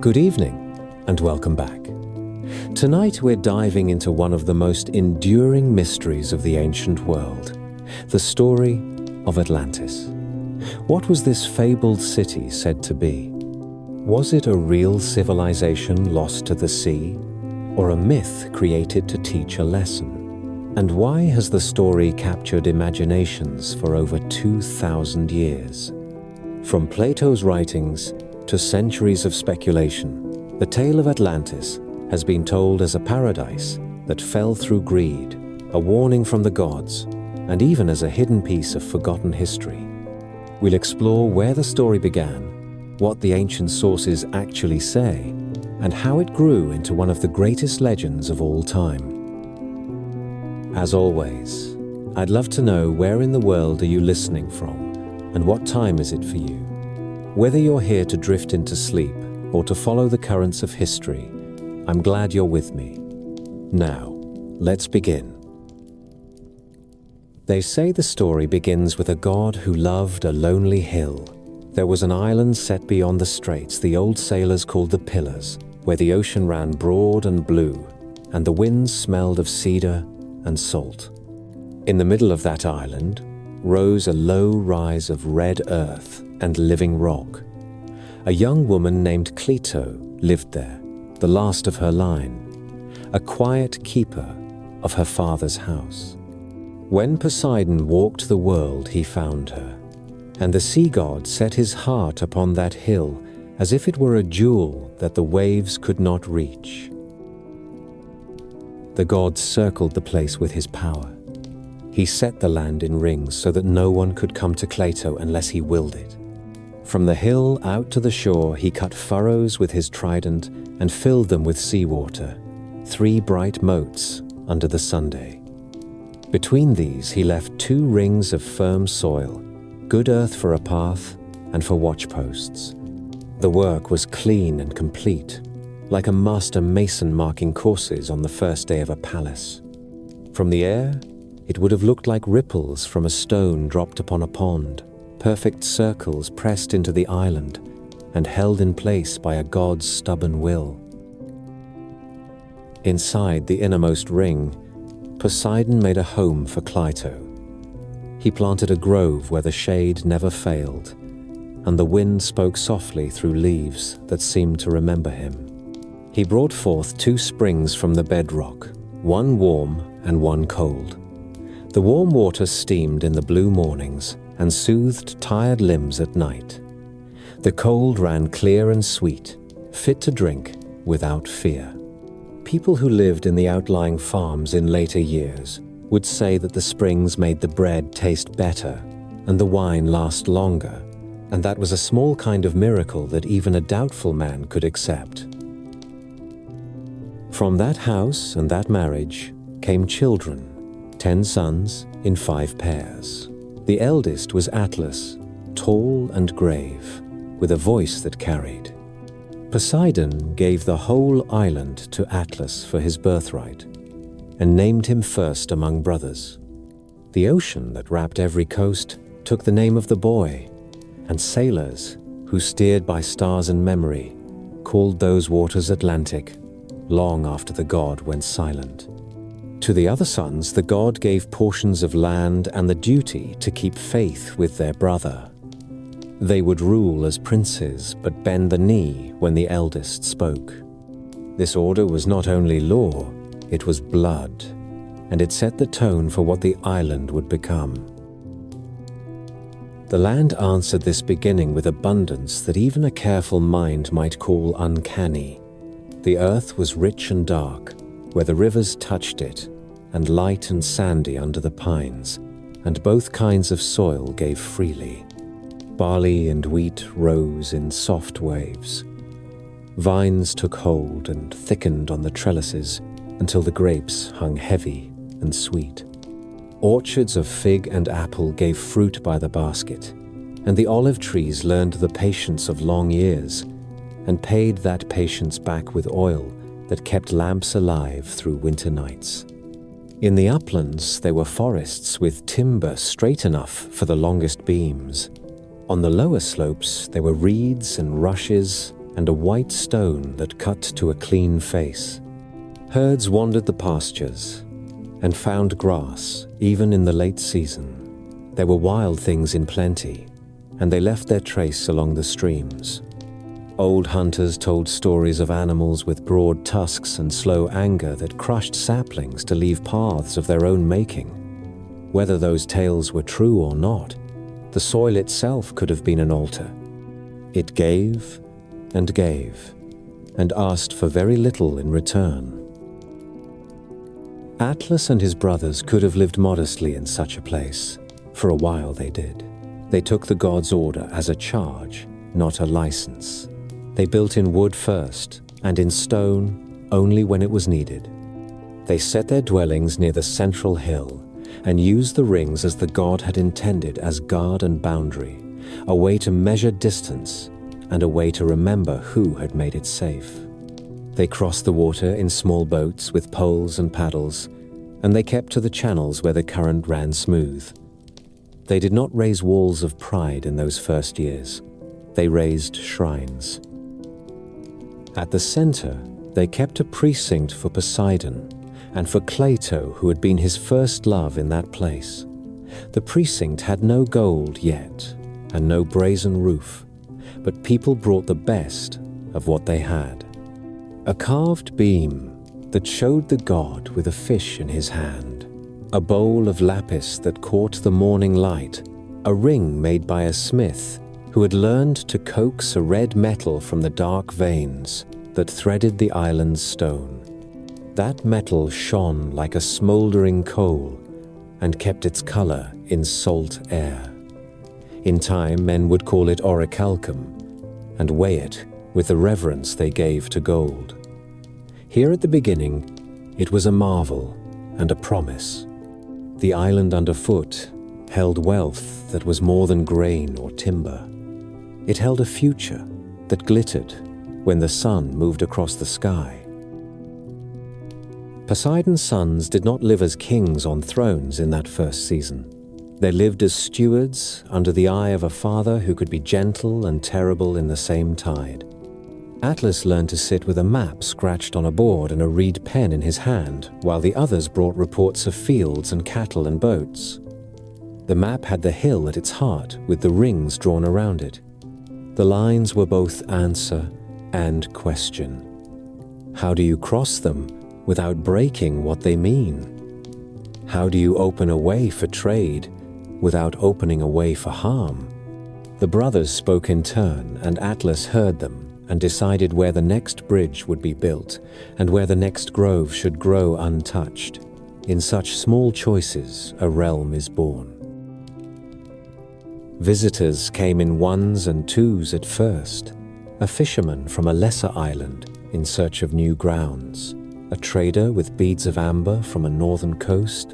Good evening, and welcome back. Tonight we're diving into one of the most enduring mysteries of the ancient world, the story of Atlantis. What was this fabled city said to be? Was it a real civilization lost to the sea, or a myth created to teach a lesson? And why has the story captured imaginations for over 2,000 years? From Plato's writings to centuries of speculation, the tale of Atlantis has been told as a paradise that fell through greed, a warning from the gods, and even as a hidden piece of forgotten history. We'll explore where the story began, what the ancient sources actually say, and how it grew into one of the greatest legends of all time. As always, I'd love to know where in the world are you listening from, and what time is it for you? Whether you're here to drift into sleep or to follow the currents of history, I'm glad you're with me. Now, let's begin. They say the story begins with a god who loved a lonely hill. There was an island set beyond the straits the old sailors called the Pillars, where the ocean ran broad and blue, and the winds smelled of cedar and salt. In the middle of that island rose a low rise of red earth and living rock. A young woman named Cleito lived there, the last of her line, a quiet keeper of her father's house. When Poseidon walked the world, he found her, and the sea god set his heart upon that hill as if it were a jewel that the waves could not reach. The god circled the place with his power. He set the land in rings so that no one could come to Cleito unless he willed it. From the hill out to the shore, he cut furrows with his trident and filled them with seawater, 3 bright moats under the sunday. Between these, he left 2 rings of firm soil, good earth for a path and for watchposts. The work was clean and complete, like a master mason marking courses on the first day of a palace. From the air, it would have looked like ripples from a stone dropped upon a pond, perfect circles pressed into the island and held in place by a god's stubborn will. Inside the innermost ring, Poseidon made a home for Cleito. He planted a grove where the shade never failed, and the wind spoke softly through leaves that seemed to remember him. He brought forth 2 springs from the bedrock, one warm and one cold. The warm water steamed in the blue mornings and soothed tired limbs at night. The cold ran clear and sweet, fit to drink without fear. People who lived in the outlying farms in later years would say that the springs made the bread taste better and the wine last longer, and that was a small kind of miracle that even a doubtful man could accept. From that house and that marriage came children, 10 sons in 5 pairs. The eldest was Atlas, tall and grave, with a voice that carried. Poseidon gave the whole island to Atlas for his birthright, and named him first among brothers. The ocean that wrapped every coast took the name of the boy, and sailors, who steered by stars and memory, called those waters Atlantic, long after the god went silent. To the other sons, the god gave portions of land and the duty to keep faith with their brother. They would rule as princes, but bend the knee when the eldest spoke. This order was not only law, it was blood, and it set the tone for what the island would become. The land answered this beginning with abundance that even a careful mind might call uncanny. The earth was rich and dark, where the rivers touched it, and light and sandy under the pines, and both kinds of soil gave freely. Barley and wheat rose in soft waves. Vines took hold and thickened on the trellises until the grapes hung heavy and sweet. Orchards of fig and apple gave fruit by the basket, and the olive trees learned the patience of long years, and paid that patience back with oil that kept lamps alive through winter nights. In the uplands there were forests with timber straight enough for the longest beams. On the lower slopes there were reeds and rushes and a white stone that cut to a clean face. Herds wandered the pastures and found grass even in the late season. There were wild things in plenty, and they left their trace along the streams. Old hunters told stories of animals with broad tusks and slow anger that crushed saplings to leave paths of their own making. Whether those tales were true or not, the soil itself could have been an altar. It gave and gave, and asked for very little in return. Atlas and his brothers could have lived modestly in such a place. For a while they did. They took the god's order as a charge, not a license. They built in wood first, and in stone only when it was needed. They set their dwellings near the central hill, and used the rings as the god had intended as guard and boundary, a way to measure distance, and a way to remember who had made it safe. They crossed the water in small boats with poles and paddles, and they kept to the channels where the current ran smooth. They did not raise walls of pride in those first years. They raised shrines. At the center, they kept a precinct for Poseidon and for Cleito, who had been his first love in that place. The precinct had no gold yet and no brazen roof, but people brought the best of what they had. A carved beam that showed the god with a fish in his hand, a bowl of lapis that caught the morning light, a ring made by a smith who had learned to coax a red metal from the dark veins that threaded the island's stone. That metal shone like a smoldering coal and kept its color in salt air. In time, men would call it orichalcum and weigh it with the reverence they gave to gold. Here at the beginning, it was a marvel and a promise. The island underfoot held wealth that was more than grain or timber. It held a future that glittered when the sun moved across the sky. Poseidon's sons did not live as kings on thrones in that first season. They lived as stewards under the eye of a father who could be gentle and terrible in the same tide. Atlas learned to sit with a map scratched on a board and a reed pen in his hand, while the others brought reports of fields and cattle and boats. The map had the hill at its heart, with the rings drawn around it. The lines were both answer and question. How do you cross them without breaking what they mean? How do you open a way for trade without opening a way for harm? The brothers spoke in turn, and Atlas heard them and decided where the next bridge would be built and where the next grove should grow untouched. In such small choices, a realm is born. Visitors came in ones and twos at first. A fisherman from a lesser island in search of new grounds, a trader with beads of amber from a northern coast,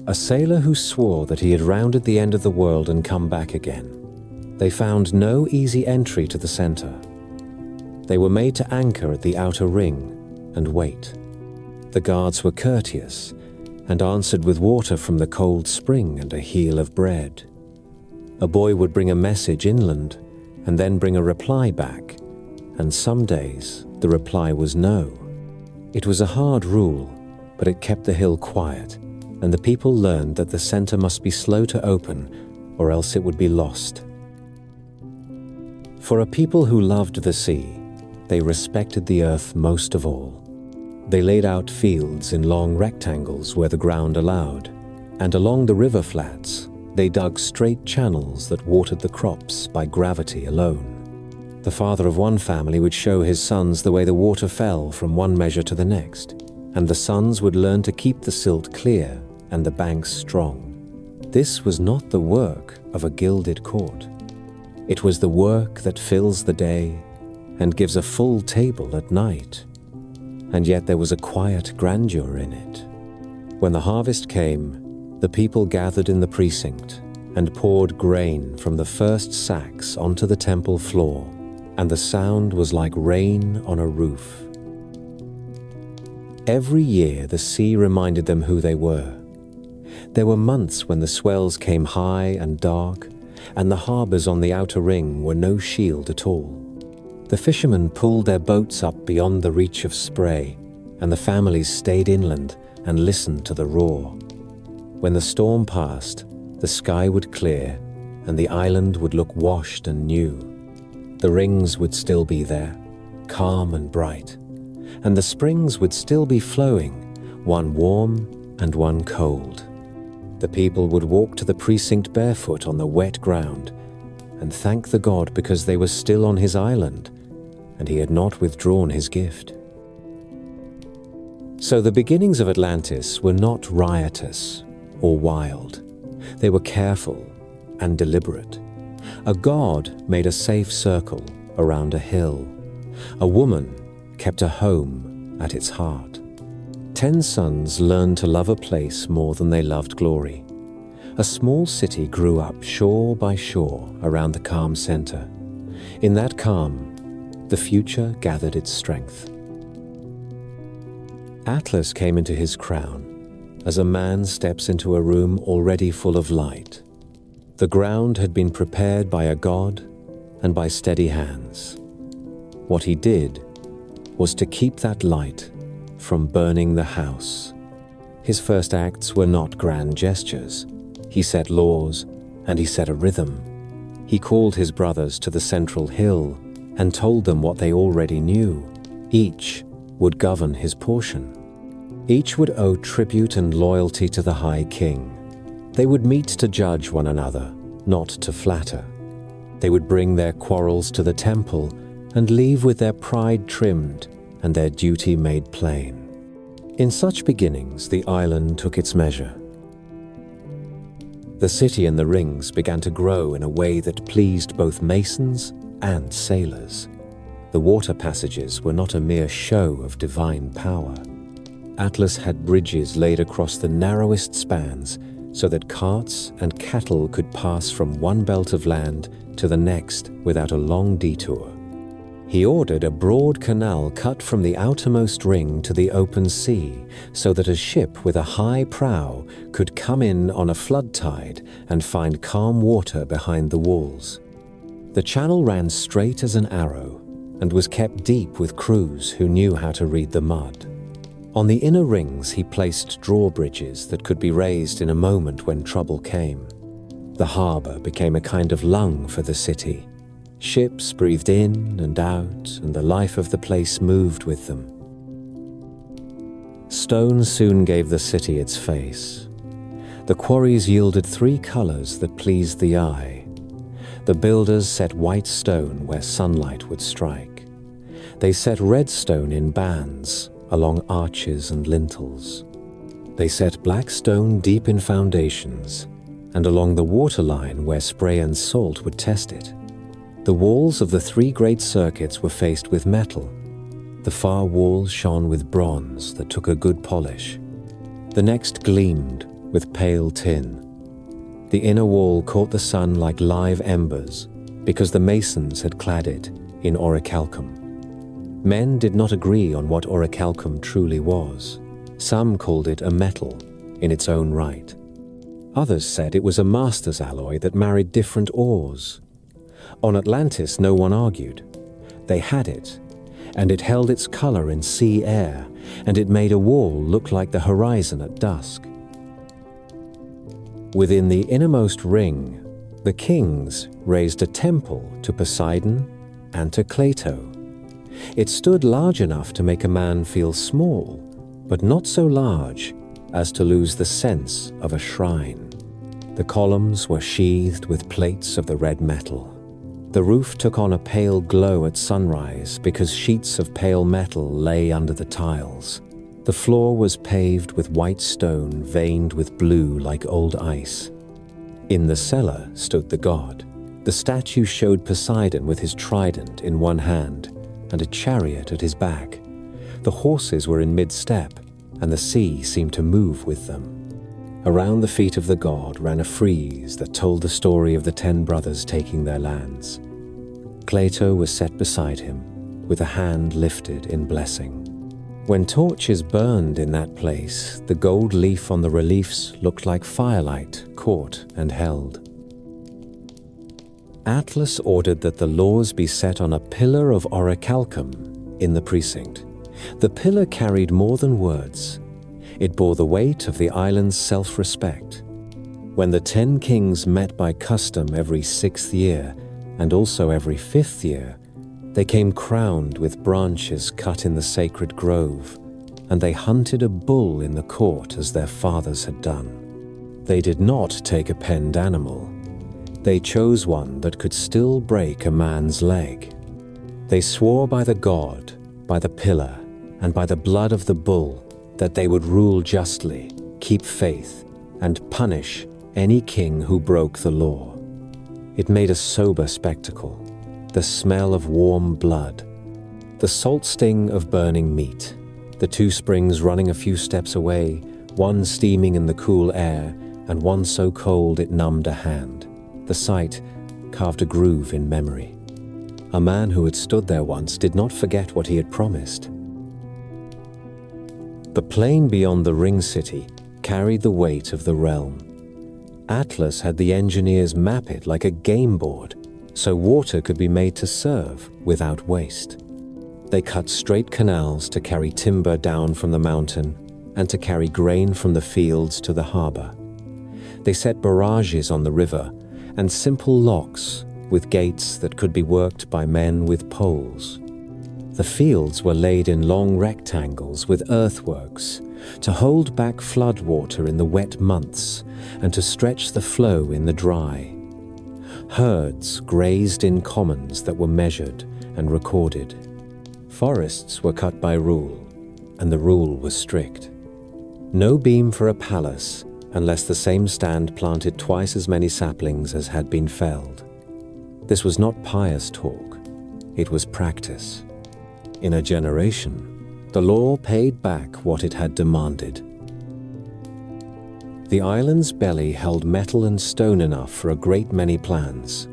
a sailor who swore that he had rounded the end of the world and come back again. They found no easy entry to the center. They were made to anchor at the outer ring and wait. The guards were courteous and answered with water from the cold spring and a heel of bread. A boy would bring a message inland and then bring a reply back, and some days the reply was no. It was a hard rule, but it kept the hill quiet, and the people learned that the center must be slow to open or else it would be lost. For a people who loved the sea, they respected the earth most of all. They laid out fields in long rectangles where the ground allowed, and along the river flats, they dug straight channels that watered the crops by gravity alone. The father of one family would show his sons the way the water fell from one measure to the next, and the sons would learn to keep the silt clear and the banks strong. This was not the work of a gilded court. It was the work that fills the day and gives a full table at night. And yet there was a quiet grandeur in it. When the harvest came, the people gathered in the precinct and poured grain from the first sacks onto the temple floor, and the sound was like rain on a roof. Every year the sea reminded them who they were. There were months when the swells came high and dark, and the harbors on the outer ring were no shield at all. The fishermen pulled their boats up beyond the reach of spray, and the families stayed inland and listened to the roar. When the storm passed, the sky would clear, and the island would look washed and new. The rings would still be there, calm and bright, and the springs would still be flowing, one warm and one cold. The people would walk to the precinct barefoot on the wet ground and thank the god because they were still on his island and he had not withdrawn his gift. So the beginnings of Atlantis were not riotous or wild. They were careful and deliberate. A god made a safe circle around a hill. A woman kept a home at its heart. 10 sons learned to love a place more than they loved glory. A small city grew up shore by shore around the calm center. In that calm, the future gathered its strength. Atlas came into his crown as a man steps into a room already full of light. The ground had been prepared by a god and by steady hands. What he did was to keep that light from burning the house. His first acts were not grand gestures. He set laws and he set a rhythm. He called his brothers to the central hill and told them what they already knew. Each would govern his portion. Each would owe tribute and loyalty to the High King. They would meet to judge one another, not to flatter. They would bring their quarrels to the temple and leave with their pride trimmed and their duty made plain. In such beginnings, the island took its measure. The city and the rings began to grow in a way that pleased both masons and sailors. The water passages were not a mere show of divine power. Atlas had bridges laid across the narrowest spans so that carts and cattle could pass from one belt of land to the next without a long detour. He ordered a broad canal cut from the outermost ring to the open sea so that a ship with a high prow could come in on a flood tide and find calm water behind the walls. The channel ran straight as an arrow and was kept deep with crews who knew how to read the mud. On the inner rings he placed drawbridges that could be raised in a moment when trouble came. The harbor became a kind of lung for the city. Ships breathed in and out, and the life of the place moved with them. Stone soon gave the city its face. The quarries yielded 3 colors that pleased the eye. The builders set white stone where sunlight would strike. They set red stone in bands along arches and lintels. They set black stone deep in foundations and along the waterline where spray and salt would test it. The walls of the 3 great circuits were faced with metal. The far walls shone with bronze that took a good polish. The next gleamed with pale tin. The inner wall caught the sun like live embers because the masons had clad it in orichalcum. Men did not agree on what orichalcum truly was. Some called it a metal in its own right. Others said it was a master's alloy that married different ores. On Atlantis, no one argued. They had it, and it held its color in sea air, and it made a wall look like the horizon at dusk. Within the innermost ring, the kings raised a temple to Poseidon and to Cleito. It stood large enough to make a man feel small, but not so large as to lose the sense of a shrine. The columns were sheathed with plates of the red metal. The roof took on a pale glow at sunrise because sheets of pale metal lay under the tiles. The floor was paved with white stone veined with blue like old ice. In the cellar stood the god. The statue showed Poseidon with his trident in one hand and a chariot at his back. The horses were in mid-step, and the sea seemed to move with them. Around the feet of the god ran a frieze that told the story of the 10 brothers taking their lands. Cleito was set beside him, with a hand lifted in blessing. When torches burned in that place, the gold leaf on the reliefs looked like firelight caught and held. Atlas ordered that the laws be set on a pillar of orichalcum in the precinct. The pillar carried more than words. It bore the weight of the island's self-respect. When the 10 kings met by custom every 6th year, and also every 5th year, they came crowned with branches cut in the sacred grove, and they hunted a bull in the court as their fathers had done. They did not take a penned animal. They chose one that could still break a man's leg. They swore by the god, by the pillar, and by the blood of the bull that they would rule justly, keep faith, and punish any king who broke the law. It made a sober spectacle, the smell of warm blood, the salt sting of burning meat, the 2 springs running a few steps away, one steaming in the cool air, and one so cold it numbed a hand. The sight carved a groove in memory. A man who had stood there once did not forget what he had promised. The plain beyond the ring city carried the weight of the realm. Atlas had the engineers map it like a game board, so water could be made to serve without waste. They cut straight canals to carry timber down from the mountain and to carry grain from the fields to the harbor. They set barrages on the river and simple locks with gates that could be worked by men with poles. The fields were laid in long rectangles with earthworks to hold back flood water in the wet months and to stretch the flow in the dry. Herds grazed in commons that were measured and recorded. Forests were cut by rule, and the rule was strict. No beam for a palace unless the same stand planted twice as many saplings as had been felled. This was not pious talk, it was practice. In a generation, the law paid back what it had demanded. The island's belly held metal and stone enough for a great many plans.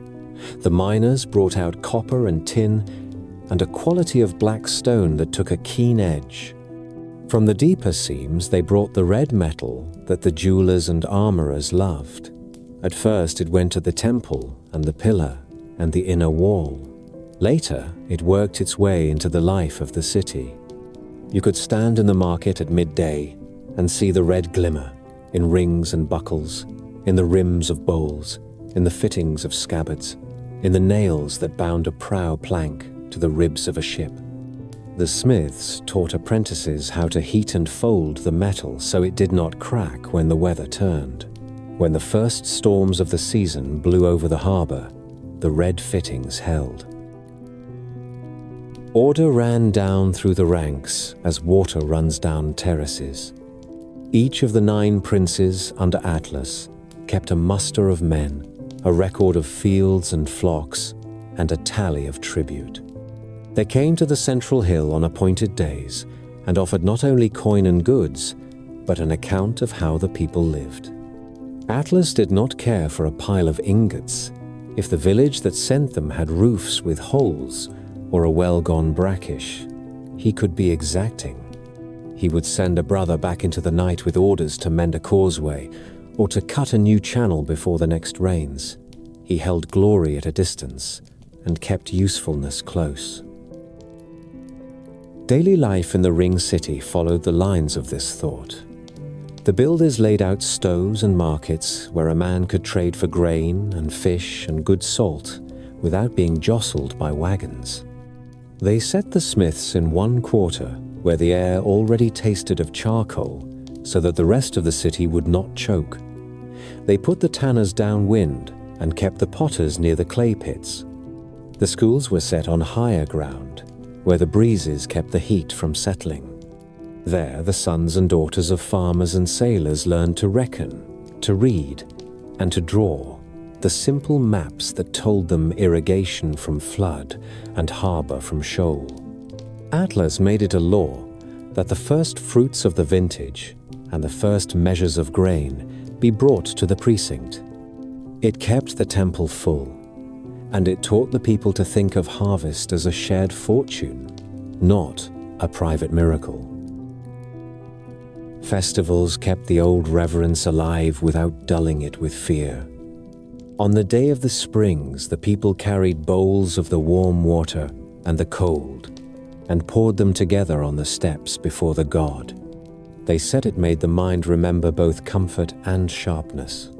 The miners brought out copper and tin and a quality of black stone that took a keen edge. From the deeper seams, they brought the red metal that the jewelers and armorers loved. At first, it went to the temple and the pillar and the inner wall. Later, it worked its way into the life of the city. You could stand in the market at midday and see the red glimmer in rings and buckles, in the rims of bowls, in the fittings of scabbards, in the nails that bound a prow plank to the ribs of a ship. The smiths taught apprentices how to heat and fold the metal so it did not crack when the weather turned. When the first storms of the season blew over the harbor, the red fittings held. Order ran down through the ranks as water runs down terraces. Each of the 9 princes under Atlas kept a muster of men, a record of fields and flocks, and a tally of tribute. They came to the central hill on appointed days and offered not only coin and goods, but an account of how the people lived. Atlas did not care for a pile of ingots if the village that sent them had roofs with holes or a well-gone brackish. He could be exacting. He would send a brother back into the night with orders to mend a causeway or to cut a new channel before the next rains. He held glory at a distance and kept usefulness close. Daily life in the Ring City followed the lines of this thought. The builders laid out stows and markets where a man could trade for grain and fish and good salt without being jostled by wagons. They set the smiths in one quarter where the air already tasted of charcoal so that the rest of the city would not choke. They put the tanners downwind and kept the potters near the clay pits. The schools were set on higher ground where the breezes kept the heat from settling. There, the sons and daughters of farmers and sailors learned to reckon, to read, and to draw the simple maps that told them irrigation from flood and harbor from shoal. Atlas made it a law that the first fruits of the vintage and the first measures of grain be brought to the precinct. It kept the temple full, and it taught the people to think of harvest as a shared fortune, not a private miracle. Festivals kept the old reverence alive without dulling it with fear. On the day of the springs, the people carried bowls of the warm water and the cold, and poured them together on the steps before the god. They said it made the mind remember both comfort and sharpness.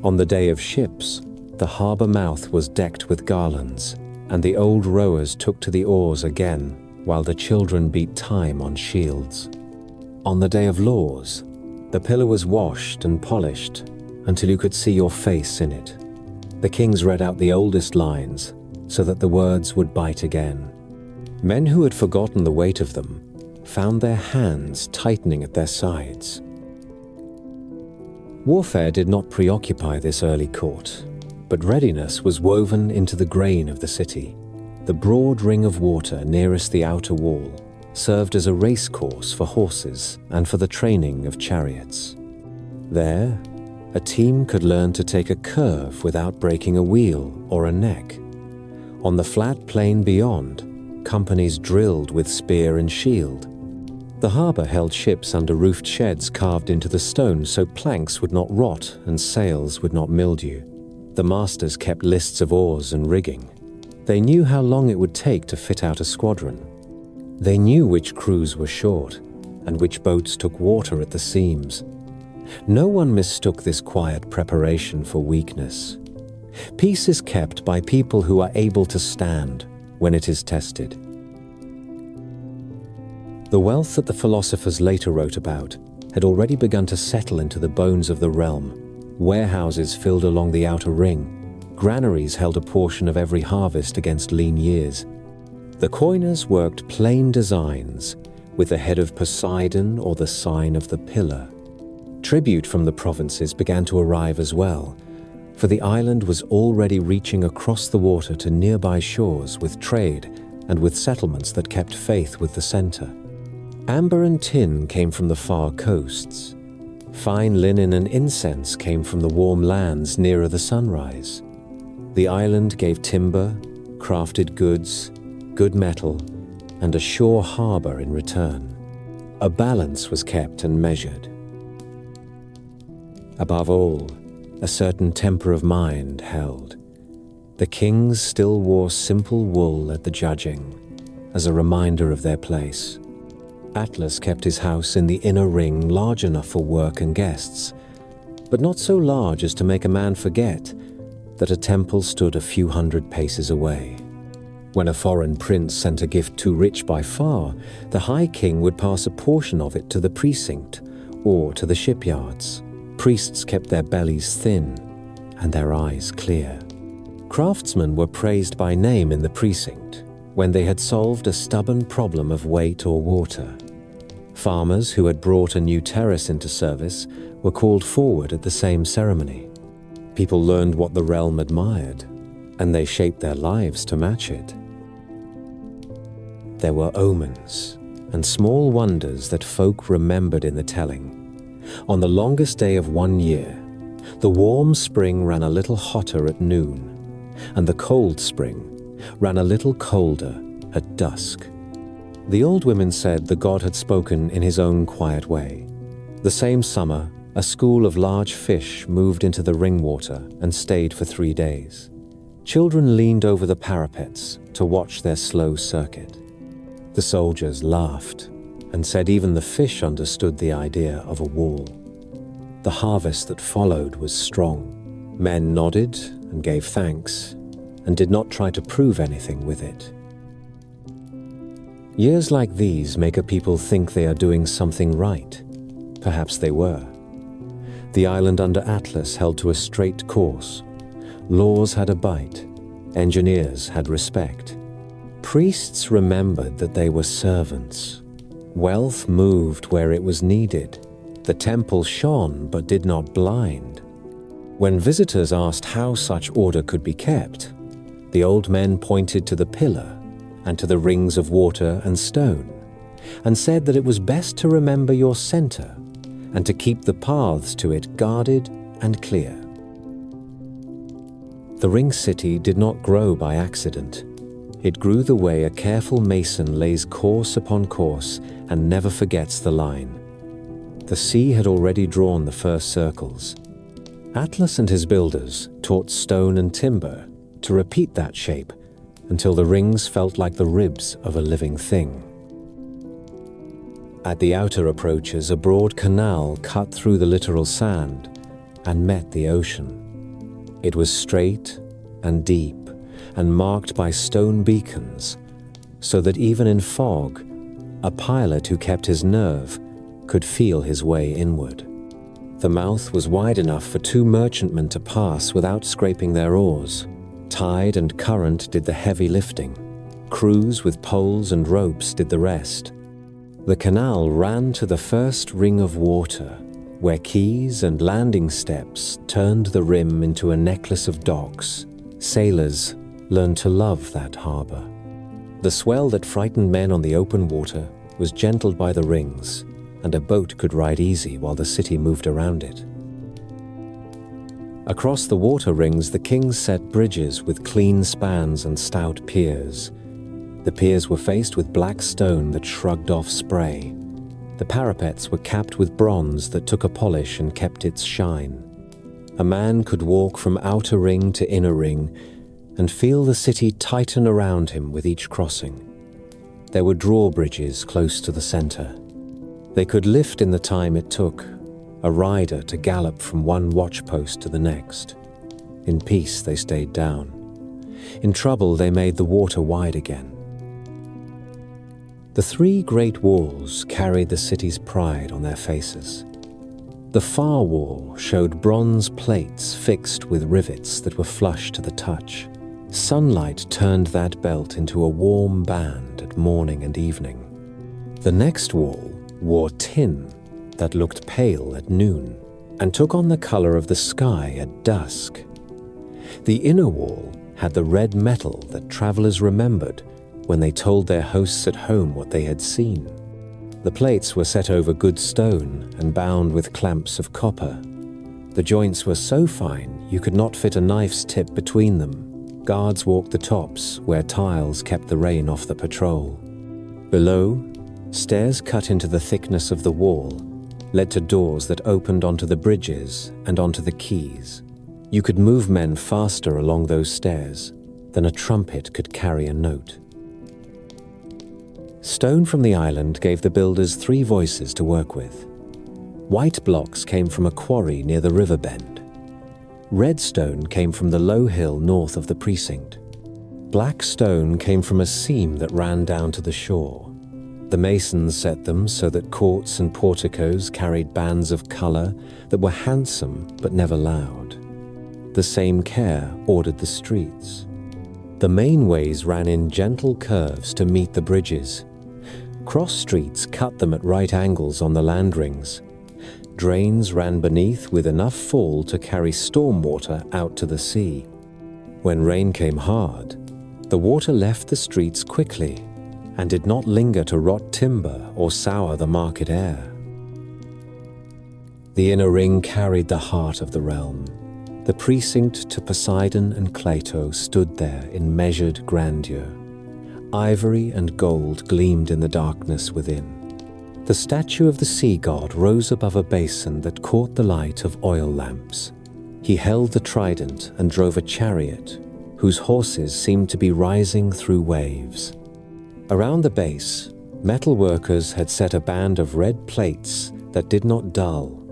On the day of ships, the harbor mouth was decked with garlands, and the old rowers took to the oars again, while the children beat time on shields. On the day of laws, the pillar was washed and polished until you could see your face in it. The kings read out the oldest lines so that the words would bite again. Men who had forgotten the weight of them found their hands tightening at their sides. Warfare did not preoccupy this early court, but readiness was woven into the grain of the city. The broad ring of water nearest the outer wall served as a race course for horses and for the training of chariots. There, a team could learn to take a curve without breaking a wheel or a neck. On the flat plain beyond, companies drilled with spear and shield. The harbor held ships under roofed sheds carved into the stone so planks would not rot and sails would not mildew. The masters kept lists of oars and rigging. They knew how long it would take to fit out a squadron. They knew which crews were short and which boats took water at the seams. No one mistook this quiet preparation for weakness. Peace is kept by people who are able to stand when it is tested. The wealth that the philosophers later wrote about had already begun to settle into the bones of the realm. Warehouses filled along the outer ring. Granaries held a portion of every harvest against lean years. The coiners worked plain designs with the head of Poseidon or the sign of the pillar. Tribute from the provinces began to arrive as well, for the island was already reaching across the water to nearby shores with trade and with settlements that kept faith with the center. Amber and tin came from the far coasts. Fine linen and incense came from the warm lands nearer the sunrise. The island gave timber, crafted goods, good metal, and a shore harbor in return. A balance was kept and measured. Above all, a certain temper of mind held. The kings still wore simple wool at the judging, as a reminder of their place. Atlas kept his house in the inner ring large enough for work and guests, but not so large as to make a man forget that a temple stood a few hundred paces away. When a foreign prince sent a gift too rich by far, the High King would pass a portion of it to the precinct or to the shipyards. Priests kept their bellies thin and their eyes clear. Craftsmen were praised by name in the precinct when they had solved a stubborn problem of weight or water. Farmers who had brought a new terrace into service were called forward at the same ceremony. People learned what the realm admired, and they shaped their lives to match it. There were omens and small wonders that folk remembered in the telling. On the longest day of 1 year, the warm spring ran a little hotter at noon, and the cold spring ran a little colder at dusk. The old women said the god had spoken in his own quiet way. The same summer, a school of large fish moved into the ring water and stayed for 3 days. Children leaned over the parapets to watch their slow circuit. The soldiers laughed and said even the fish understood the idea of a wall. The harvest that followed was strong. Men nodded and gave thanks and did not try to prove anything with it. Years like these make a people think they are doing something right. Perhaps they were. The island under Atlas held to a straight course. Laws had a bite. Engineers had respect. Priests remembered that they were servants. Wealth moved where it was needed. The temple shone but did not blind. When visitors asked how such order could be kept, the old men pointed to the pillar and to the rings of water and stone, and said that it was best to remember your center and to keep the paths to it guarded and clear. The ring city did not grow by accident. It grew the way a careful mason lays course upon course and never forgets the line. The sea had already drawn the first circles. Atlas and his builders taught stone and timber to repeat that shape until the rings felt like the ribs of a living thing. At the outer approaches, a broad canal cut through the littoral sand and met the ocean. It was straight and deep and marked by stone beacons, so that even in fog, a pilot who kept his nerve could feel his way inward. The mouth was wide enough for 2 merchantmen to pass without scraping their oars. Tide and current did the heavy lifting. Crews with poles and ropes did the rest. The canal ran to the first ring of water, where quays and landing steps turned the rim into a necklace of docks. Sailors learned to love that harbor. The swell that frightened men on the open water was gentled by the rings, and a boat could ride easy while the city moved around it. Across the water rings, the kings set bridges with clean spans and stout piers. The piers were faced with black stone that shrugged off spray. The parapets were capped with bronze that took a polish and kept its shine. A man could walk from outer ring to inner ring and feel the city tighten around him with each crossing. There were drawbridges close to the center. They could lift in the time it took a rider to gallop from one watchpost to the next. In peace, they stayed down. In trouble, they made the water wide again. The 3 great walls carried the city's pride on their faces. The far wall showed bronze plates fixed with rivets that were flush to the touch. Sunlight turned that belt into a warm band at morning and evening. The next wall wore tin that looked pale at noon and took on the color of the sky at dusk. The inner wall had the red metal that travelers remembered when they told their hosts at home what they had seen. The plates were set over good stone and bound with clamps of copper. The joints were so fine you could not fit a knife's tip between them. Guards walked the tops where tiles kept the rain off the patrol. Below, stairs cut into the thickness of the wall led to doors that opened onto the bridges and onto the quays. You could move men faster along those stairs than a trumpet could carry a note. Stone from the island gave the builders 3 voices to work with. White blocks came from a quarry near the river bend. Red stone came from the low hill north of the precinct. Black stone came from a seam that ran down to the shore. The masons set them so that courts and porticos carried bands of color that were handsome but never loud. The same care ordered the streets. The main ways ran in gentle curves to meet the bridges. Cross streets cut them at right angles on the land rings. Drains ran beneath with enough fall to carry storm water out to the sea. When rain came hard, the water left the streets quickly and did not linger to rot timber or sour the market air. The inner ring carried the heart of the realm. The precinct to Poseidon and Cleito stood there in measured grandeur. Ivory and gold gleamed in the darkness within. The statue of the sea god rose above a basin that caught the light of oil lamps. He held the trident and drove a chariot, whose horses seemed to be rising through waves. Around the base, metal workers had set a band of red plates that did not dull,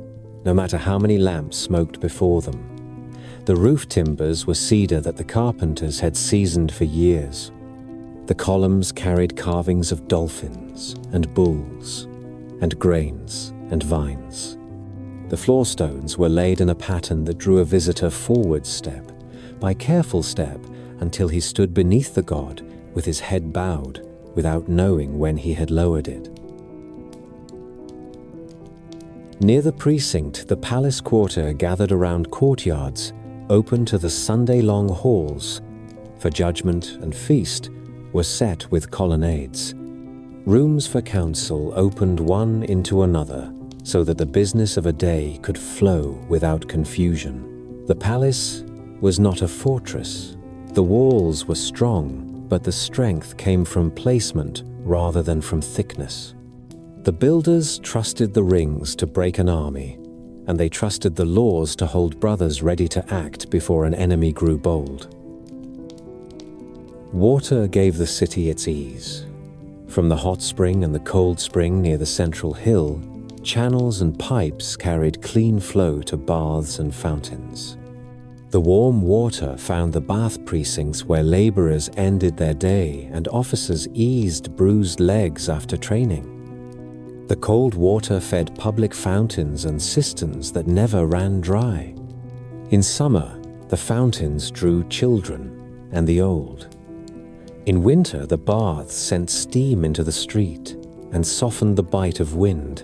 no matter how many lamps smoked before them. The roof timbers were cedar that the carpenters had seasoned for years. The columns carried carvings of dolphins and bulls, and grains and vines. The floor stones were laid in a pattern that drew a visitor forward step by careful step until he stood beneath the god with his head bowed without knowing when he had lowered it. Near the precinct, the palace quarter gathered around courtyards open to the Sunday-long halls. For judgment and feast were set with colonnades. Rooms for council opened one into another so that the business of a day could flow without confusion. The palace was not a fortress. The walls were strong, but the strength came from placement rather than from thickness. The builders trusted the rings to break an army, and they trusted the laws to hold brothers ready to act before an enemy grew bold. Water gave the city its ease. From the hot spring and the cold spring near the central hill, channels and pipes carried clean flow to baths and fountains. The warm water found the bath precincts where laborers ended their day and officers eased bruised legs after training. The cold water fed public fountains and cisterns that never ran dry. In summer, the fountains drew children and the old. In winter, the baths sent steam into the street and softened the bite of wind.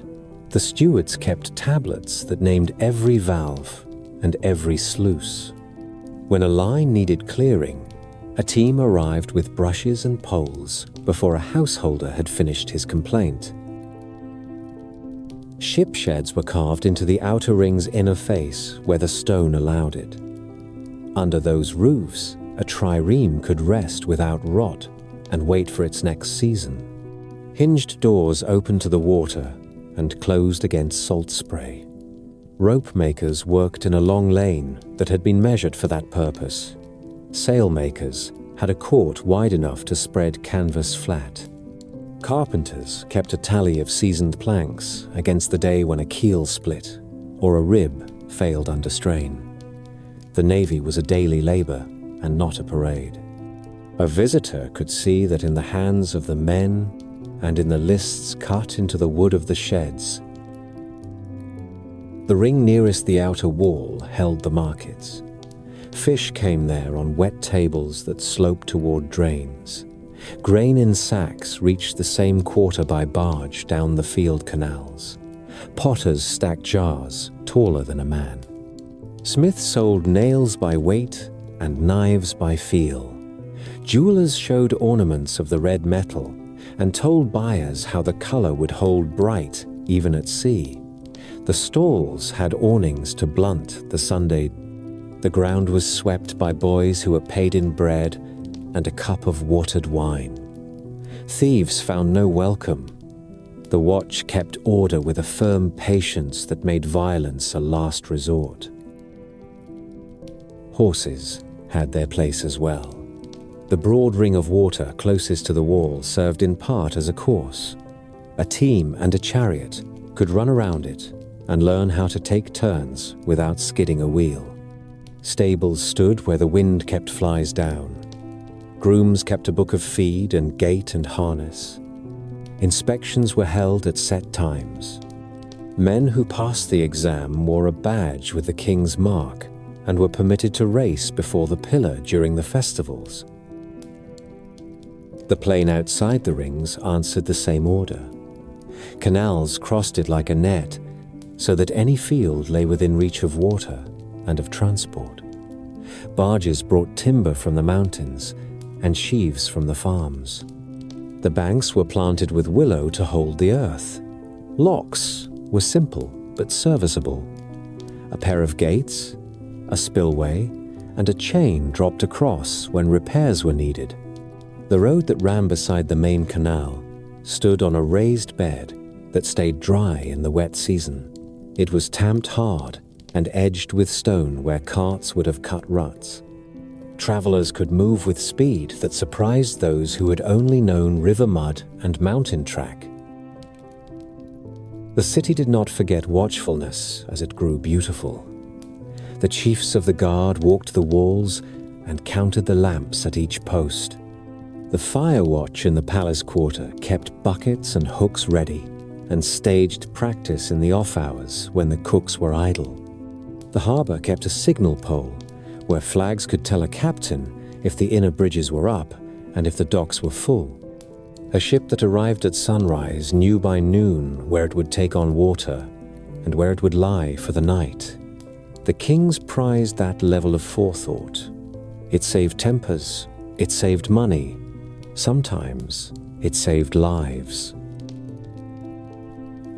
The stewards kept tablets that named every valve and every sluice. When a line needed clearing, a team arrived with brushes and poles before a householder had finished his complaint. Ship sheds were carved into the outer ring's inner face where the stone allowed it. Under those roofs, a trireme could rest without rot and wait for its next season. Hinged doors opened to the water and closed against salt spray. Rope makers worked in a long lane that had been measured for that purpose. Sail makers had a court wide enough to spread canvas flat. Carpenters kept a tally of seasoned planks against the day when a keel split or a rib failed under strain. The Navy was a daily labor and not a parade. A visitor could see that in the hands of the men and in the lists cut into the wood of the sheds. The ring nearest the outer wall held the markets. Fish came there on wet tables that sloped toward drains. Grain in sacks reached the same quarter by barge down the field canals. Potters stacked jars taller than a man. Smiths sold nails by weight and knives by feel. Jewelers showed ornaments of the red metal and told buyers how the color would hold bright even at sea. The stalls had awnings to blunt the Sunday. The ground was swept by boys who were paid in bread and a cup of watered wine. Thieves found no welcome. The watch kept order with a firm patience that made violence a last resort. Horses had their place as well. The broad ring of water closest to the wall served in part as a course. A team and a chariot could run around it and learn how to take turns without skidding a wheel. Stables stood where the wind kept flies down. Grooms kept a book of feed and gait and harness. Inspections were held at set times. Men who passed the exam wore a badge with the king's mark and were permitted to race before the pillar during the festivals. The plain outside the rings answered the same order. Canals crossed it like a net, so that any field lay within reach of water and of transport. Barges brought timber from the mountains and sheaves from the farms. The banks were planted with willow to hold the earth. Locks were simple but serviceable. A pair of gates, a spillway, and a chain dropped across when repairs were needed. The road that ran beside the main canal stood on a raised bed that stayed dry in the wet season. It was tamped hard and edged with stone where carts would have cut ruts. Travelers could move with speed that surprised those who had only known river mud and mountain track. The city did not forget watchfulness as it grew beautiful. The chiefs of the guard walked the walls and counted the lamps at each post. The fire watch in the palace quarter kept buckets and hooks ready and staged practice in the off hours when the cooks were idle. The harbor kept a signal pole where flags could tell a captain if the inner bridges were up and if the docks were full. A ship that arrived at sunrise knew by noon where it would take on water and where it would lie for the night. The kings prized that level of forethought. It saved tempers, it saved money, sometimes it saved lives.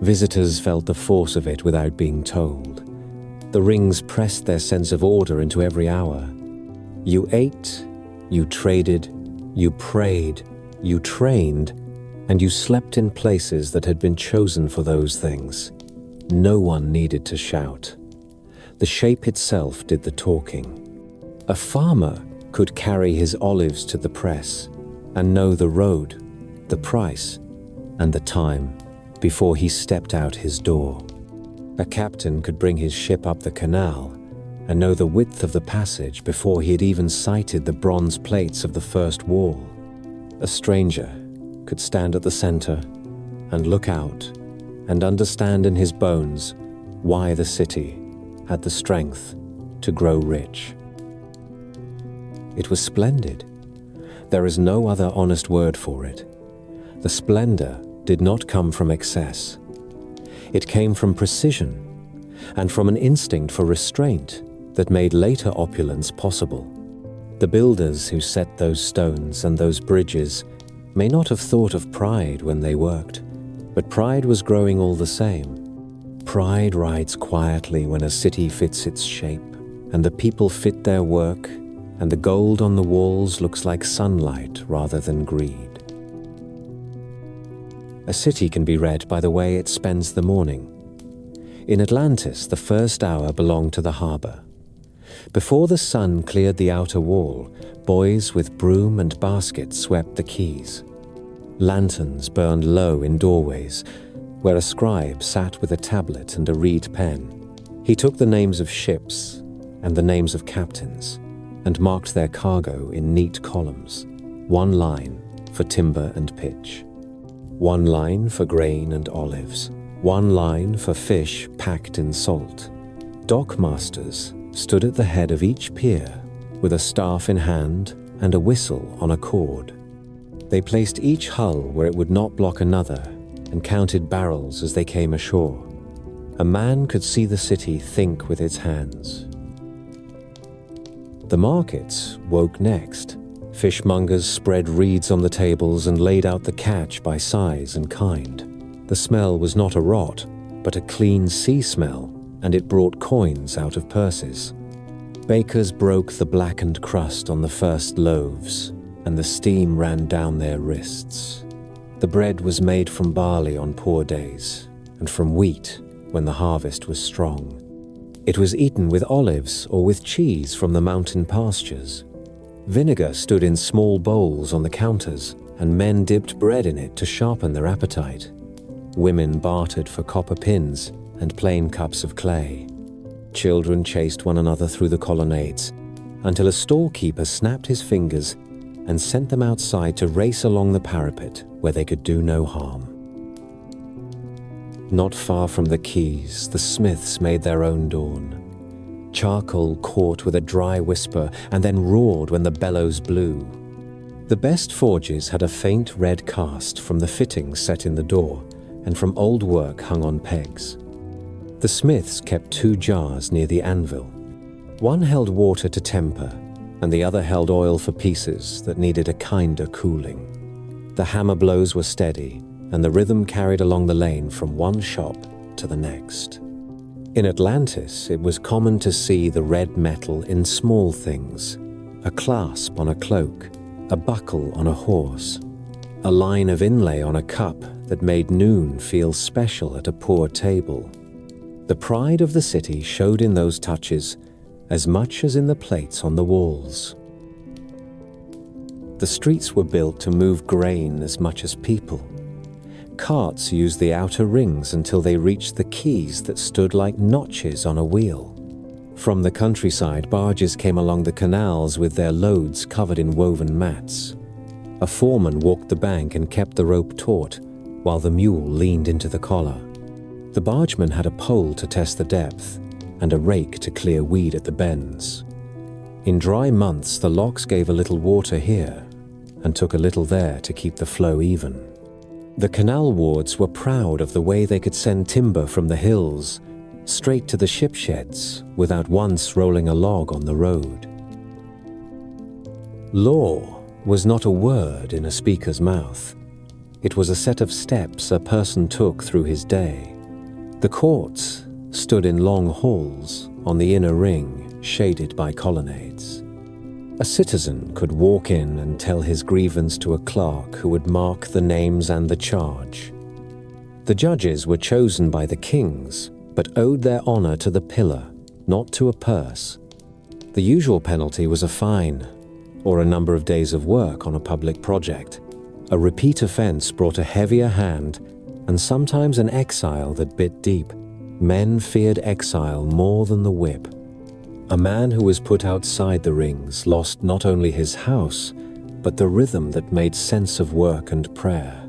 Visitors felt the force of it without being told. The rings pressed their sense of order into every hour. You ate, you traded, you prayed, you trained, and you slept in places that had been chosen for those things. No one needed to shout. The shape itself did the talking. A farmer could carry his olives to the press and know the road, the price, and the time before he stepped out his door. A captain could bring his ship up the canal and know the width of the passage before he had even sighted the bronze plates of the first wall. A stranger could stand at the center and look out and understand in his bones why the city had the strength to grow rich. It was splendid. There is no other honest word for it. The splendor did not come from excess. It came from precision and from an instinct for restraint that made later opulence possible. The builders who set those stones and those bridges may not have thought of pride when they worked, but pride was growing all the same. Pride rides quietly when a city fits its shape, and the people fit their work, and the gold on the walls looks like sunlight rather than greed. A city can be read by the way it spends the morning. In Atlantis, the first hour belonged to the harbor. Before the sun cleared the outer wall, boys with broom and basket swept the quays. Lanterns burned low in doorways, where a scribe sat with a tablet and a reed pen. He took the names of ships and the names of captains and marked their cargo in neat columns, one line for timber and pitch, one line for grain and olives, one line for fish packed in salt. Dockmasters stood at the head of each pier with a staff in hand and a whistle on a cord. They placed each hull where it would not block another and counted barrels as they came ashore. A man could see the city think with its hands. The markets woke next. Fishmongers spread reeds on the tables and laid out the catch by size and kind. The smell was not a rot, but a clean sea smell, and it brought coins out of purses. Bakers broke the blackened crust on the first loaves, and the steam ran down their wrists. The bread was made from barley on poor days, and from wheat when the harvest was strong. It was eaten with olives or with cheese from the mountain pastures. Vinegar stood in small bowls on the counters, and men dipped bread in it to sharpen their appetite. Women bartered for copper pins and plain cups of clay. Children chased one another through the colonnades, until a storekeeper snapped his fingers and sent them outside to race along the parapet where they could do no harm. Not far from the quays, the smiths made their own dawn. Charcoal caught with a dry whisper and then roared when the bellows blew. The best forges had a faint red cast from the fittings set in the door and from old work hung on pegs. The smiths kept 2 jars near the anvil. One held water to temper, and the other held oil for pieces that needed a kinder cooling. The hammer blows were steady, and the rhythm carried along the lane from one shop to the next. In Atlantis, it was common to see the red metal in small things: a clasp on a cloak, a buckle on a horse, a line of inlay on a cup that made noon feel special at a poor table. The pride of the city showed in those touches as much as in the plates on the walls. The streets were built to move grain as much as people. Carts used the outer rings until they reached the quays that stood like notches on a wheel. From the countryside, barges came along the canals with their loads covered in woven mats. A foreman walked the bank and kept the rope taut, while the mule leaned into the collar. The bargeman had a pole to test the depth, and a rake to clear weed at the bends. In dry months, the locks gave a little water here, and took a little there to keep the flow even. The canal wards were proud of the way they could send timber from the hills straight to the ship sheds without once rolling a log on the road. Law was not a word in a speaker's mouth. It was a set of steps a person took through his day. The courts stood in long halls on the inner ring, shaded by colonnades. A citizen could walk in and tell his grievance to a clerk who would mark the names and the charge. The judges were chosen by the kings, but owed their honor to the pillar, not to a purse. The usual penalty was a fine, or a number of days of work on a public project. A repeat offense brought a heavier hand, and sometimes an exile that bit deep. Men feared exile more than the whip. A man who was put outside the rings lost not only his house, but the rhythm that made sense of work and prayer.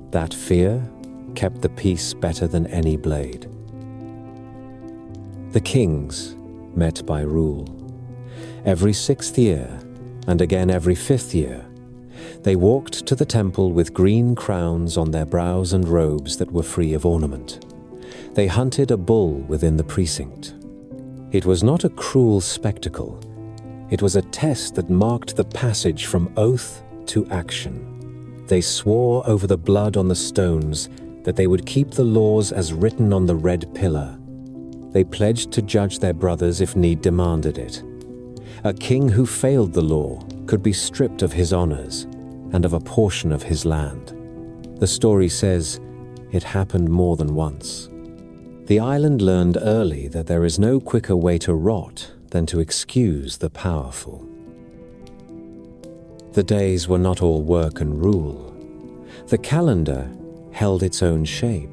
That fear kept the peace better than any blade. The kings met by rule. Every 6th year, and again every 5th year, they walked to the temple with green crowns on their brows and robes that were free of ornament. They hunted a bull within the precinct. It was not a cruel spectacle. It was a test that marked the passage from oath to action. They swore over the blood on the stones that they would keep the laws as written on the red pillar. They pledged to judge their brothers if need demanded it. A king who failed the law could be stripped of his honors and of a portion of his land. The story says it happened more than once. The island learned early that there is no quicker way to rot than to excuse the powerful. The days were not all work and rule. The calendar held its own shape.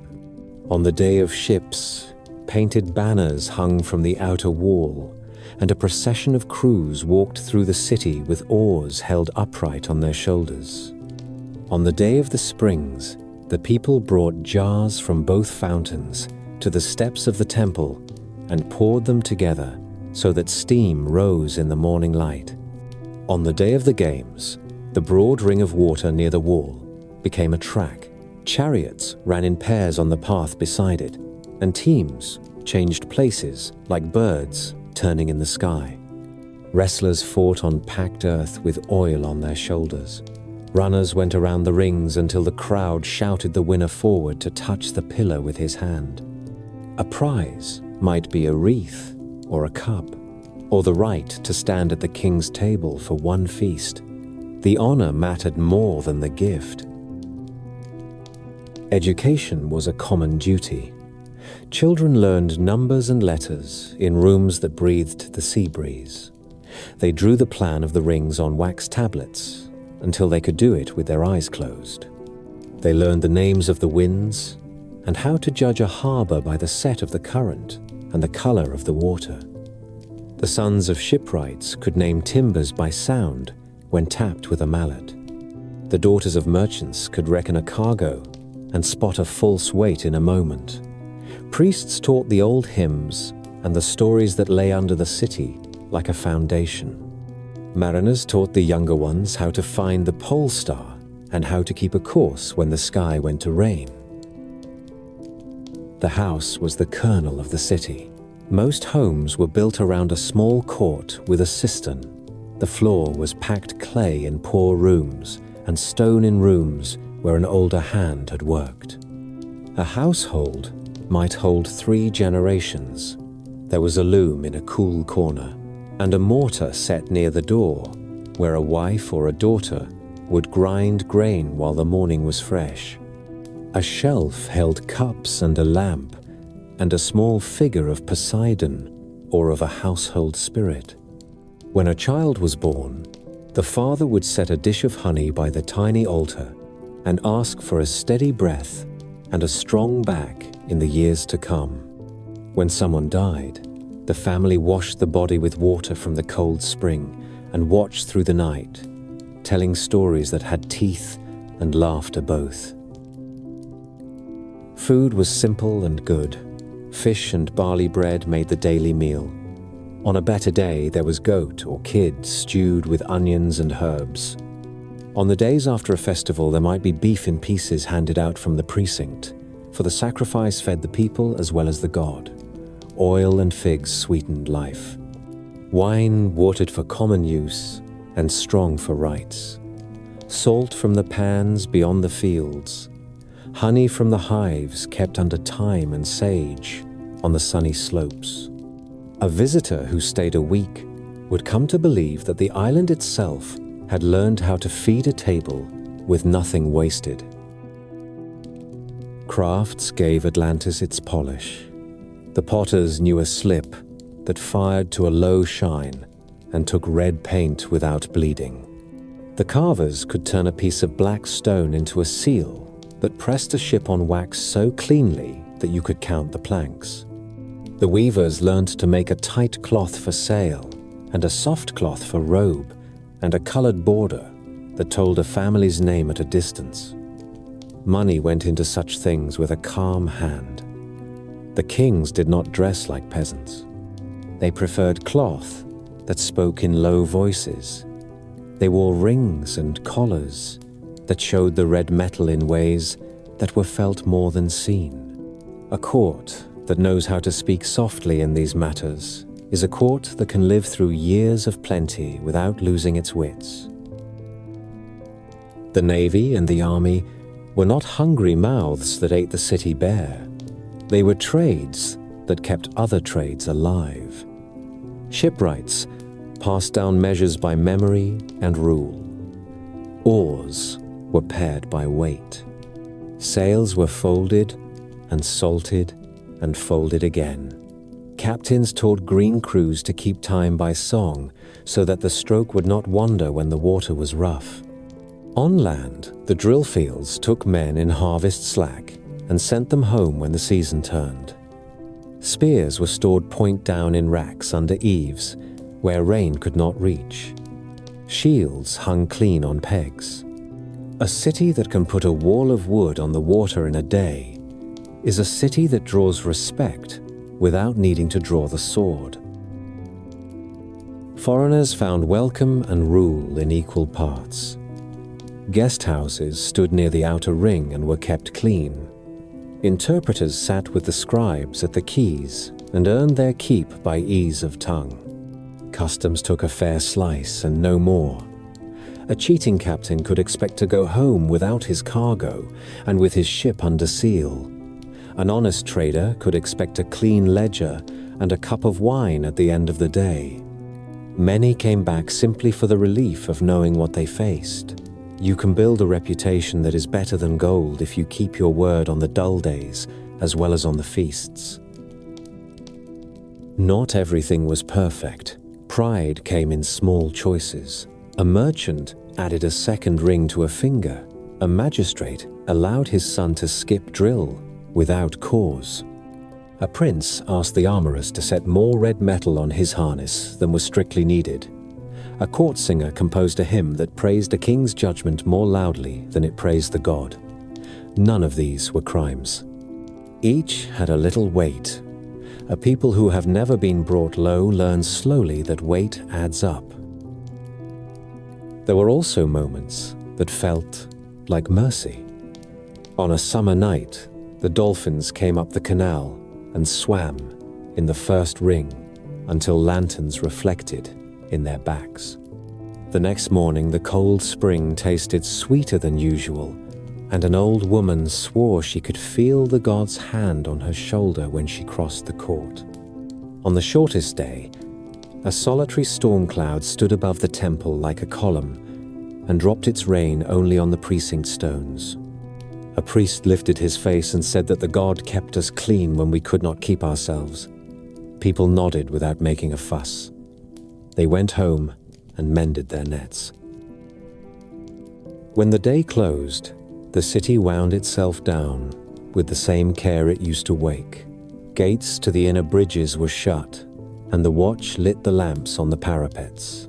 On the day of ships, painted banners hung from the outer wall, and a procession of crews walked through the city with oars held upright on their shoulders. On the day of the springs, the people brought jars from both fountains to the steps of the temple and poured them together so that steam rose in the morning light. On the day of the games, the broad ring of water near the wall became a track. Chariots ran in pairs on the path beside it, and teams changed places like birds turning in the sky. Wrestlers fought on packed earth with oil on their shoulders. Runners went around the rings until the crowd shouted the winner forward to touch the pillar with his hand. A prize might be a wreath or a cup, or the right to stand at the king's table for one feast. The honor mattered more than the gift. Education was a common duty. Children learned numbers and letters in rooms that breathed the sea breeze. They drew the plan of the rings on wax tablets until they could do it with their eyes closed. They learned the names of the winds and how to judge a harbor by the set of the current and the color of the water. The sons of shipwrights could name timbers by sound when tapped with a mallet. The daughters of merchants could reckon a cargo and spot a false weight in a moment. Priests taught the old hymns and the stories that lay under the city like a foundation. Mariners taught the younger ones how to find the pole star and how to keep a course when the sky went to rain. The house was the kernel of the city. Most homes were built around a small court with a cistern. The floor was packed clay in poor rooms and stone in rooms where an older hand had worked. A household might hold 3 generations. There was a loom in a cool corner, and a mortar set near the door, where a wife or a daughter would grind grain while the morning was fresh. A shelf held cups and a lamp, and a small figure of Poseidon or of a household spirit. When a child was born, the father would set a dish of honey by the tiny altar and ask for a steady breath and a strong back in the years to come. When someone died, the family washed the body with water from the cold spring and watched through the night, telling stories that had teeth and laughter both. Food was simple and good. Fish and barley bread made the daily meal. On a better day, there was goat or kid stewed with onions and herbs. On the days after a festival, there might be beef in pieces handed out from the precinct, for the sacrifice fed the people as well as the god. Oil and figs sweetened life. Wine watered for common use and strong for rites. Salt from the pans beyond the fields. Honey from the hives kept under thyme and sage on the sunny slopes. A visitor who stayed a week would come to believe that the island itself had learned how to feed a table with nothing wasted. Crafts gave Atlantis its polish. The potters knew a slip that fired to a low shine and took red paint without bleeding. The carvers could turn a piece of black stone into a seal that pressed a ship on wax so cleanly that you could count the planks. The weavers learned to make a tight cloth for sail, and a soft cloth for robe, and a colored border that told a family's name at a distance. Money went into such things with a calm hand. The kings did not dress like peasants. They preferred cloth that spoke in low voices. They wore rings and collars that showed the red metal in ways that were felt more than seen. A court that knows how to speak softly in these matters is a court that can live through years of plenty without losing its wits. The navy and the army were not hungry mouths that ate the city bare. They were trades that kept other trades alive. Shipwrights passed down measures by memory and rule. Oars were paired by weight. Sails were folded and salted and folded again. Captains taught green crews to keep time by song so that the stroke would not wander when the water was rough. On land, the drill fields took men in harvest slack and sent them home when the season turned. Spears were stored point down in racks under eaves where rain could not reach. Shields hung clean on pegs. A city that can put a wall of wood on the water in a day is a city that draws respect without needing to draw the sword. Foreigners found welcome and rule in equal parts. Guest houses stood near the outer ring and were kept clean. Interpreters sat with the scribes at the keys and earned their keep by ease of tongue. Customs took a fair slice and no more. A cheating captain could expect to go home without his cargo and with his ship under seal. An honest trader could expect a clean ledger and a cup of wine at the end of the day. Many came back simply for the relief of knowing what they faced. You can build a reputation that is better than gold if you keep your word on the dull days as well as on the feasts. Not everything was perfect. Pride came in small choices. A merchant added a second ring to a finger. A magistrate allowed his son to skip drill without cause. A prince asked the armorers to set more red metal on his harness than was strictly needed. A court singer composed a hymn that praised a king's judgment more loudly than it praised the god. None of these were crimes. Each had a little weight. A people who have never been brought low learn slowly that weight adds up. There were also moments that felt like mercy. On a summer night, the dolphins came up the canal and swam in the first ring until lanterns reflected in their backs. The next morning, the cold spring tasted sweeter than usual, and an old woman swore she could feel the god's hand on her shoulder when she crossed the court. On the shortest day, a solitary storm cloud stood above the temple like a column and dropped its rain only on the precinct stones. A priest lifted his face and said that the god kept us clean when we could not keep ourselves. People nodded without making a fuss. They went home and mended their nets. When the day closed, the city wound itself down with the same care it used to wake. Gates to the inner bridges were shut, and the watch lit the lamps on the parapets.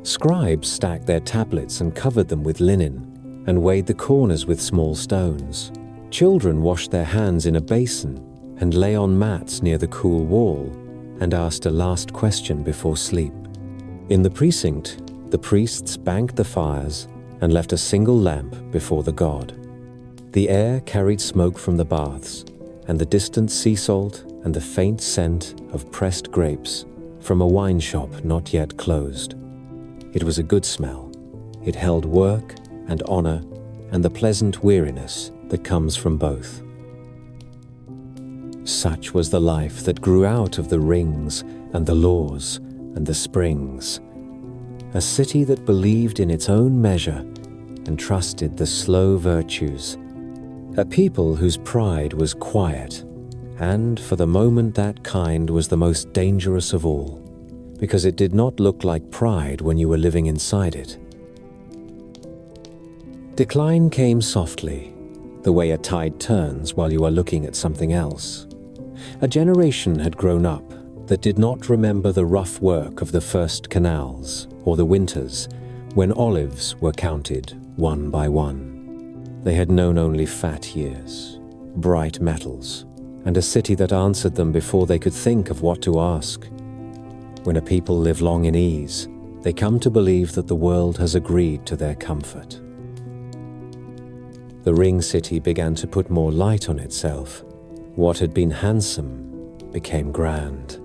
Scribes stacked their tablets and covered them with linen, and weighed the corners with small stones. Children washed their hands in a basin and lay on mats near the cool wall and asked a last question before sleep. In the precinct, the priests banked the fires and left a single lamp before the god. The air carried smoke from the baths, and the distant sea salt and the faint scent of pressed grapes from a wine shop not yet closed. It was a good smell. It held work and honor and the pleasant weariness that comes from both. Such was the life that grew out of the rings and the laws and the springs. A city that believed in its own measure and trusted the slow virtues. A people whose pride was quiet And for the moment that kind was the most dangerous of all, because it did not look like pride when you were living inside it. Decline came softly, the way a tide turns while you are looking at something else. A generation had grown up that did not remember the rough work of the first canals or the winters when olives were counted one by one. They had known only fat years, bright metals, and a city that answered them before they could think of what to ask. When a people live long in ease, they come to believe that the world has agreed to their comfort. The ring city began to put more light on itself. What had been handsome became grand.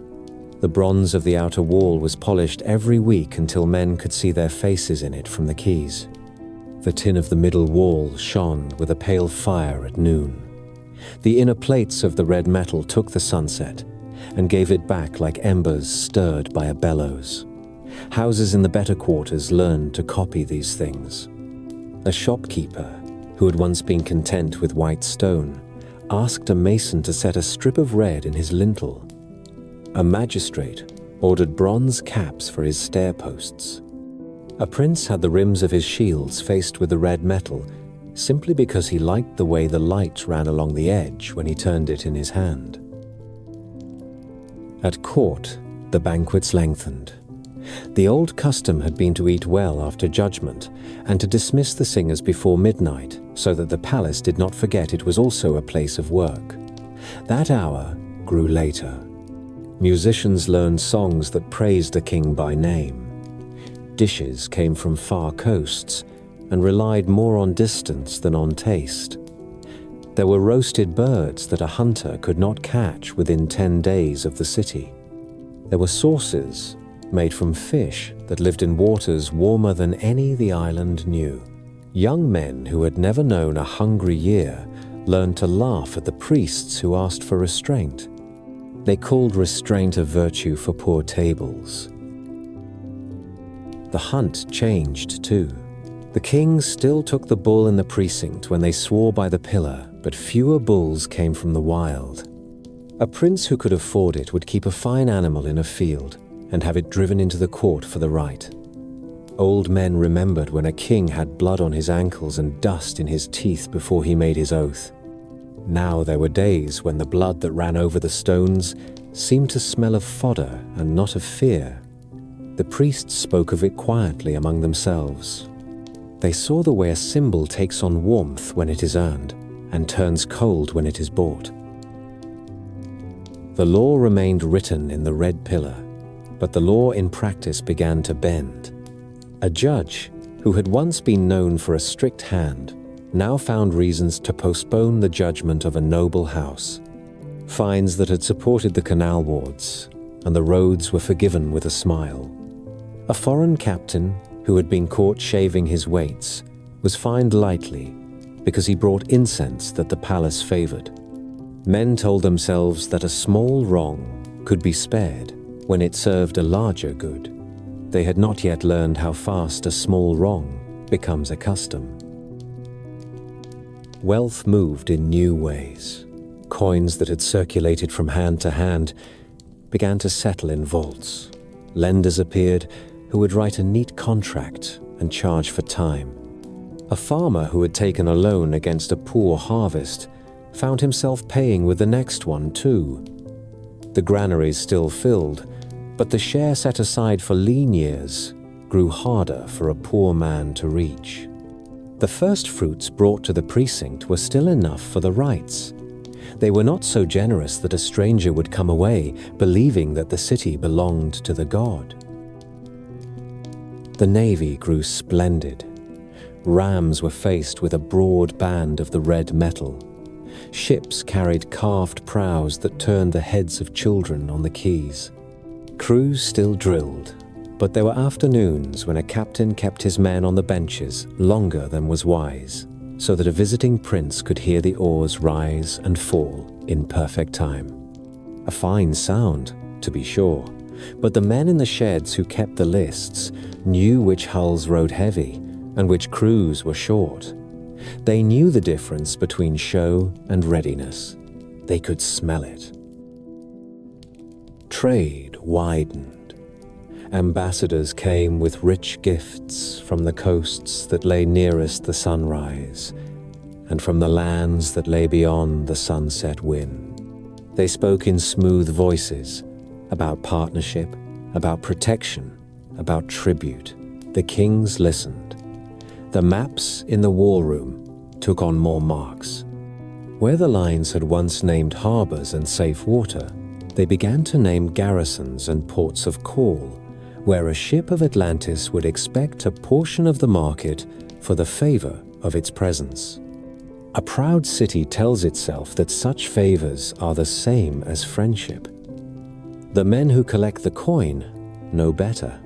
The bronze of the outer wall was polished every week until men could see their faces in it from the quays. The tin of the middle wall shone with a pale fire at noon. The inner plates of the red metal took the sunset and gave it back like embers stirred by a bellows. Houses in the better quarters learned to copy these things. A shopkeeper, who had once been content with white stone, asked a mason to set a strip of red in his lintel. A magistrate ordered bronze caps for his stair posts. A prince had the rims of his shields faced with the red metal, simply because he liked the way the light ran along the edge when he turned it in his hand. At court, the banquets lengthened. The old custom had been to eat well after judgment and to dismiss the singers before midnight so that the palace did not forget it was also a place of work. That hour grew later. Musicians learned songs that praised the king by name. Dishes came from far coasts and relied more on distance than on taste. There were roasted birds that a hunter could not catch within 10 days of the city. There were sauces made from fish that lived in waters warmer than any the island knew. Young men who had never known a hungry year learned to laugh at the priests who asked for restraint. They called restraint a virtue for poor tables. The hunt changed too. The king still took the bull in the precinct when they swore by the pillar, but fewer bulls came from the wild. A prince who could afford it would keep a fine animal in a field and have it driven into the court for the rite. Old men remembered when a king had blood on his ankles and dust in his teeth before he made his oath. Now there were days when the blood that ran over the stones seemed to smell of fodder and not of fear. The priests spoke of it quietly among themselves. They saw the way a symbol takes on warmth when it is earned and turns cold when it is bought. The law remained written in the red pillar, but the law in practice began to bend. A judge, who had once been known for a strict hand, now found reasons to postpone the judgment of a noble house. Fines that had supported the canal wards, and the roads were forgiven with a smile. A foreign captain, who had been caught shaving his weights, was fined lightly because he brought incense that the palace favored. Men told themselves that a small wrong could be spared when it served a larger good. They had not yet learned how fast a small wrong becomes a custom. Wealth moved in new ways. Coins that had circulated from hand to hand began to settle in vaults. Lenders appeared who would write a neat contract and charge for time. A farmer who had taken a loan against a poor harvest found himself paying with the next one too. The granaries still filled, but the share set aside for lean years grew harder for a poor man to reach. The first fruits brought to the precinct were still enough for the rites. They were not so generous that a stranger would come away believing that the city belonged to the god. The navy grew splendid. Rams were faced with a broad band of the red metal. Ships carried carved prows that turned the heads of children on the quays. Crews still drilled, but there were afternoons when a captain kept his men on the benches longer than was wise, so that a visiting prince could hear the oars rise and fall in perfect time. A fine sound, to be sure, but the men in the sheds who kept the lists knew which hulls rode heavy and which crews were short. They knew the difference between show and readiness. They could smell it. Trade widened. Ambassadors came with rich gifts from the coasts that lay nearest the sunrise, and from the lands that lay beyond the sunset wind. They spoke in smooth voices about partnership, about protection, about tribute. The kings listened. The maps in the war room took on more marks. Where the lines had once named harbors and safe water, they began to name garrisons and ports of call, where a ship of Atlantis would expect a portion of the market for the favor of its presence. A proud city tells itself that such favors are the same as friendship. The men who collect the coin know better.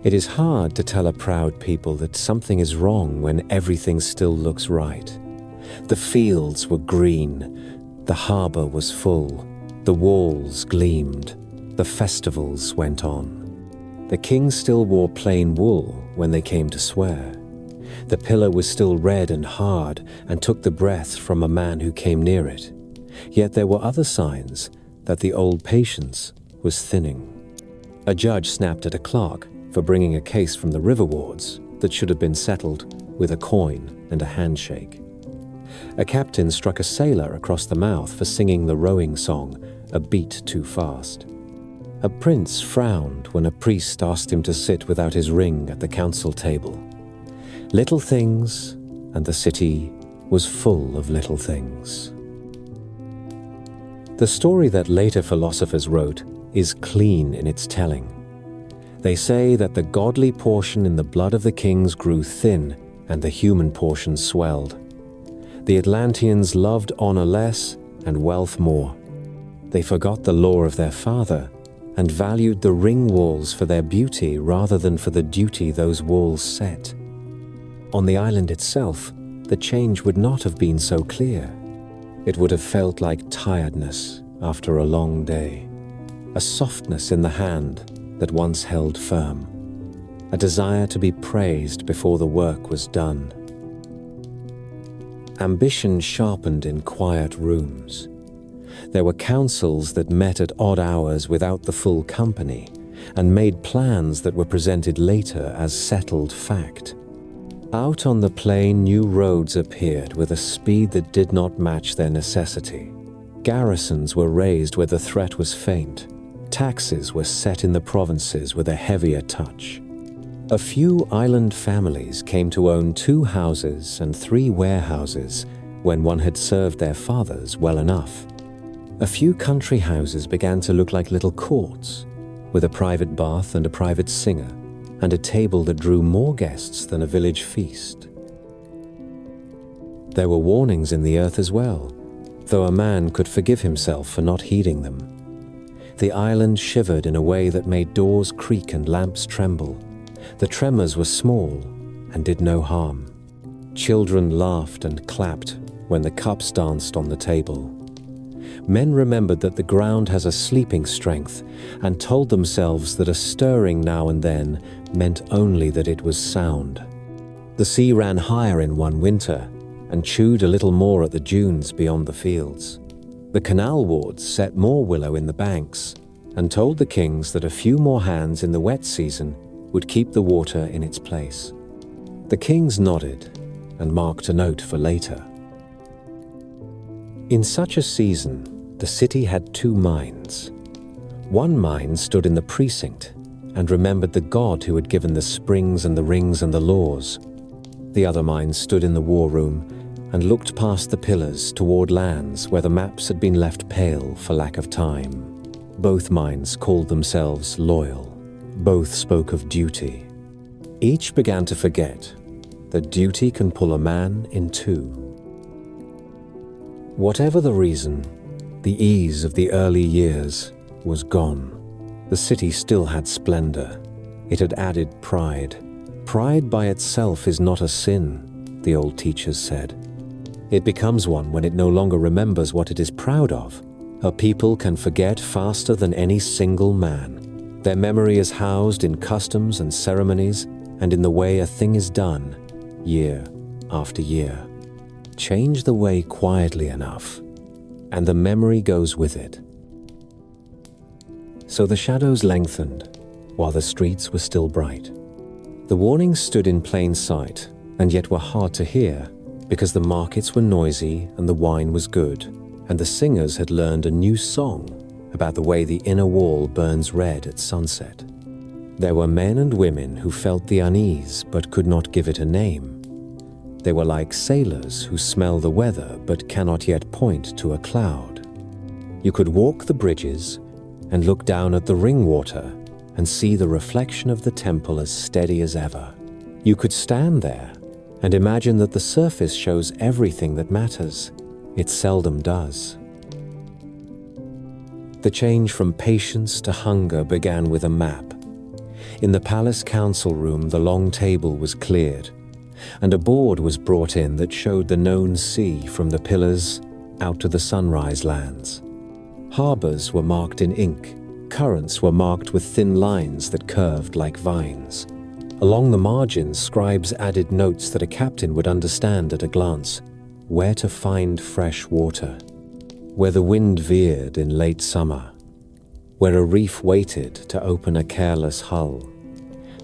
It is hard to tell a proud people that something is wrong when everything still looks right. The fields were green, the harbor was full, the walls gleamed, the festivals went on. The king still wore plain wool when they came to swear. The pillar was still red and hard and took the breath from a man who came near it. Yet there were other signs that the old patience was thinning. A judge snapped at a clerk for bringing a case from the river wards that should have been settled with a coin and a handshake. A captain struck a sailor across the mouth for singing the rowing song a beat too fast. A prince frowned when a priest asked him to sit without his ring at the council table. Little things, and the city was full of little things. The story that later philosophers wrote is clean in its telling. They say that the godly portion in the blood of the kings grew thin and the human portion swelled. The Atlanteans loved honor less and wealth more. They forgot the law of their father and valued the ring walls for their beauty rather than for the duty those walls set. On the island itself, the change would not have been so clear. It would have felt like tiredness after a long day, a softness in the hand that once held firm, a desire to be praised before the work was done. Ambition sharpened in quiet rooms. There were councils that met at odd hours without the full company and made plans that were presented later as settled fact. Out on the plain, new roads appeared with a speed that did not match their necessity. Garrisons were raised where the threat was faint. Taxes were set in the provinces with a heavier touch. A few island families came to own 2 houses and 3 warehouses when one had served their fathers well enough. A few country houses began to look like little courts, with a private bath and a private singer, and a table that drew more guests than a village feast. There were warnings in the earth as well, though a man could forgive himself for not heeding them. The island shivered in a way that made doors creak and lamps tremble. The tremors were small and did no harm. Children laughed and clapped when the cups danced on the table. Men remembered that the ground has a sleeping strength and told themselves that a stirring now and then meant only that it was sound. The sea ran higher in one winter and chewed a little more at the dunes beyond the fields. The canal wards set more willow in the banks and told the kings that a few more hands in the wet season would keep the water in its place. The kings nodded and marked a note for later. In such a season, the city had 2 minds. One mind stood in the precinct and remembered the god who had given the springs and the rings and the laws. The other mind stood in the war room and looked past the pillars toward lands where the maps had been left pale for lack of time. Both minds called themselves loyal. Both spoke of duty. Each began to forget that duty can pull a man in 2. Whatever the reason, the ease of the early years was gone. The city still had splendor. It had added pride. Pride by itself is not a sin, the old teachers said. It becomes one when it no longer remembers what it is proud of. A people can forget faster than any single man. Their memory is housed in customs and ceremonies and in the way a thing is done, year after year. change the way quietly enough, and the memory goes with it. So the shadows lengthened, while the streets were still bright. The warnings stood in plain sight, and yet were hard to hear, because the markets were noisy and the wine was good, and the singers had learned a new song about the way the inner wall burns red at sunset. There were men and women who felt the unease but could not give it a name. They were like sailors who smell the weather but cannot yet point to a cloud. You could walk the bridges and look down at the ring water and see the reflection of the temple as steady as ever. You could stand there and imagine that the surface shows everything that matters. It seldom does. The change from patience to hunger began with a map. In the palace council room, the long table was cleared, and a board was brought in that showed the known sea from the pillars out to the sunrise lands. Harbors were marked in ink. Currents were marked with thin lines that curved like vines. Along the margins, scribes added notes that a captain would understand at a glance: where to find fresh water, where the wind veered in late summer, where a reef waited to open a careless hull.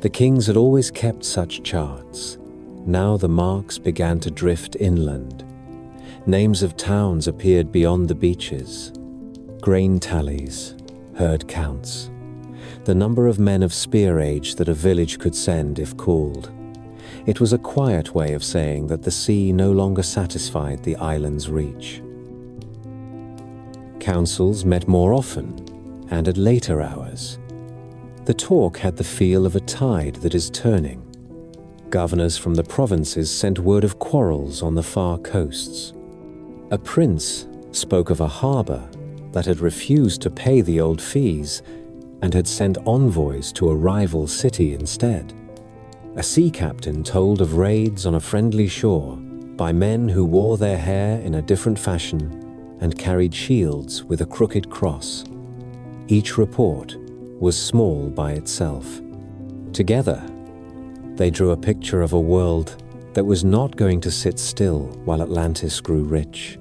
The kings had always kept such charts. Now the marks began to drift inland. Names of towns appeared beyond the beaches. Grain tallies, herd counts, the number of men of spear age that a village could send if called. It was a quiet way of saying that the sea no longer satisfied the island's reach. Councils met more often and at later hours. The talk had the feel of a tide that is turning. Governors from the provinces sent word of quarrels on the far coasts. A prince spoke of a harbor that had refused to pay the old fees and had sent envoys to a rival city instead. A sea captain told of raids on a friendly shore by men who wore their hair in a different fashion and carried shields with a crooked cross. Each report was small by itself. Together, they drew a picture of a world that was not going to sit still while Atlantis grew rich.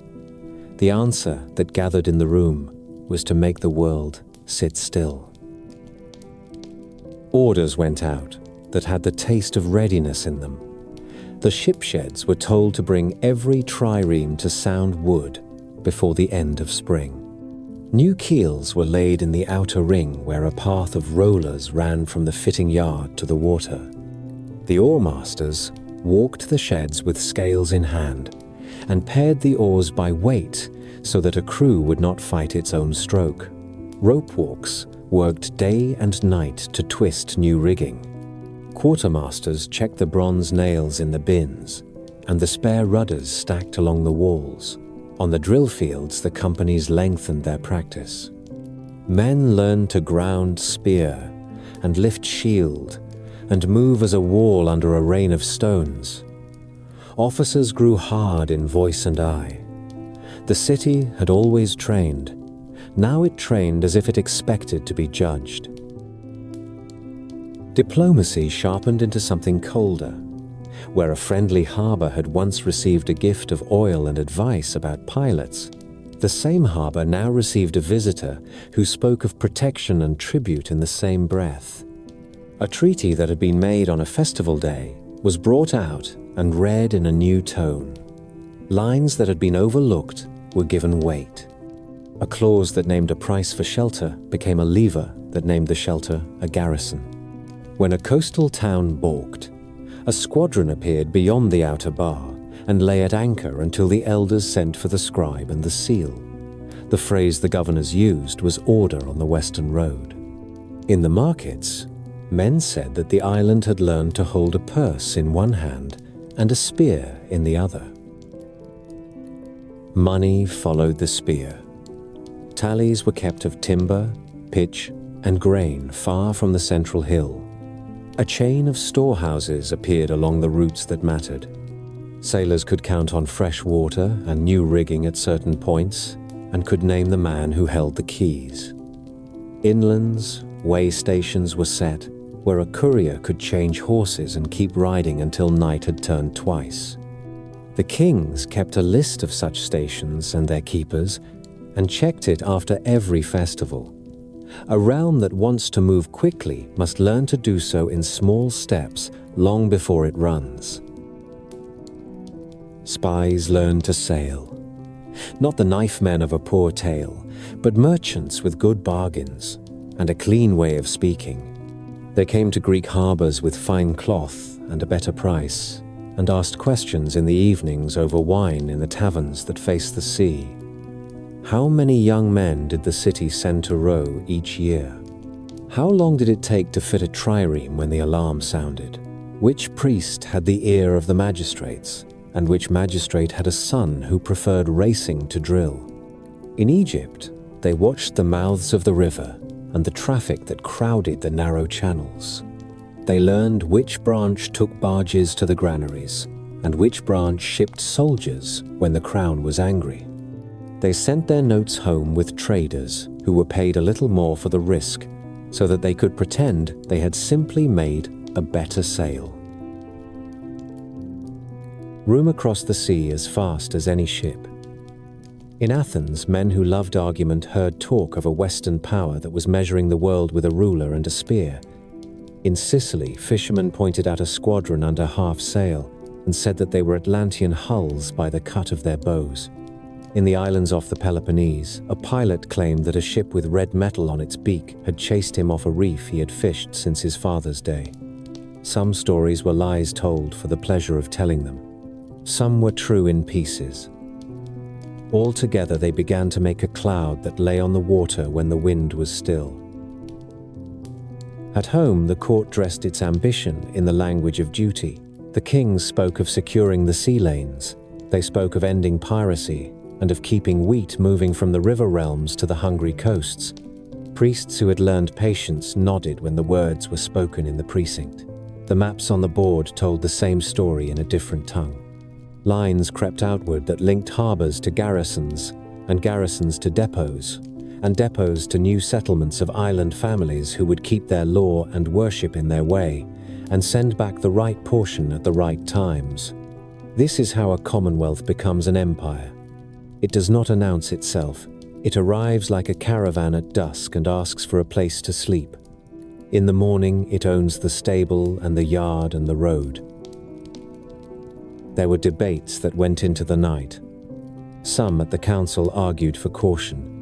The answer that gathered in the room was to make the world sit still. Orders went out that had the taste of readiness in them. The ship sheds were told to bring every trireme to sound wood before the end of spring. New keels were laid in the outer ring where a path of rollers ran from the fitting yard to the water. The oarmasters walked the sheds with scales in hand and paired the oars by weight so that a crew would not fight its own stroke. Rope walks worked day and night to twist new rigging. Quartermasters checked the bronze nails in the bins and the spare rudders stacked along the walls. On the drill fields, the companies lengthened their practice. Men learned to ground spear and lift shield and move as a wall under a rain of stones. Officers grew hard in voice and eye. The city had always trained. Now it trained as if it expected to be judged. Diplomacy sharpened into something colder. Where a friendly harbor had once received a gift of oil and advice about pilots, the same harbor now received a visitor who spoke of protection and tribute in the same breath. A treaty that had been made on a festival day was brought out and read in a new tone. Lines that had been overlooked were given weight. A clause that named a price for shelter became a lever that named the shelter a garrison. When a coastal town balked, a squadron appeared beyond the outer bar and lay at anchor until the elders sent for the scribe and the seal. The phrase the governors used was order on the western road. In the markets, men said that the island had learned to hold a purse in one hand and a spear in the other. Money followed the spear. Tallies were kept of timber, pitch, and grain far from the central hill. A chain of storehouses appeared along the routes that mattered. Sailors could count on fresh water and new rigging at certain points and could name the man who held the keys. Inlands, way stations were set where a courier could change horses and keep riding until night had turned twice. The kings kept a list of such stations and their keepers, and checked it after every festival. A realm that wants to move quickly must learn to do so in small steps long before it runs. Spies learned to sail. Not the knife men of a poor tale, but merchants with good bargains and a clean way of speaking. They came to Greek harbors with fine cloth and a better price, and asked questions in the evenings over wine in the taverns that faced the sea. How many young men did the city send to row each year? How long did it take to fit a trireme when the alarm sounded? Which priest had the ear of the magistrates, and which magistrate had a son who preferred racing to drill? In Egypt, they watched the mouths of the river and the traffic that crowded the narrow channels. They learned which branch took barges to the granaries, and which branch shipped soldiers when the crown was angry. They sent their notes home with traders who were paid a little more for the risk, so that they could pretend they had simply made a better sail. Room across the sea as fast as any ship. In Athens, men who loved argument heard talk of a Western power that was measuring the world with a ruler and a spear. In Sicily, fishermen pointed out a squadron under half sail and said that they were Atlantean hulls by the cut of their bows. In the islands off the Peloponnese, a pilot claimed that a ship with red metal on its beak had chased him off a reef he had fished since his father's day. Some stories were lies told for the pleasure of telling them. Some were true in pieces. Altogether, they began to make a cloud that lay on the water when the wind was still. At home, the court dressed its ambition in the language of duty. The kings spoke of securing the sea lanes. They spoke of ending piracy and of keeping wheat moving from the river realms to the hungry coasts. Priests who had learned patience nodded when the words were spoken in the precinct. The maps on the board told the same story in a different tongue. Lines crept outward that linked harbors to garrisons, and garrisons to depots, and depots to new settlements of island families who would keep their law and worship in their way, and send back the right portion at the right times. This is how a commonwealth becomes an empire. It does not announce itself. It arrives like a caravan at dusk and asks for a place to sleep. In the morning, it owns the stable and the yard and the road. There were debates that went into the night. Some at the council argued for caution.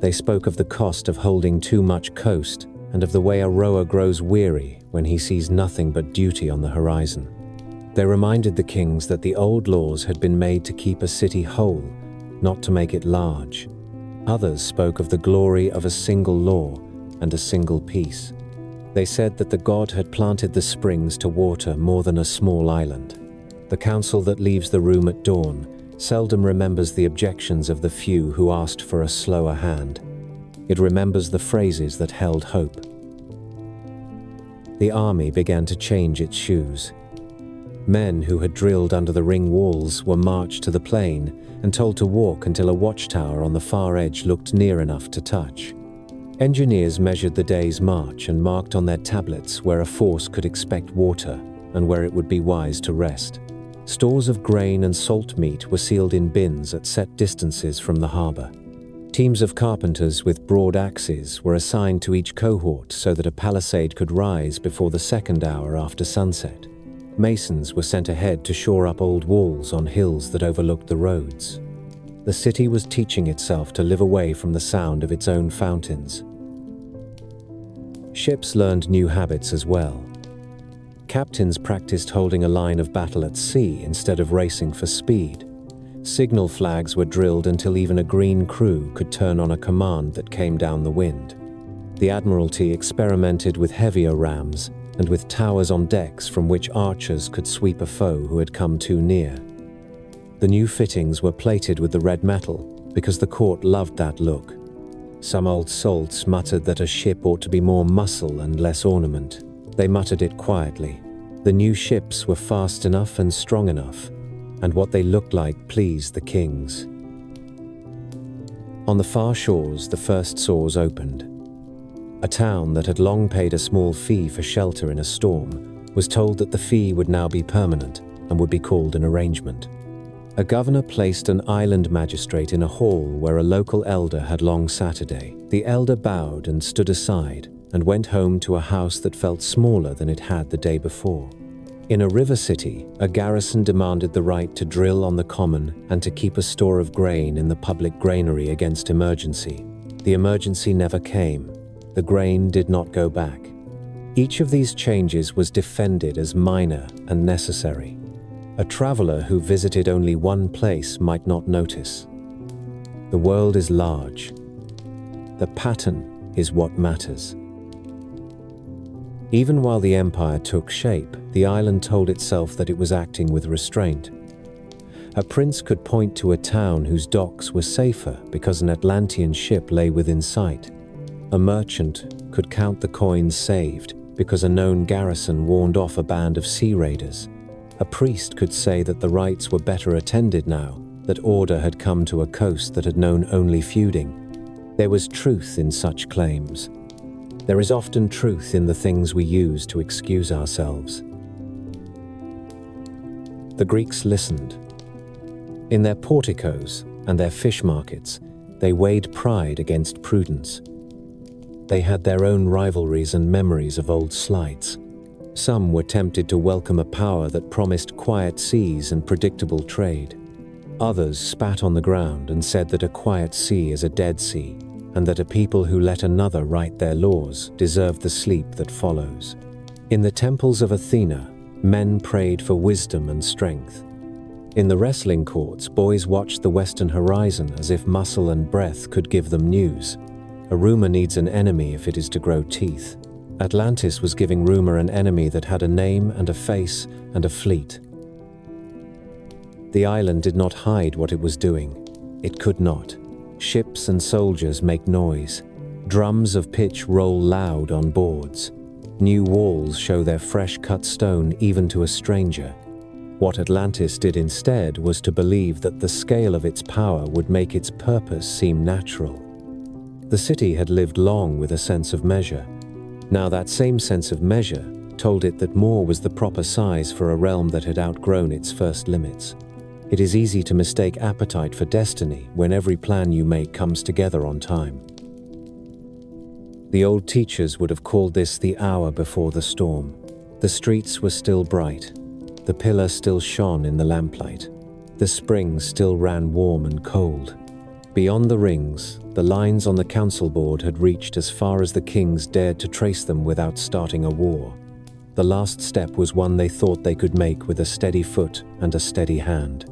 They spoke of the cost of holding too much coast and of the way a rower grows weary when he sees nothing but duty on the horizon. They reminded the kings that the old laws had been made to keep a city whole, not to make it large. Others spoke of the glory of a single law and a single peace. They said that the god had planted the springs to water more than a small island. The council that leaves the room at dawn seldom remembers the objections of the few who asked for a slower hand. It remembers the phrases that held hope. The army began to change its shoes. Men who had drilled under the ring walls were marched to the plain and told to walk until a watchtower on the far edge looked near enough to touch. Engineers measured the day's march and marked on their tablets where a force could expect water and where it would be wise to rest. Stores of grain and salt meat were sealed in bins at set distances from the harbor. Teams of carpenters with broad axes were assigned to each cohort so that a palisade could rise before the second hour after sunset. Masons were sent ahead to shore up old walls on hills that overlooked the roads. The city was teaching itself to live away from the sound of its own fountains. Ships learned new habits as well. Captains practiced holding a line of battle at sea instead of racing for speed. Signal flags were drilled until even a green crew could turn on a command that came down the wind. The Admiralty experimented with heavier rams and with towers on decks from which archers could sweep a foe who had come too near. The new fittings were plated with the red metal because the court loved that look. Some old salts muttered that a ship ought to be more muscle and less ornament. They muttered it quietly. The new ships were fast enough and strong enough, and what they looked like pleased the kings. On the far shores, the first sores opened. A town that had long paid a small fee for shelter in a storm was told that the fee would now be permanent, and would be called an arrangement. A governor placed an island magistrate in a hall where a local elder had long Saturday. The elder bowed and stood aside and went home to a house that felt smaller than it had the day before. In a river city, a garrison demanded the right to drill on the common and to keep a store of grain in the public granary against emergency. The emergency never came. The grain did not go back. Each of these changes was defended as minor and necessary. A traveler who visited only one place might not notice. The world is large. The pattern is what matters. Even while the empire took shape, the island told itself that it was acting with restraint. A prince could point to a town whose docks were safer because an Atlantean ship lay within sight. A merchant could count the coins saved because a known garrison warned off a band of sea raiders. A priest could say that the rites were better attended now, that order had come to a coast that had known only feuding. There was truth in such claims. There is often truth in the things we use to excuse ourselves. The Greeks listened. In their porticos and their fish markets, they weighed pride against prudence. They had their own rivalries and memories of old slights. Some were tempted to welcome a power that promised quiet seas and predictable trade. Others spat on the ground and said that a quiet sea is a dead sea, and that a people who let another write their laws deserve the sleep that follows. In the temples of Athena, men prayed for wisdom and strength. In the wrestling courts, boys watched the western horizon as if muscle and breath could give them news. A rumor needs an enemy if it is to grow teeth. Atlantis was giving rumor an enemy that had a name and a face and a fleet. The island did not hide what it was doing. It could not. Ships and soldiers make noise. Drums of pitch roll loud on boards. New walls show their fresh-cut stone even to a stranger. What Atlantis did instead was to believe that the scale of its power would make its purpose seem natural. The city had lived long with a sense of measure. Now that same sense of measure told it that more was the proper size for a realm that had outgrown its first limits. It is easy to mistake appetite for destiny when every plan you make comes together on time. The old teachers would have called this the hour before the storm. The streets were still bright. The pillar still shone in the lamplight. The springs still ran warm and cold. Beyond the rings, the lines on the council board had reached as far as the kings dared to trace them without starting a war. The last step was one they thought they could make with a steady foot and a steady hand.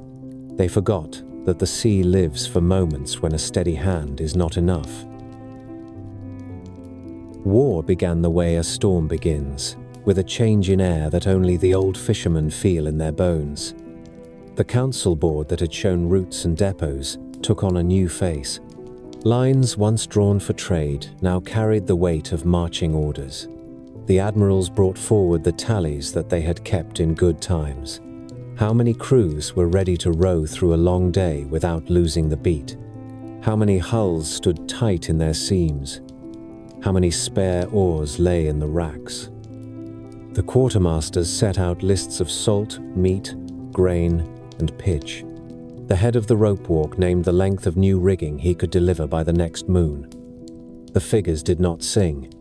They forgot that the sea lives for moments when a steady hand is not enough. War began the way a storm begins, with a change in air that only the old fishermen feel in their bones. The council board that had shown routes and depots took on a new face. Lines once drawn for trade now carried the weight of marching orders. The admirals brought forward the tallies that they had kept in good times. How many crews were ready to row through a long day without losing the beat? How many hulls stood tight in their seams? How many spare oars lay in the racks? The quartermasters set out lists of salt, meat, grain, and pitch. The head of the rope walk named the length of new rigging he could deliver by the next moon. The figures did not sing.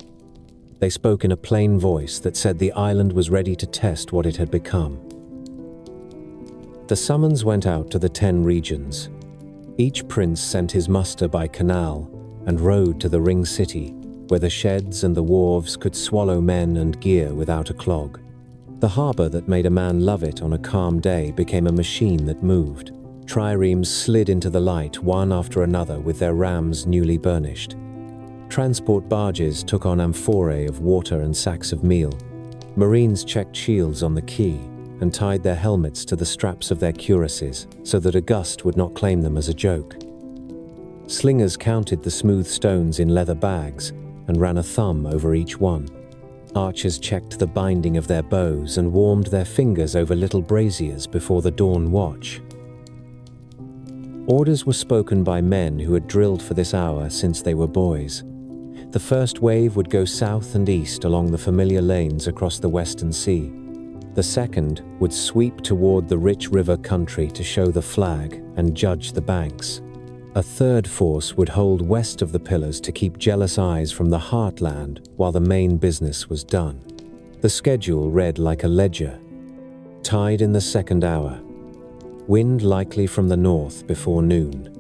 They spoke in a plain voice that said the island was ready to test what it had become. The summons went out to the 10 regions. Each prince sent his muster by canal and rowed to the ring city, where the sheds and the wharves could swallow men and gear without a clog. The harbor that made a man love it on a calm day became a machine that moved. Triremes slid into the light one after another with their rams newly burnished. Transport barges took on amphorae of water and sacks of meal. Marines checked shields on the quay and tied their helmets to the straps of their cuirasses so that a gust would not claim them as a joke. Slingers counted the smooth stones in leather bags and ran a thumb over each one. Archers checked the binding of their bows and warmed their fingers over little braziers before the dawn watch. Orders were spoken by men who had drilled for this hour since they were boys. The first wave would go south and east along the familiar lanes across the western sea. The second would sweep toward the rich river country to show the flag and judge the banks. A third force would hold west of the pillars to keep jealous eyes from the heartland while the main business was done. The schedule read like a ledger. Tide in the second hour. Wind likely from the north before noon.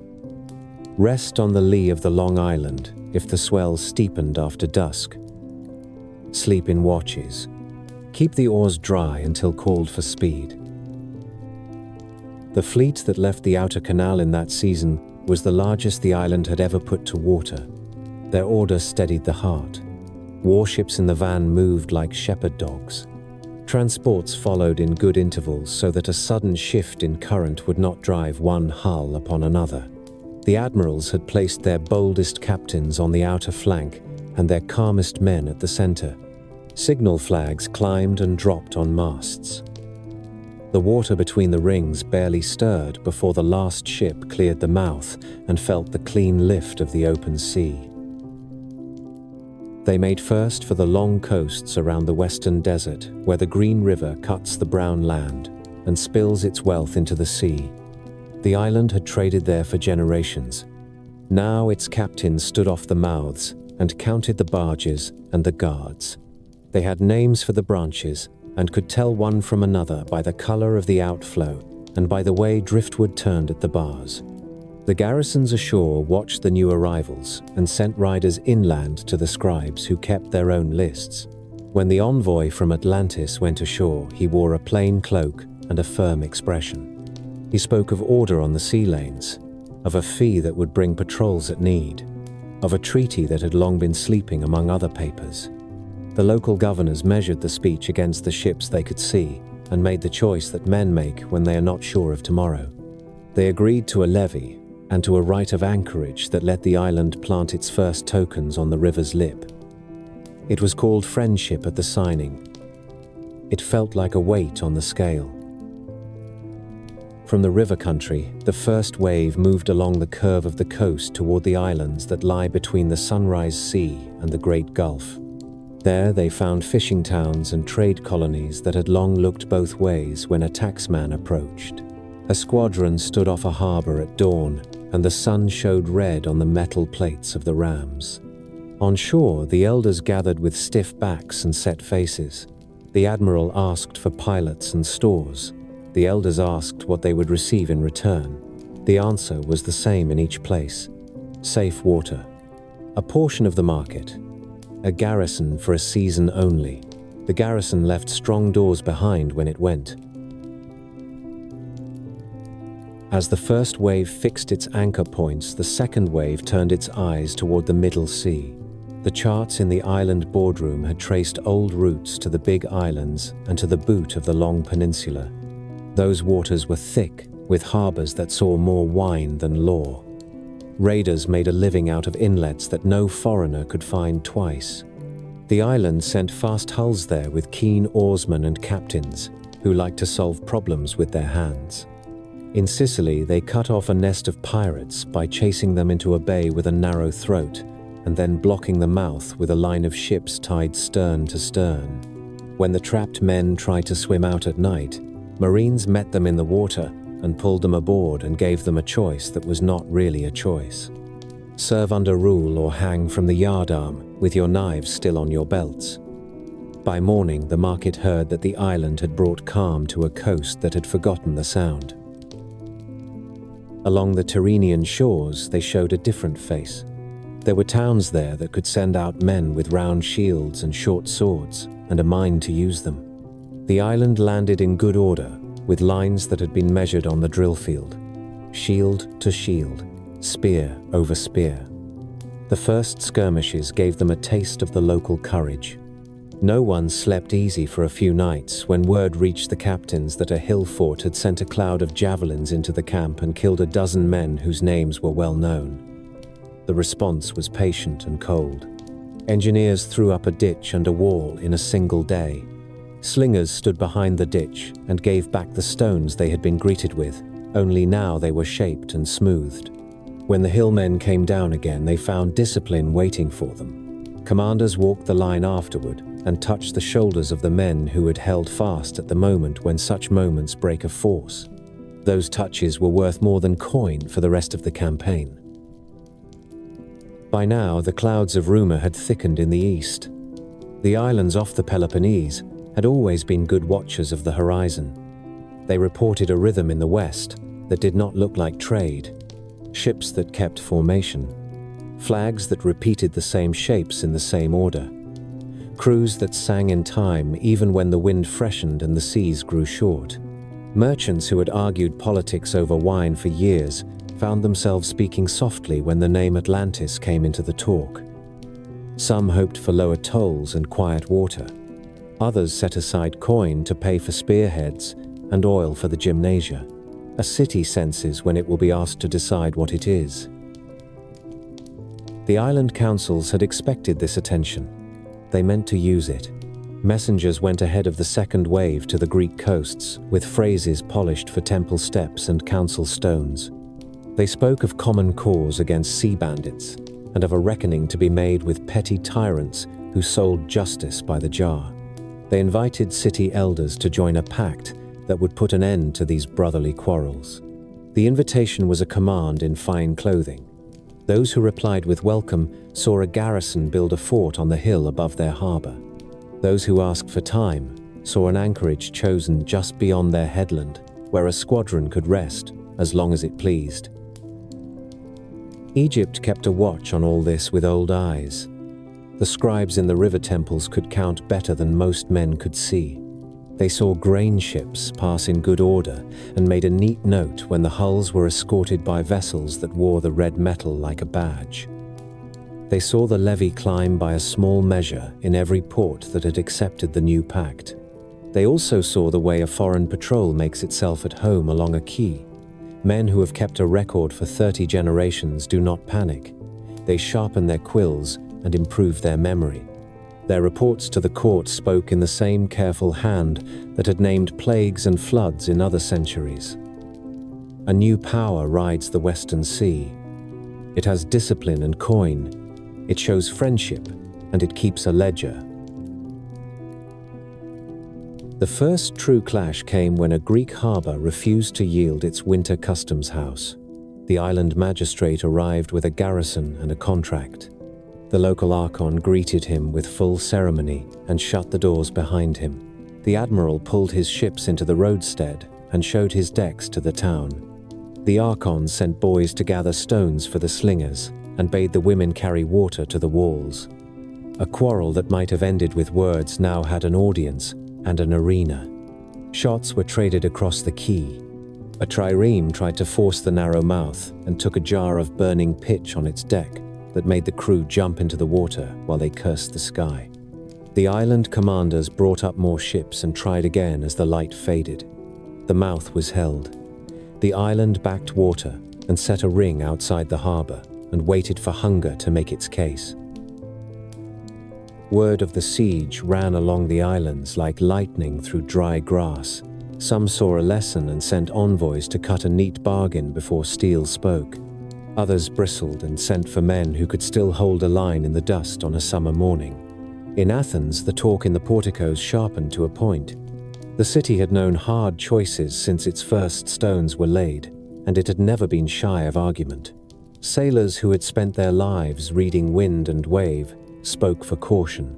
Rest on the lee of the Long Island if the swell steepened after dusk. Sleep in watches. Keep the oars dry until called for speed. The fleet that left the outer canal in that season was the largest the island had ever put to water. Their order steadied the heart. Warships in the van moved like shepherd dogs. Transports followed in good intervals so that a sudden shift in current would not drive one hull upon another. The admirals had placed their boldest captains on the outer flank and their calmest men at the center. Signal flags climbed and dropped on masts. The water between the rings barely stirred before the last ship cleared the mouth and felt the clean lift of the open sea. They made first for the long coasts around the western desert, where the Green River cuts the brown land and spills its wealth into the sea. The island had traded there for generations. Now its captains stood off the mouths and counted the barges and the guards. They had names for the branches and could tell one from another by the color of the outflow and by the way driftwood turned at the bars. The garrisons ashore watched the new arrivals and sent riders inland to the scribes who kept their own lists. When the envoy from Atlantis went ashore, he wore a plain cloak and a firm expression. He spoke of order on the sea lanes, of a fee that would bring patrols at need, of a treaty that had long been sleeping among other papers. The local governors measured the speech against the ships they could see and made the choice that men make when they are not sure of tomorrow. They agreed to a levy and to a right of anchorage that let the island plant its first tokens on the river's lip. It was called friendship at the signing. It felt like a weight on the scale. From the river country, the first wave moved along the curve of the coast toward the islands that lie between the Sunrise Sea and the Great Gulf. There they found fishing towns and trade colonies that had long looked both ways when a taxman approached. A squadron stood off a harbor at dawn, and the sun showed red on the metal plates of the rams. On shore, the elders gathered with stiff backs and set faces. The admiral asked for pilots and stores. The elders asked what they would receive in return. The answer was the same in each place: safe water, a portion of the market, a garrison for a season only. The garrison left strong doors behind when it went. As the first wave fixed its anchor points, the second wave turned its eyes toward the Middle Sea. The charts in the island boardroom had traced old routes to the big islands and to the boot of the long peninsula. Those waters were thick, with harbors that saw more wine than law. Raiders made a living out of inlets that no foreigner could find twice. The island sent fast hulls there with keen oarsmen and captains who liked to solve problems with their hands. In Sicily, they cut off a nest of pirates by chasing them into a bay with a narrow throat and then blocking the mouth with a line of ships tied stern to stern. When the trapped men tried to swim out at night, Marines met them in the water and pulled them aboard and gave them a choice that was not really a choice. Serve under rule or hang from the yardarm with your knives still on your belts. By morning, the market heard that the island had brought calm to a coast that had forgotten the sound. Along the Tyrrhenian shores, they showed a different face. There were towns there that could send out men with round shields and short swords, and a mind to use them. The island landed in good order, with lines that had been measured on the drill field. Shield to shield, spear over spear. The first skirmishes gave them a taste of the local courage. No one slept easy for a few nights when word reached the captains that a hill fort had sent a cloud of javelins into the camp and killed a dozen men whose names were well known. The response was patient and cold. Engineers threw up a ditch and a wall in a single day. Slingers stood behind the ditch and gave back the stones they had been greeted with, only now they were shaped and smoothed. When the hillmen came down again, they found discipline waiting for them. Commanders walked the line afterward and touched the shoulders of the men who had held fast at the moment when such moments break a force. Those touches were worth more than coin for the rest of the campaign. By now, the clouds of rumor had thickened in the east. The islands off the Peloponnese had always been good watchers of the horizon. They reported a rhythm in the west that did not look like trade, ships that kept formation, flags that repeated the same shapes in the same order, crews that sang in time even when the wind freshened and the seas grew short. Merchants who had argued politics over wine for years found themselves speaking softly when the name Atlantis came into the talk. Some hoped for lower tolls and quiet water. Others set aside coin to pay for spearheads and oil for the gymnasia. A city senses when it will be asked to decide what it is. The island councils had expected this attention. They meant to use it. Messengers went ahead of the second wave to the Greek coasts, with phrases polished for temple steps and council stones. They spoke of common cause against sea bandits, and of a reckoning to be made with petty tyrants who sold justice by the jar. They invited city elders to join a pact that would put an end to these brotherly quarrels. The invitation was a command in fine clothing. Those who replied with welcome saw a garrison build a fort on the hill above their harbor. Those who asked for time saw an anchorage chosen just beyond their headland, where a squadron could rest as long as it pleased. Egypt kept a watch on all this with old eyes. The scribes in the river temples could count better than most men could see. They saw grain ships pass in good order and made a neat note when the hulls were escorted by vessels that wore the red metal like a badge. They saw the levy climb by a small measure in every port that had accepted the new pact. They also saw the way a foreign patrol makes itself at home along a quay. Men who have kept a record for 30 generations do not panic. They sharpen their quills and improve their memory. Their reports to the court spoke in the same careful hand that had named plagues and floods in other centuries. A new power rides the Western Sea. It has discipline and coin. It shows friendship, and it keeps a ledger. The first true clash came when a Greek harbor refused to yield its winter customs house. The island magistrate arrived with a garrison and a contract. The local archon greeted him with full ceremony and shut the doors behind him. The admiral pulled his ships into the roadstead and showed his decks to the town. The archon sent boys to gather stones for the slingers and bade the women carry water to the walls. A quarrel that might have ended with words now had an audience and an arena. Shots were traded across the quay. A trireme tried to force the narrow mouth and took a jar of burning pitch on its deck that made the crew jump into the water while they cursed the sky. The island commanders brought up more ships and tried again as the light faded. The mouth was held. The island backed water and set a ring outside the harbor and waited for hunger to make its case. Word of the siege ran along the islands like lightning through dry grass. Some saw a lesson and sent envoys to cut a neat bargain before steel spoke. Others bristled and sent for men who could still hold a line in the dust on a summer morning. In Athens, the talk in the porticos sharpened to a point. The city had known hard choices since its first stones were laid, and it had never been shy of argument. Sailors who had spent their lives reading wind and wave spoke for caution.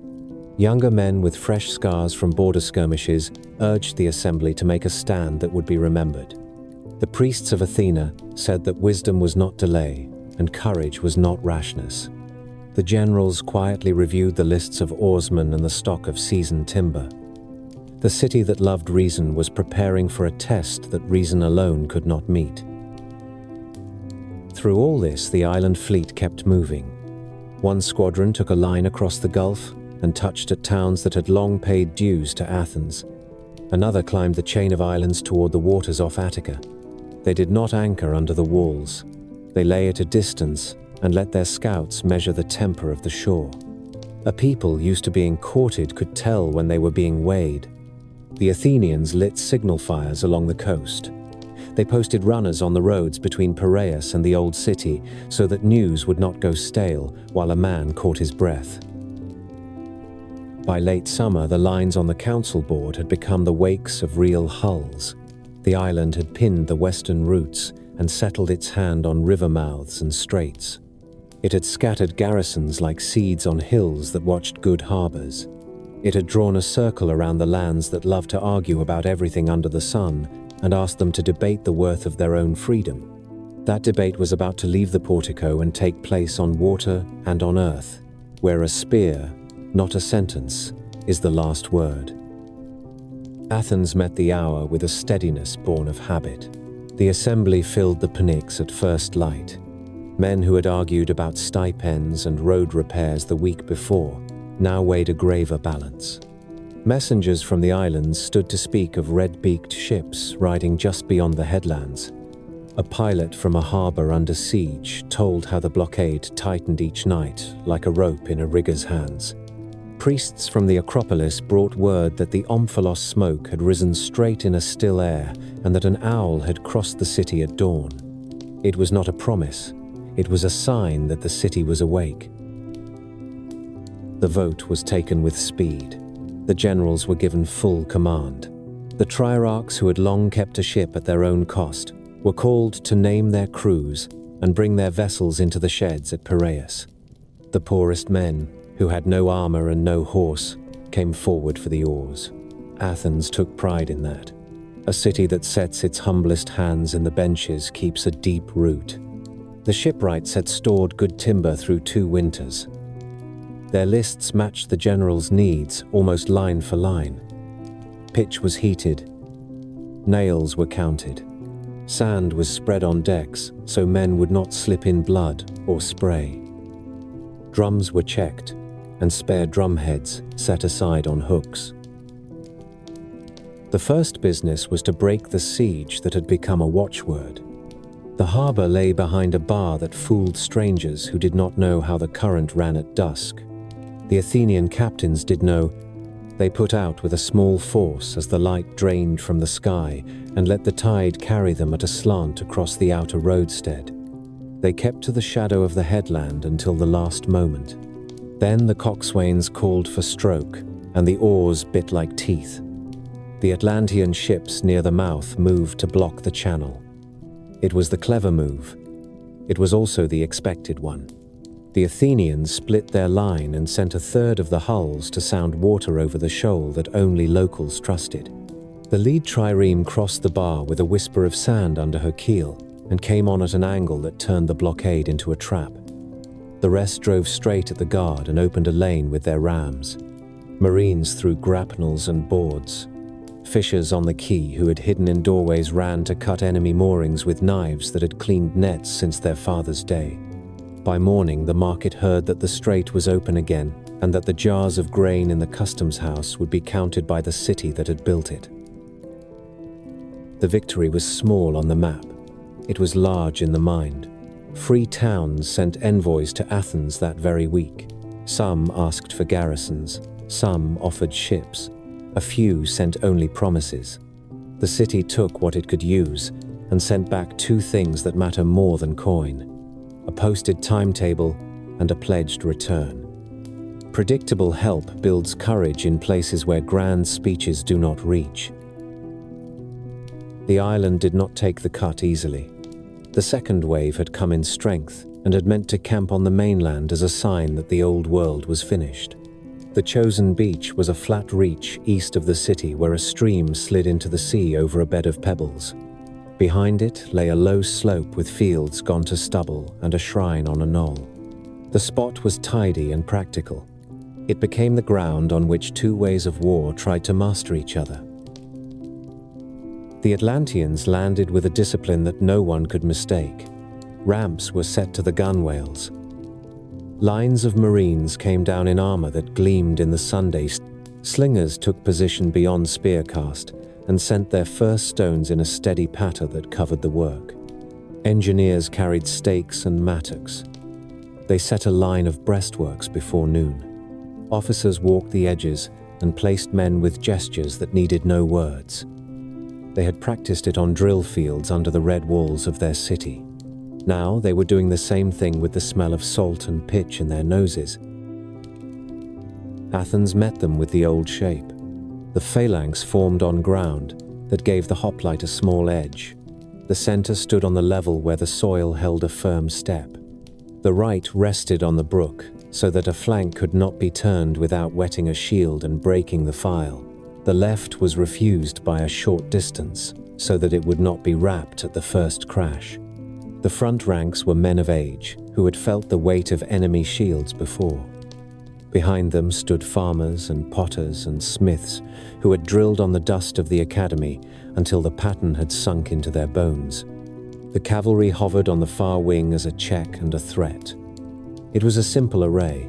Younger men with fresh scars from border skirmishes urged the assembly to make a stand that would be remembered. The priests of Athena said that wisdom was not delay and courage was not rashness. The generals quietly reviewed the lists of oarsmen and the stock of seasoned timber. The city that loved reason was preparing for a test that reason alone could not meet. Through all this, the island fleet kept moving. One squadron took a line across the Gulf and touched at towns that had long paid dues to Athens. Another climbed the chain of islands toward the waters off Attica. They did not anchor under the walls. They lay at a distance and let their scouts measure the temper of the shore. A people used to being courted could tell when they were being weighed. The Athenians lit signal fires along the coast. They posted runners on the roads between Piraeus and the old city so that news would not go stale while a man caught his breath. By late summer, the lines on the council board had become the wakes of real hulls. The island had pinned the western routes and settled its hand on river mouths and straits. It had scattered garrisons like seeds on hills that watched good harbors. It had drawn a circle around the lands that loved to argue about everything under the sun and asked them to debate the worth of their own freedom. That debate was about to leave the portico and take place on water and on earth, where a spear, not a sentence, is the last word. Athens met the hour with a steadiness born of habit. The assembly filled the pnyx at first light. Men who had argued about stipends and road repairs the week before now weighed a graver balance. Messengers from the islands stood to speak of red-beaked ships riding just beyond the headlands. A pilot from a harbor under siege told how the blockade tightened each night like a rope in a rigger's hands. Priests from the Acropolis brought word that the omphalos smoke had risen straight in a still air and that an owl had crossed the city at dawn. It was not a promise. It was a sign that the city was awake. The vote was taken with speed. The generals were given full command. The triarchs who had long kept a ship at their own cost were called to name their crews and bring their vessels into the sheds at Piraeus. The poorest men, who had no armor and no horse, came forward for the oars. Athens took pride in that. A city that sets its humblest hands in the benches keeps a deep root. The shipwrights had stored good timber through 2 winters. Their lists matched the general's needs almost line for line. Pitch was heated. Nails were counted. Sand was spread on decks so men would not slip in blood or spray. Drums were checked and spare drumheads set aside on hooks. The first business was to break the siege that had become a watchword. The harbor lay behind a bar that fooled strangers who did not know how the current ran at dusk. The Athenian captains did know. They put out with a small force as the light drained from the sky and let the tide carry them at a slant across the outer roadstead. They kept to the shadow of the headland until the last moment. Then the coxswains called for stroke, and the oars bit like teeth. The Atlantean ships near the mouth moved to block the channel. It was the clever move. It was also the expected one. The Athenians split their line and sent a third of the hulls to sound water over the shoal that only locals trusted. The lead trireme crossed the bar with a whisper of sand under her keel and came on at an angle that turned the blockade into a trap. The rest drove straight at the guard and opened a lane with their rams. Marines threw grapnels and boards. Fishers on the quay who had hidden in doorways ran to cut enemy moorings with knives that had cleaned nets since their father's day. By morning, the market heard that the strait was open again and that the jars of grain in the customs house would be counted by the city that had built it. The victory was small on the map. It was large in the mind. Free towns sent envoys to Athens that very week. Some asked for garrisons. Some offered ships. A few sent only promises. The city took what it could use and sent back 2 things that matter more than coin: a posted timetable and a pledged return. Predictable help builds courage in places where grand speeches do not reach. The island did not take the cut easily. The second wave had come in strength and had meant to camp on the mainland as a sign that the old world was finished. The chosen beach was a flat reach east of the city where a stream slid into the sea over a bed of pebbles. Behind it lay a low slope with fields gone to stubble and a shrine on a knoll. The spot was tidy and practical. It became the ground on which 2 ways of war tried to master each other. The Atlanteans landed with a discipline that no one could mistake. Ramps were set to the gunwales. Lines of Marines came down in armor that gleamed in the Sunday. Slingers took position beyond spearcast and sent their first stones in a steady patter that covered the work. Engineers carried stakes and mattocks. They set a line of breastworks before noon. Officers walked the edges and placed men with gestures that needed no words. They had practiced it on drill fields under the red walls of their city. Now they were doing the same thing with the smell of salt and pitch in their noses. Athens met them with the old shape. The phalanx formed on ground that gave the hoplite a small edge. The center stood on the level where the soil held a firm step. The right rested on the brook, so that a flank could not be turned without wetting a shield and breaking the file. The left was refused by a short distance, so that it would not be rapped at the first crash. The front ranks were men of age, who had felt the weight of enemy shields before. Behind them stood farmers and potters and smiths who had drilled on the dust of the academy until the pattern had sunk into their bones. The cavalry hovered on the far wing as a check and a threat. It was a simple array.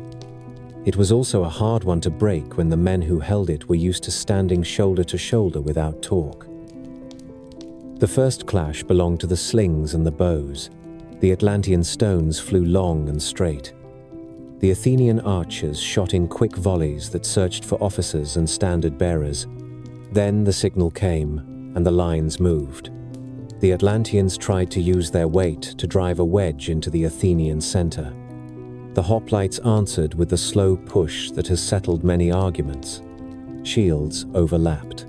It was also a hard one to break when the men who held it were used to standing shoulder to shoulder without talk. The first clash belonged to the slings and the bows. The Atlantean stones flew long and straight. The Athenian archers shot in quick volleys that searched for officers and standard bearers. Then the signal came, and the lines moved. The Atlanteans tried to use their weight to drive a wedge into the Athenian center. The hoplites answered with the slow push that has settled many arguments. Shields overlapped.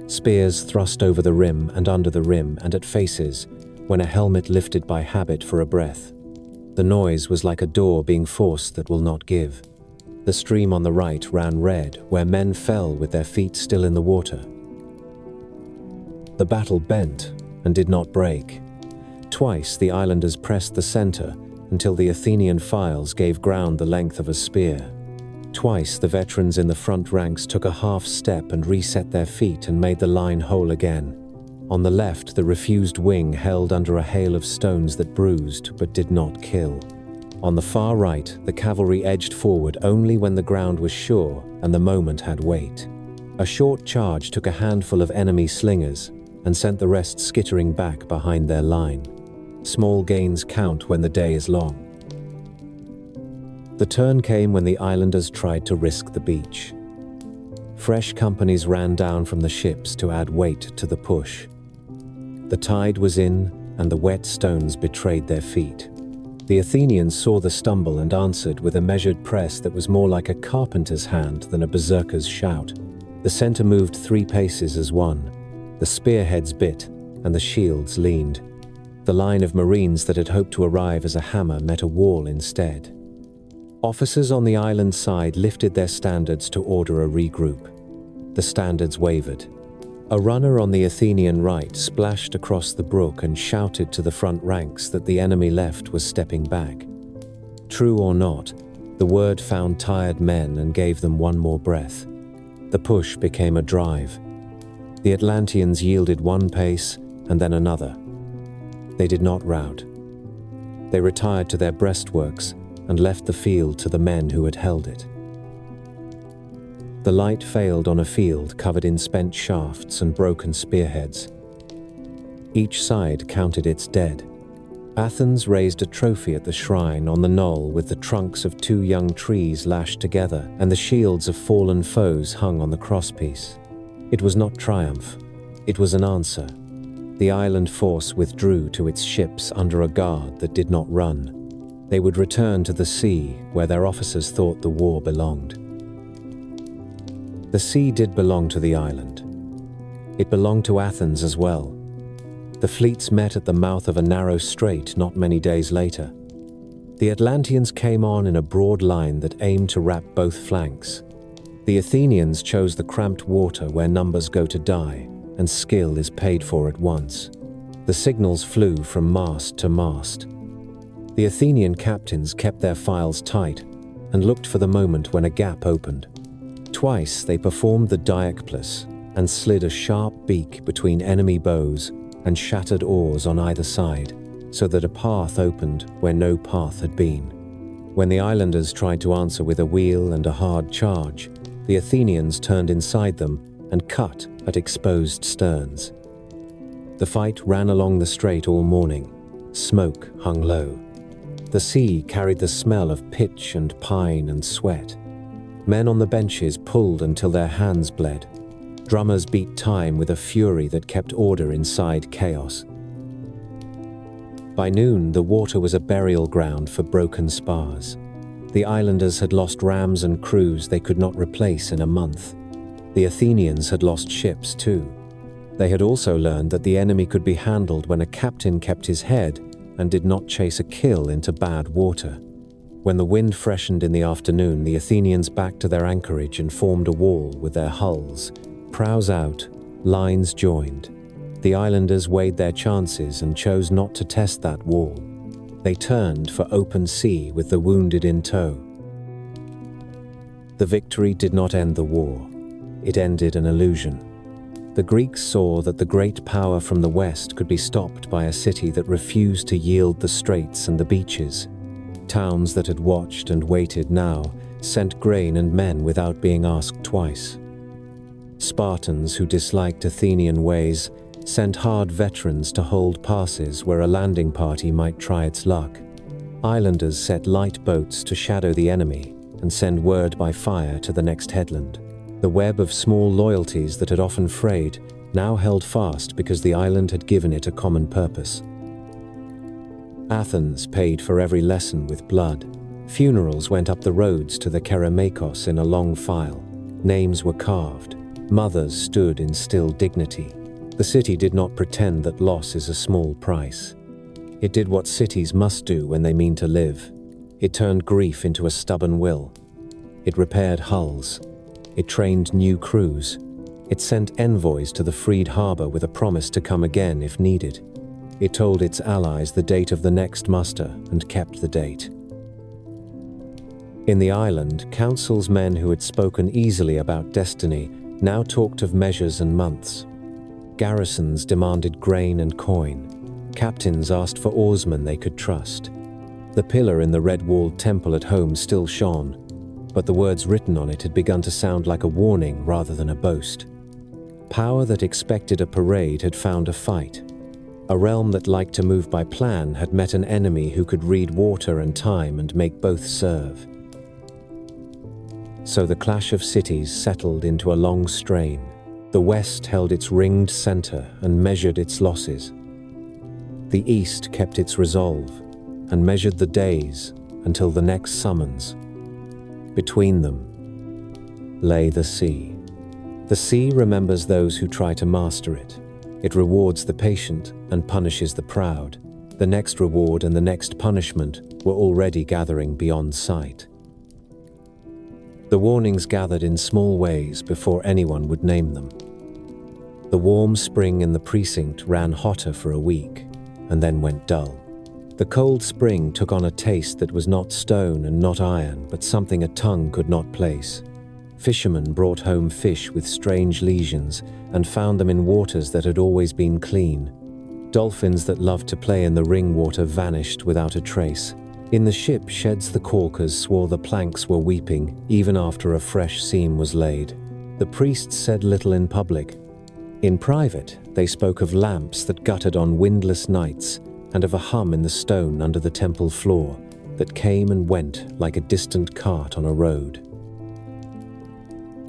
Spears thrust over the rim and under the rim and at faces, when a helmet lifted by habit for a breath. The noise was like a door being forced that will not give. The stream on the right ran red, where men fell with their feet still in the water. The battle bent and did not break. Twice the islanders pressed the center until the Athenian files gave ground the length of a spear. Twice the veterans in the front ranks took a half step and reset their feet and made the line whole again. On the left, the refused wing held under a hail of stones that bruised but did not kill. On the far right, the cavalry edged forward only when the ground was sure and the moment had weight. A short charge took a handful of enemy slingers and sent the rest skittering back behind their line. Small gains count when the day is long. The turn came when the islanders tried to risk the beach. Fresh companies ran down from the ships to add weight to the push. The tide was in, and the wet stones betrayed their feet. The Athenians saw the stumble and answered with a measured press that was more like a carpenter's hand than a berserker's shout. The center moved 3 paces as one. The spearheads bit, and the shields leaned. The line of marines that had hoped to arrive as a hammer met a wall instead. Officers on the island side lifted their standards to order a regroup. The standards wavered. A runner on the Athenian right splashed across the brook and shouted to the front ranks that the enemy left was stepping back. True or not, the word found tired men and gave them one more breath. The push became a drive. The Atlanteans yielded one pace and then another. They did not rout. They retired to their breastworks and left the field to the men who had held it. The light failed on a field covered in spent shafts and broken spearheads. Each side counted its dead. Athens raised a trophy at the shrine on the knoll with the trunks of 2 young trees lashed together and the shields of fallen foes hung on the crosspiece. It was not triumph. It was an answer. The island force withdrew to its ships under a guard that did not run. They would return to the sea where their officers thought the war belonged. The sea did belong to the island. It belonged to Athens as well. The fleets met at the mouth of a narrow strait not many days later. The Atlanteans came on in a broad line that aimed to wrap both flanks. The Athenians chose the cramped water where numbers go to die, and skill is paid for at once. The signals flew from mast to mast. The Athenian captains kept their files tight and looked for the moment when a gap opened. Twice they performed the diakplus and slid a sharp beak between enemy bows and shattered oars on either side, so that a path opened where no path had been. When the islanders tried to answer with a wheel and a hard charge, the Athenians turned inside them and cut at exposed sterns. The fight ran along the strait all morning. Smoke hung low. The sea carried the smell of pitch and pine and sweat. Men on the benches pulled until their hands bled. Drummers beat time with a fury that kept order inside chaos. By noon, the water was a burial ground for broken spars. The islanders had lost rams and crews they could not replace in a month. The Athenians had lost ships too. They had also learned that the enemy could be handled when a captain kept his head and did not chase a kill into bad water. When the wind freshened in the afternoon, the Athenians backed to their anchorage and formed a wall with their hulls. Prows out, lines joined. The islanders weighed their chances and chose not to test that wall. They turned for open sea with the wounded in tow. The victory did not end the war. It ended an illusion. The Greeks saw that the great power from the west could be stopped by a city that refused to yield the straits and the beaches. Towns that had watched and waited now sent grain and men without being asked twice. Spartans who disliked Athenian ways sent hard veterans to hold passes where a landing party might try its luck. Islanders set light boats to shadow the enemy and send word by fire to the next headland. The web of small loyalties that had often frayed now held fast because the island had given it a common purpose. Athens paid for every lesson with blood. Funerals went up the roads to the Kerameikos in a long file. Names were carved. Mothers stood in still dignity. The city did not pretend that loss is a small price. It did what cities must do when they mean to live. It turned grief into a stubborn will. It repaired hulls. It trained new crews. It sent envoys to the freed harbor with a promise to come again if needed. It told its allies the date of the next muster and kept the date. In the island, council's men who had spoken easily about destiny now talked of measures and months. Garrisons demanded grain and coin. Captains asked for oarsmen they could trust. The pillar in the red-walled temple at home still shone, but the words written on it had begun to sound like a warning rather than a boast. Power that expected a parade had found a fight. A realm that liked to move by plan had met an enemy who could read water and time and make both serve. So the clash of cities settled into a long strain. The West held its ringed center and measured its losses. The East kept its resolve and measured the days until the next summons. Between them lay the sea. The sea remembers those who try to master it. It rewards the patient and punishes the proud. The next reward and the next punishment were already gathering beyond sight. The warnings gathered in small ways before anyone would name them. The warm spring in the precinct ran hotter for a week and then went dull. The cold spring took on a taste that was not stone and not iron, but something a tongue could not place. Fishermen brought home fish with strange lesions and found them in waters that had always been clean. Dolphins that loved to play in the ring water vanished without a trace. In the ship, sheds the caulkers swore the planks were weeping, even after a fresh seam was laid. The priests said little in public. In private, they spoke of lamps that guttered on windless nights and of a hum in the stone under the temple floor that came and went like a distant cart on a road.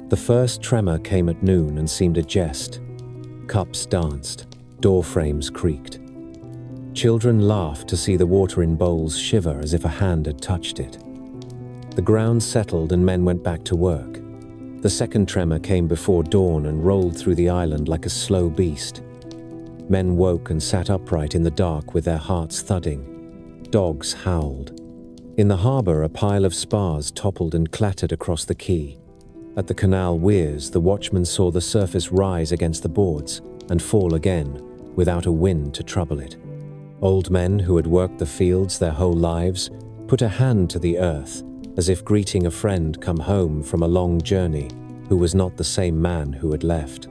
The first tremor came at noon and seemed a jest. Cups danced, door frames creaked. Children laughed to see the water in bowls shiver as if a hand had touched it. The ground settled and men went back to work. The second tremor came before dawn and rolled through the island like a slow beast. Men woke and sat upright in the dark with their hearts thudding. Dogs howled. In the harbor, a pile of spars toppled and clattered across the quay. At the canal weirs, the watchmen saw the surface rise against the boards and fall again, without a wind to trouble it. Old men who had worked the fields their whole lives put a hand to the earth, as if greeting a friend come home from a long journey who was not the same man who had left.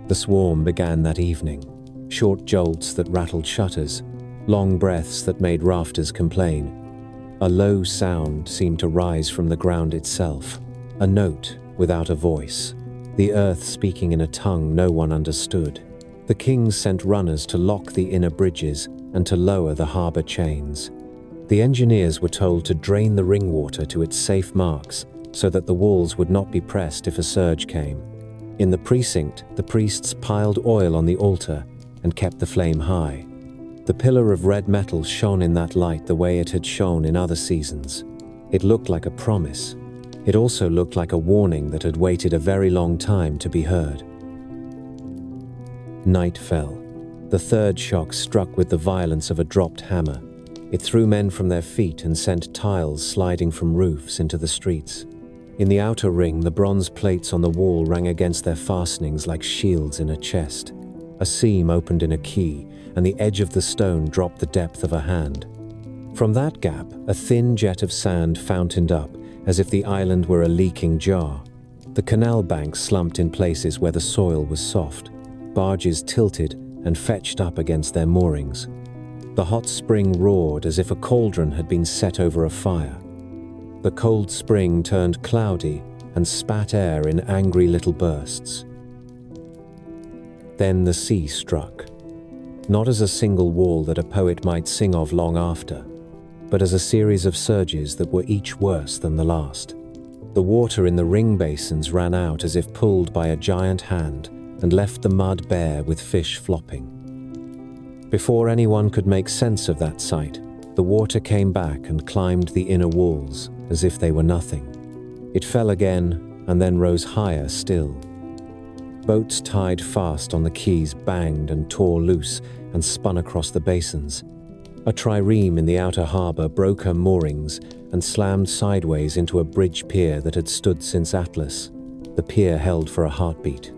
The swarm began that evening, short jolts that rattled shutters, long breaths that made rafters complain. A low sound seemed to rise from the ground itself, a note without a voice, the earth speaking in a tongue no one understood. The kings sent runners to lock the inner bridges and to lower the harbor chains. The engineers were told to drain the ring water to its safe marks so that the walls would not be pressed if a surge came. In the precinct, the priests piled oil on the altar and kept the flame high. The pillar of red metal shone in that light the way it had shone in other seasons. It looked like a promise. It also looked like a warning that had waited a very long time to be heard. Night fell. The third shock struck with the violence of a dropped hammer. It threw men from their feet and sent tiles sliding from roofs into the streets. In the outer ring, the bronze plates on the wall rang against their fastenings like shields in a chest. A seam opened in a key, and the edge of the stone dropped the depth of a hand. From that gap, a thin jet of sand fountained up, as if the island were a leaking jar. The canal bank slumped in places where the soil was soft. Barges tilted and fetched up against their moorings. The hot spring roared as if a cauldron had been set over a fire. The cold spring turned cloudy and spat air in angry little bursts. Then the sea struck, not as a single wall that a poet might sing of long after, but as a series of surges that were each worse than the last. The water in the ring basins ran out as if pulled by a giant hand and left the mud bare with fish flopping. Before anyone could make sense of that sight, the water came back and climbed the inner walls as if they were nothing. It fell again and then rose higher still. Boats tied fast on the quays banged and tore loose and spun across the basins. A trireme in the outer harbor broke her moorings and slammed sideways into a bridge pier that had stood since Atlas. The pier held for a heartbeat.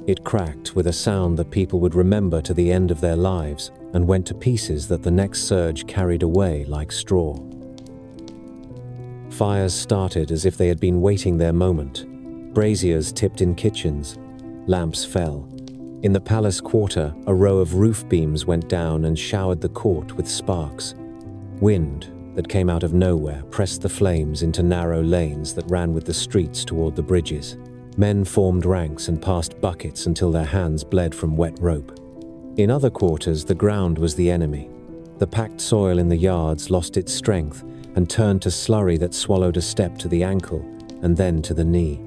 It cracked with a sound that people would remember to the end of their lives and went to pieces that the next surge carried away like straw. Fires started as if they had been waiting their moment. Braziers tipped in kitchens. Lamps fell. In the palace quarter, a row of roof beams went down and showered the court with sparks. Wind that came out of nowhere pressed the flames into narrow lanes that ran with the streets toward the bridges. Men formed ranks and passed buckets until their hands bled from wet rope. In other quarters, the ground was the enemy. The packed soil in the yards lost its strength and turned to slurry that swallowed a step to the ankle and then to the knee.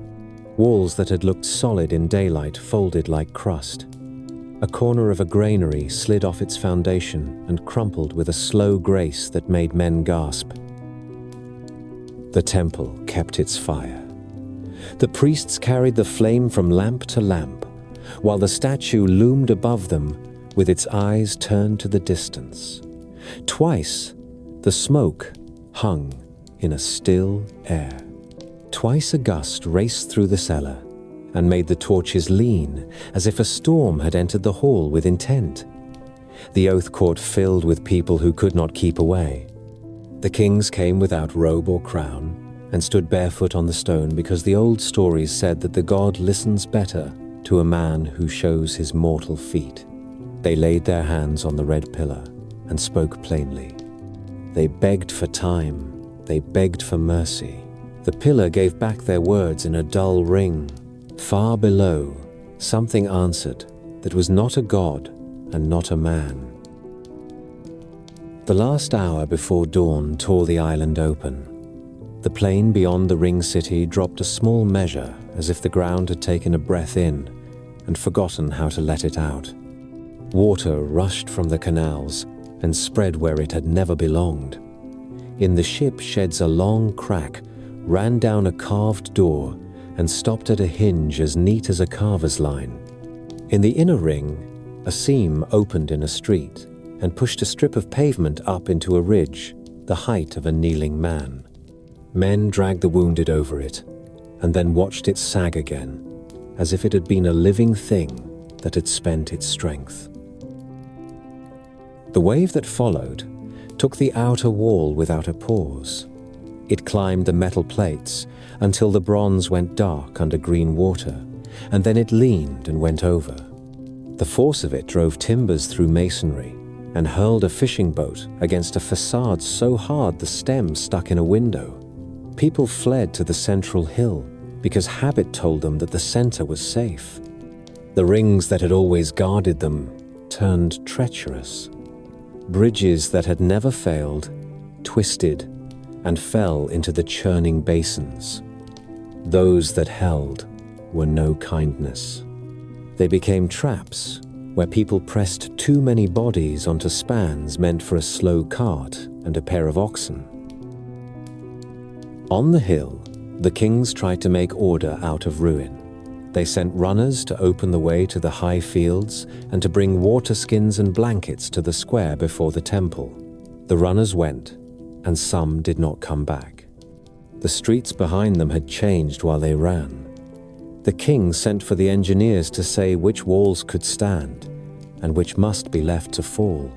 Walls that had looked solid in daylight folded like crust. A corner of a granary slid off its foundation and crumpled with a slow grace that made men gasp. The temple kept its fire. The priests carried the flame from lamp to lamp, while the statue loomed above them with its eyes turned to the distance. Twice, the smoke hung in a still air. Twice a gust raced through the cellar and made the torches lean as if a storm had entered the hall with intent. The oath court filled with people who could not keep away. The kings came without robe or crown and stood barefoot on the stone because the old stories said that the god listens better to a man who shows his mortal feet. They laid their hands on the red pillar and spoke plainly. They begged for time. They begged for mercy. The pillar gave back their words in a dull ring. Far below, something answered that was not a god and not a man. The last hour before dawn tore the island open. The plain beyond the ring city dropped a small measure as if the ground had taken a breath in and forgotten how to let it out. Water rushed from the canals and spread where it had never belonged. In the ship sheds a long crack ran down a carved door and stopped at a hinge as neat as a carver's line. In the inner ring, a seam opened in a street and pushed a strip of pavement up into a ridge, the height of a kneeling man. Men dragged the wounded over it and then watched it sag again, as if it had been a living thing that had spent its strength. The wave that followed took the outer wall without a pause. It climbed the metal plates until the bronze went dark under green water, and then it leaned and went over. The force of it drove timbers through masonry and hurled a fishing boat against a facade so hard the stem stuck in a window. People fled to the central hill because habit told them that the center was safe. The rings that had always guarded them turned treacherous. Bridges that had never failed twisted and fell into the churning basins. Those that held were no kindness. They became traps where people pressed too many bodies onto spans meant for a slow cart and a pair of oxen. On the hill, the kings tried to make order out of ruin. They sent runners to open the way to the high fields and to bring water skins and blankets to the square before the temple. The runners went, and some did not come back. The streets behind them had changed while they ran. The king sent for the engineers to say which walls could stand and which must be left to fall.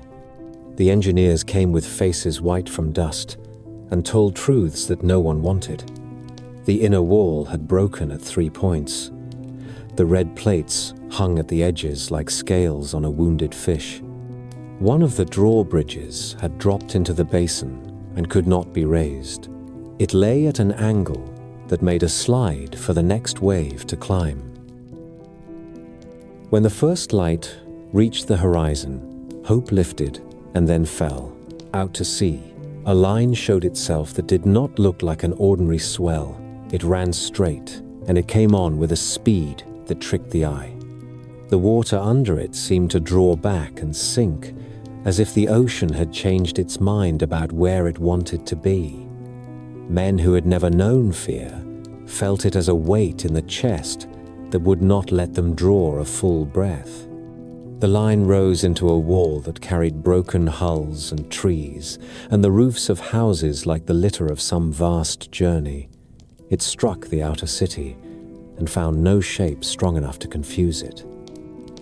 The engineers came with faces white from dust and told truths that no one wanted. The inner wall had broken at 3 points. The red plates hung at the edges like scales on a wounded fish. One of the drawbridges had dropped into the basin and could not be raised. It lay at an angle that made a slide for the next wave to climb. When the first light reached the horizon, hope lifted and then fell. Out to sea, a line showed itself that did not look like an ordinary swell. It ran straight, and it came on with a speed that tricked the eye. The water under it seemed to draw back and sink, as if the ocean had changed its mind about where it wanted to be. Men who had never known fear felt it as a weight in the chest that would not let them draw a full breath. The line rose into a wall that carried broken hulls and trees, and the roofs of houses like the litter of some vast journey. It struck the outer city and found no shape strong enough to confuse it.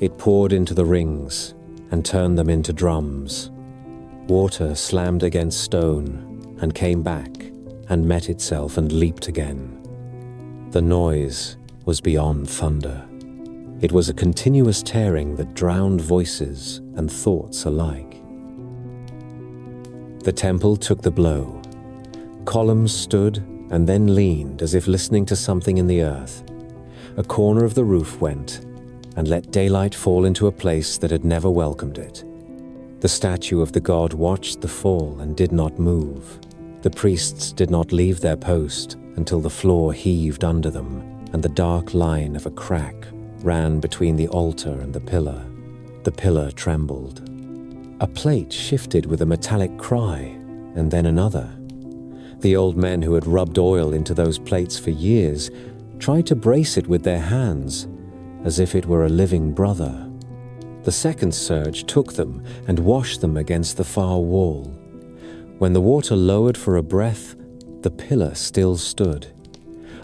It poured into the rings and turned them into drums. Water slammed against stone and came back and met itself and leaped again. The noise was beyond thunder. It was a continuous tearing that drowned voices and thoughts alike. The temple took the blow. Columns stood and then leaned as if listening to something in the earth. A corner of the roof went and let daylight fall into a place that had never welcomed it. The statue of the god watched the fall and did not move. The priests did not leave their post until the floor heaved under them and the dark line of a crack ran between the altar and the pillar. The pillar trembled. A plate shifted with a metallic cry, and then another. The old men who had rubbed oil into those plates for years tried to brace it with their hands, as if it were a living brother. The second surge took them and washed them against the far wall. When the water lowered for a breath, the pillar still stood.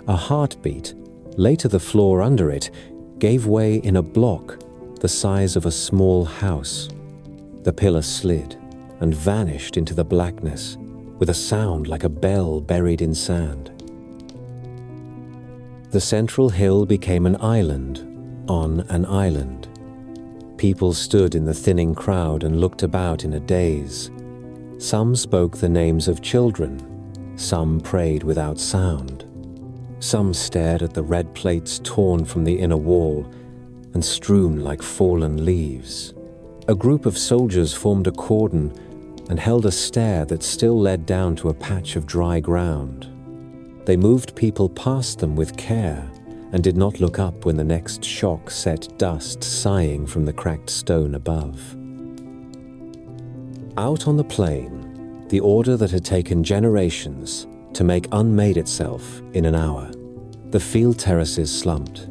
A heartbeat, later the floor under it, gave way in a block the size of a small house. The pillar slid and vanished into the blackness with a sound like a bell buried in sand. The central hill became an island on an island. People stood in the thinning crowd and looked about in a daze. Some spoke the names of children. Some prayed without sound. Some stared at the red plates torn from the inner wall and strewn like fallen leaves. A group of soldiers formed a cordon and held a stair that still led down to a patch of dry ground. They moved people past them with care and did not look up when the next shock set dust sighing from the cracked stone above. Out on the plain, the order that had taken generations to make unmade itself in an hour. The field terraces slumped.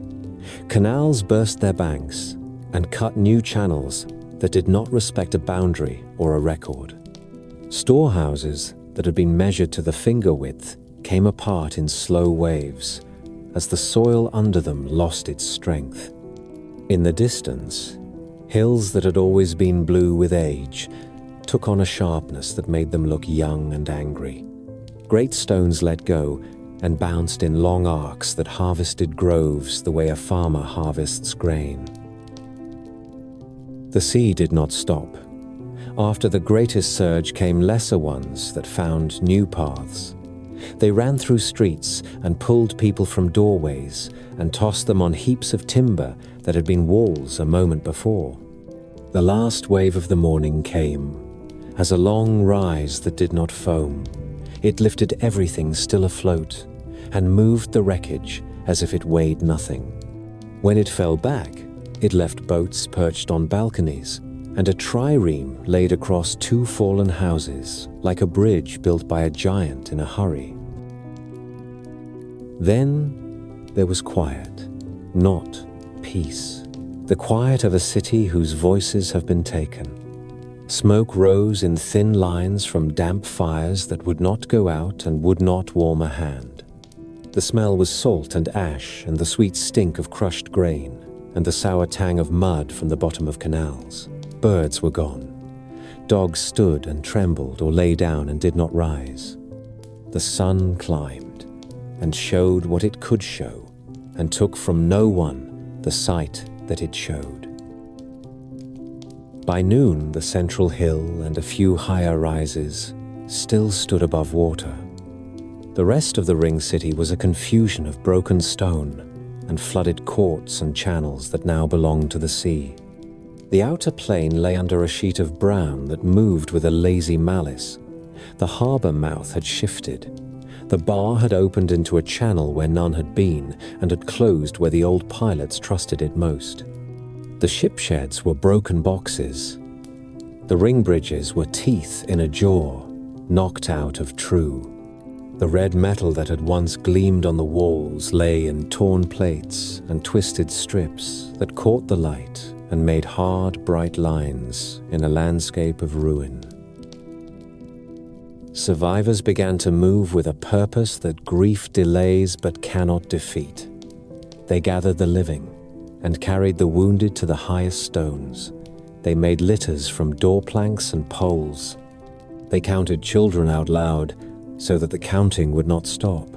Canals burst their banks and cut new channels that did not respect a boundary or a record. Storehouses that had been measured to the finger width came apart in slow waves as the soil under them lost its strength. In the distance, hills that had always been blue with age took on a sharpness that made them look young and angry. Great stones let go and bounced in long arcs that harvested groves the way a farmer harvests grain. The sea did not stop. After the greatest surge came lesser ones that found new paths. They ran through streets and pulled people from doorways and tossed them on heaps of timber that had been walls a moment before. The last wave of the morning came as a long rise that did not foam. It lifted everything still afloat and moved the wreckage as if it weighed nothing. When it fell back, It left boats perched on balconies, and a trireme laid across two fallen houses, like a bridge built by a giant in a hurry. Then there was quiet, not peace. The quiet of a city whose voices have been taken. Smoke rose in thin lines from damp fires that would not go out and would not warm a hand. The smell was salt and ash and the sweet stink of crushed grain, and the sour tang of mud from the bottom of canals. Birds were gone. Dogs stood and trembled or lay down and did not rise. The sun climbed and showed what it could show, and took from no one the sight that it showed. By noon, the central hill and a few higher rises still stood above water. The rest of the ring city was a confusion of broken stone and flooded courts and channels that now belonged to the sea. The outer plain lay under a sheet of brown that moved with a lazy malice. The harbour mouth had shifted. The bar had opened into a channel where none had been, and had closed where the old pilots trusted it most. The ship sheds were broken boxes. The ring bridges were teeth in a jaw, knocked out of true. The red metal that had once gleamed on the walls lay in torn plates and twisted strips that caught the light and made hard, bright lines in a landscape of ruin. Survivors began to move with a purpose that grief delays but cannot defeat. They gathered the living and carried the wounded to the highest stones. They made litters from door planks and poles. They counted children out loud so that the counting would not stop.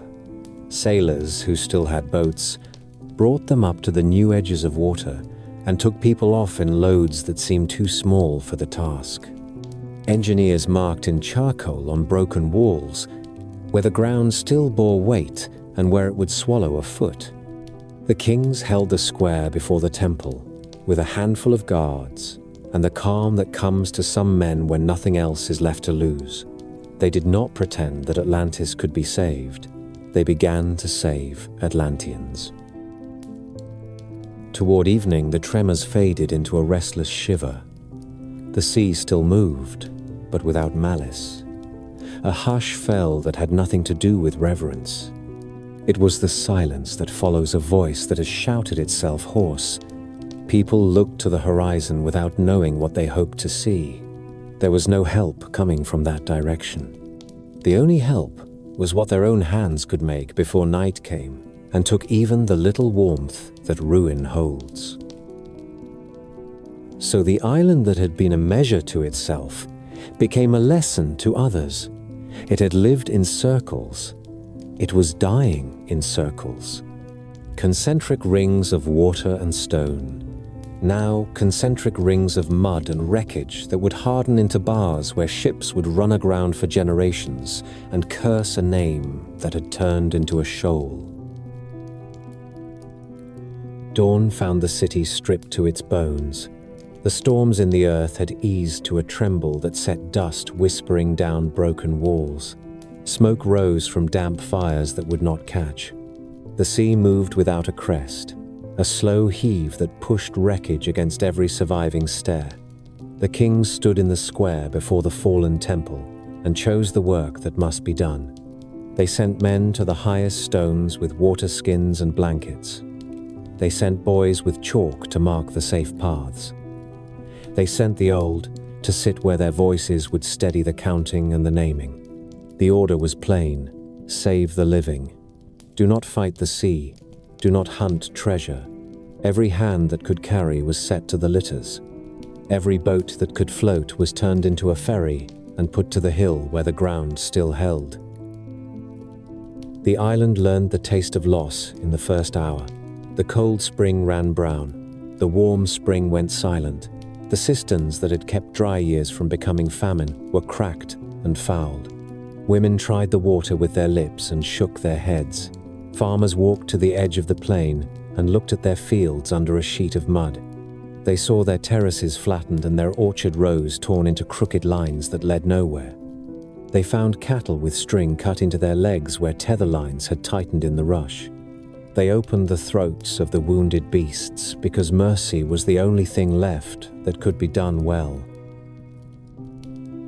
Sailors who still had boats brought them up to the new edges of water and took people off in loads that seemed too small for the task. Engineers marked in charcoal on broken walls where the ground still bore weight and where it would swallow a foot. The kings held the square before the temple with a handful of guards and the calm that comes to some men when nothing else is left to lose. They did not pretend that Atlantis could be saved. They began to save Atlanteans. Toward evening, the tremors faded into a restless shiver. The sea still moved, but without malice. A hush fell that had nothing to do with reverence. It was the silence that follows a voice that has shouted itself hoarse. People looked to the horizon without knowing what they hoped to see. There was no help coming from that direction. The only help was what their own hands could make before night came and took even the little warmth that ruin holds. So the island that had been a measure to itself became a lesson to others. It had lived in circles. It was dying in circles. Concentric rings of water and stone. Now concentric rings of mud and wreckage that would harden into bars where ships would run aground for generations and curse a name that had turned into a shoal. Dawn found the city stripped to its bones. The storms in the earth had eased to a tremble that set dust whispering down broken walls. Smoke rose from damp fires that would not catch. The sea moved without a crest, a slow heave that pushed wreckage against every surviving stair. The kings stood in the square before the fallen temple and chose the work that must be done. They sent men to the highest stones with water skins and blankets. They sent boys with chalk to mark the safe paths. They sent the old to sit where their voices would steady the counting and the naming. The order was plain: save the living. Do not fight the sea. Do not hunt treasure. Every hand that could carry was set to the litters. Every boat that could float was turned into a ferry and put to the hill where the ground still held. The island learned the taste of loss in the first hour. The cold spring ran brown. The warm spring went silent. The cisterns that had kept dry years from becoming famine were cracked and fouled. Women tried the water with their lips and shook their heads. Farmers walked to the edge of the plain and looked at their fields under a sheet of mud. They saw their terraces flattened and their orchard rows torn into crooked lines that led nowhere. They found cattle with string cut into their legs where tether lines had tightened in the rush. They opened the throats of the wounded beasts because mercy was the only thing left that could be done well.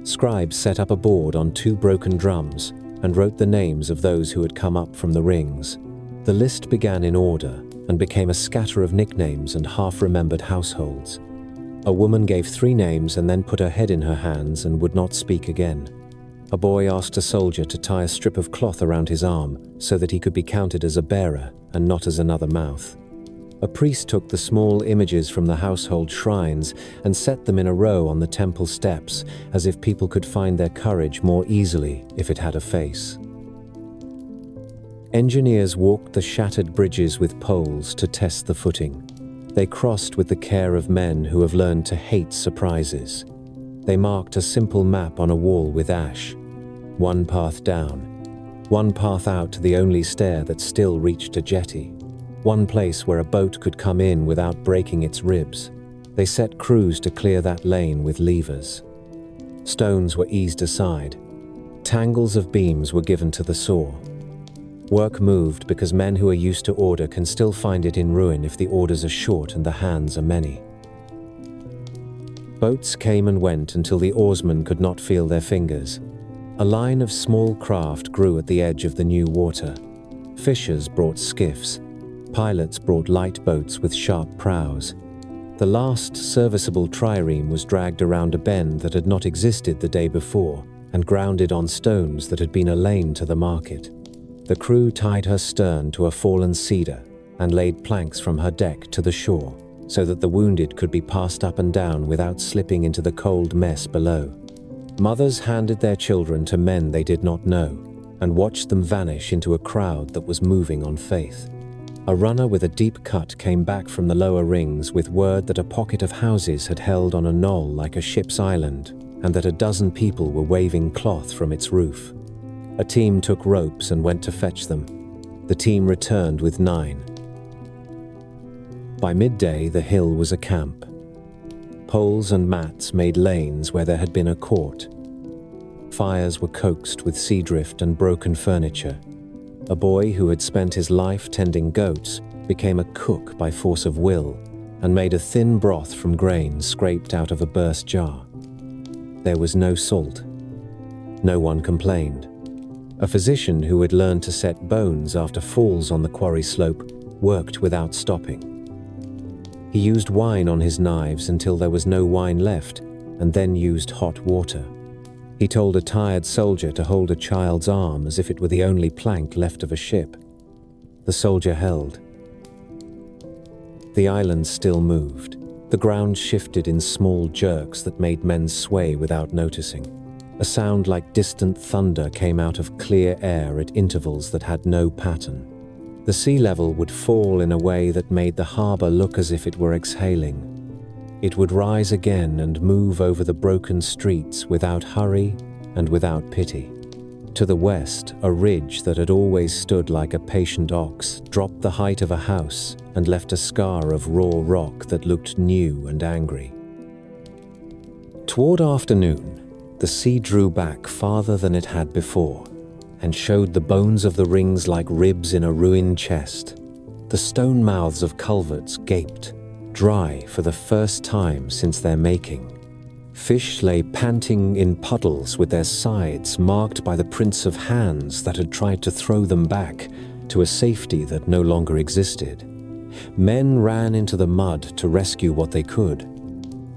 Scribes set up a board on 2 broken drums and wrote the names of those who had come up from the rings. The list began in order and became a scatter of nicknames and half-remembered households. A woman gave 3 names and then put her head in her hands and would not speak again. A boy asked a soldier to tie a strip of cloth around his arm so that he could be counted as a bearer and not as another mouth. A priest took the small images from the household shrines and set them in a row on the temple steps, as if people could find their courage more easily if it had a face. Engineers walked the shattered bridges with poles to test the footing. They crossed with the care of men who have learned to hate surprises. They marked a simple map on a wall with ash. 1 path down, 1 path out to the only stair that still reached a jetty, 1 place where a boat could come in without breaking its ribs. They set crews to clear that lane with levers. Stones were eased aside. Tangles of beams were given to the saw. Work moved because men who are used to order can still find it in ruin if the orders are short and the hands are many. Boats came and went until the oarsmen could not feel their fingers. A line of small craft grew at the edge of the new water. Fishers brought skiffs. Pilots brought light boats with sharp prows. The last serviceable trireme was dragged around a bend that had not existed the day before and grounded on stones that had been a lane to the market. The crew tied her stern to a fallen cedar and laid planks from her deck to the shore, so that the wounded could be passed up and down without slipping into the cold mess below. Mothers handed their children to men they did not know and watched them vanish into a crowd that was moving on faith. A runner with a deep cut came back from the lower rings with word that a pocket of houses had held on a knoll like a ship's island and that a dozen people were waving cloth from its roof. A team took ropes and went to fetch them. The team returned with 9. By midday, the hill was a camp. Poles and mats made lanes where there had been a court. Fires were coaxed with sea drift and broken furniture. A boy who had spent his life tending goats became a cook by force of will and made a thin broth from grain scraped out of a burst jar. There was no salt. No one complained. A physician who had learned to set bones after falls on the quarry slope worked without stopping. He used wine on his knives until there was no wine left, and then used hot water. He told a tired soldier to hold a child's arm as if it were the only plank left of a ship. The soldier held. The island still moved. The ground shifted in small jerks that made men sway without noticing. A sound like distant thunder came out of clear air at intervals that had no pattern. The sea level would fall in a way that made the harbor look as if it were exhaling. It would rise again and move over the broken streets without hurry and without pity. To the west, a ridge that had always stood like a patient ox dropped the height of a house and left a scar of raw rock that looked new and angry. Toward afternoon, the sea drew back farther than it had before and showed the bones of the rings like ribs in a ruined chest. The stone mouths of culverts gaped, dry for the first time since their making. Fish lay panting in puddles with their sides marked by the prints of hands that had tried to throw them back to a safety that no longer existed. Men ran into the mud to rescue what they could.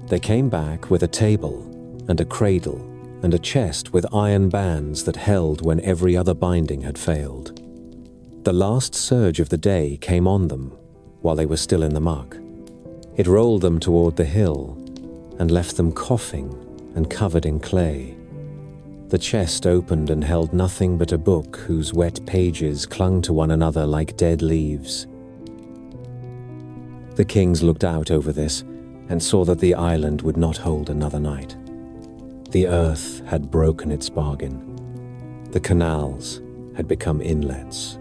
They came back with a table and a cradle and a chest with iron bands that held when every other binding had failed. The last surge of the day came on them while they were still in the muck. It rolled them toward the hill and left them coughing and covered in clay. The chest opened and held nothing but a book whose wet pages clung to one another like dead leaves. The kings looked out over this and saw that the island would not hold another night. The earth had broken its bargain. The canals had become inlets.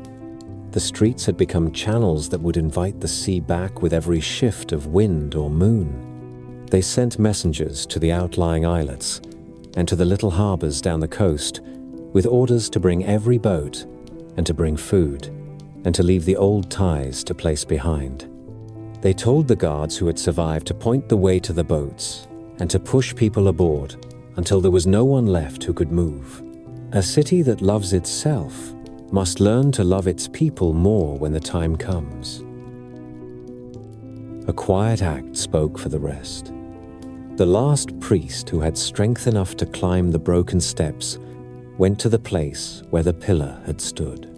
The streets had become channels that would invite the sea back with every shift of wind or moon. They sent messengers to the outlying islets and to the little harbors down the coast with orders to bring every boat and to bring food. and to leave the old ties to place behind. They told the guards who had survived to point the way to the boats and to push people aboard until there was no one left who could move. A city that loves itself must learn to love its people more when the time comes. A quiet act spoke for the rest. The last priest who had strength enough to climb the broken steps went to the place where the pillar had stood.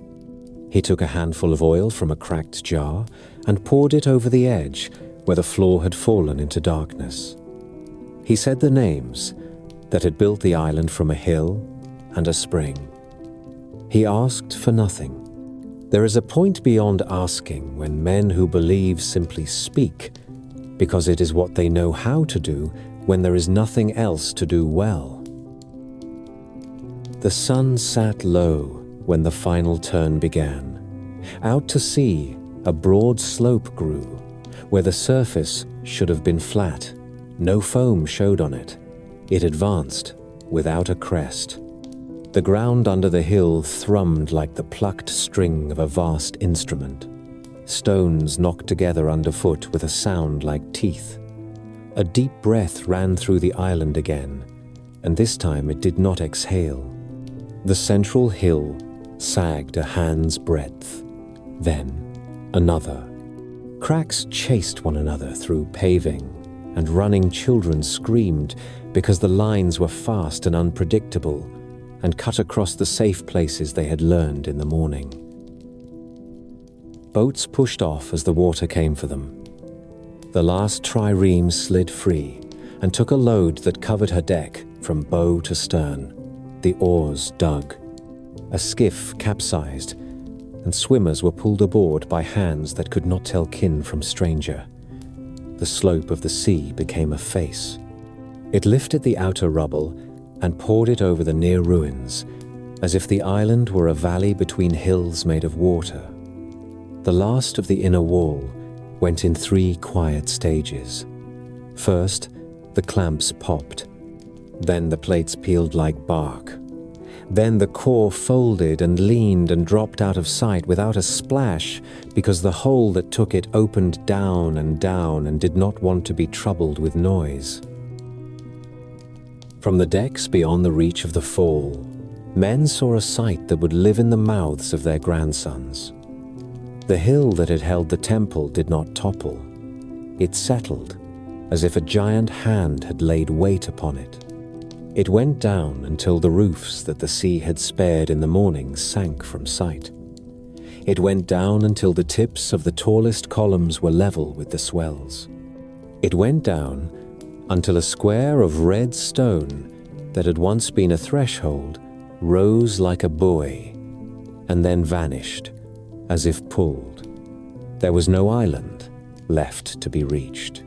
He took a handful of oil from a cracked jar and poured it over the edge where the floor had fallen into darkness. He said the names that had built the island from a hill and a spring. He asked for nothing. There is a point beyond asking when men who believe simply speak, because it is what they know how to do when there is nothing else to do well. The sun sat low when the final turn began. Out to sea, a broad slope grew, where the surface should have been flat. No foam showed on it. It advanced without a crest. The ground under the hill thrummed like the plucked string of a vast instrument. Stones knocked together underfoot with a sound like teeth. A deep breath ran through the island again, and this time it did not exhale. The central hill sagged a hand's breadth. Then another. Cracks chased one another through paving, and running children screamed because the lines were fast and unpredictable and cut across the safe places they had learned in the morning. Boats pushed off as the water came for them. The last trireme slid free and took a load that covered her deck from bow to stern. The oars dug. A skiff capsized, and swimmers were pulled aboard by hands that could not tell kin from stranger. The slope of the sea became a face. It lifted the outer rubble and poured it over the near ruins, as if the island were a valley between hills made of water. The last of the inner wall went in 3 quiet stages. First, the clamps popped. Then the plates peeled like bark. Then the core folded and leaned and dropped out of sight without a splash because the hole that took it opened down and did not want to be troubled with noise. From the decks beyond the reach of the fall, men saw a sight that would live in the mouths of their grandsons. The hill that had held the temple did not topple. It settled, as if a giant hand had laid weight upon it. It went down until the roofs that the sea had spared in the morning sank from sight. It went down until the tips of the tallest columns were level with the swells. It went down until a square of red stone that had once been a threshold rose like a buoy and then vanished as if pulled. There was no island left to be reached.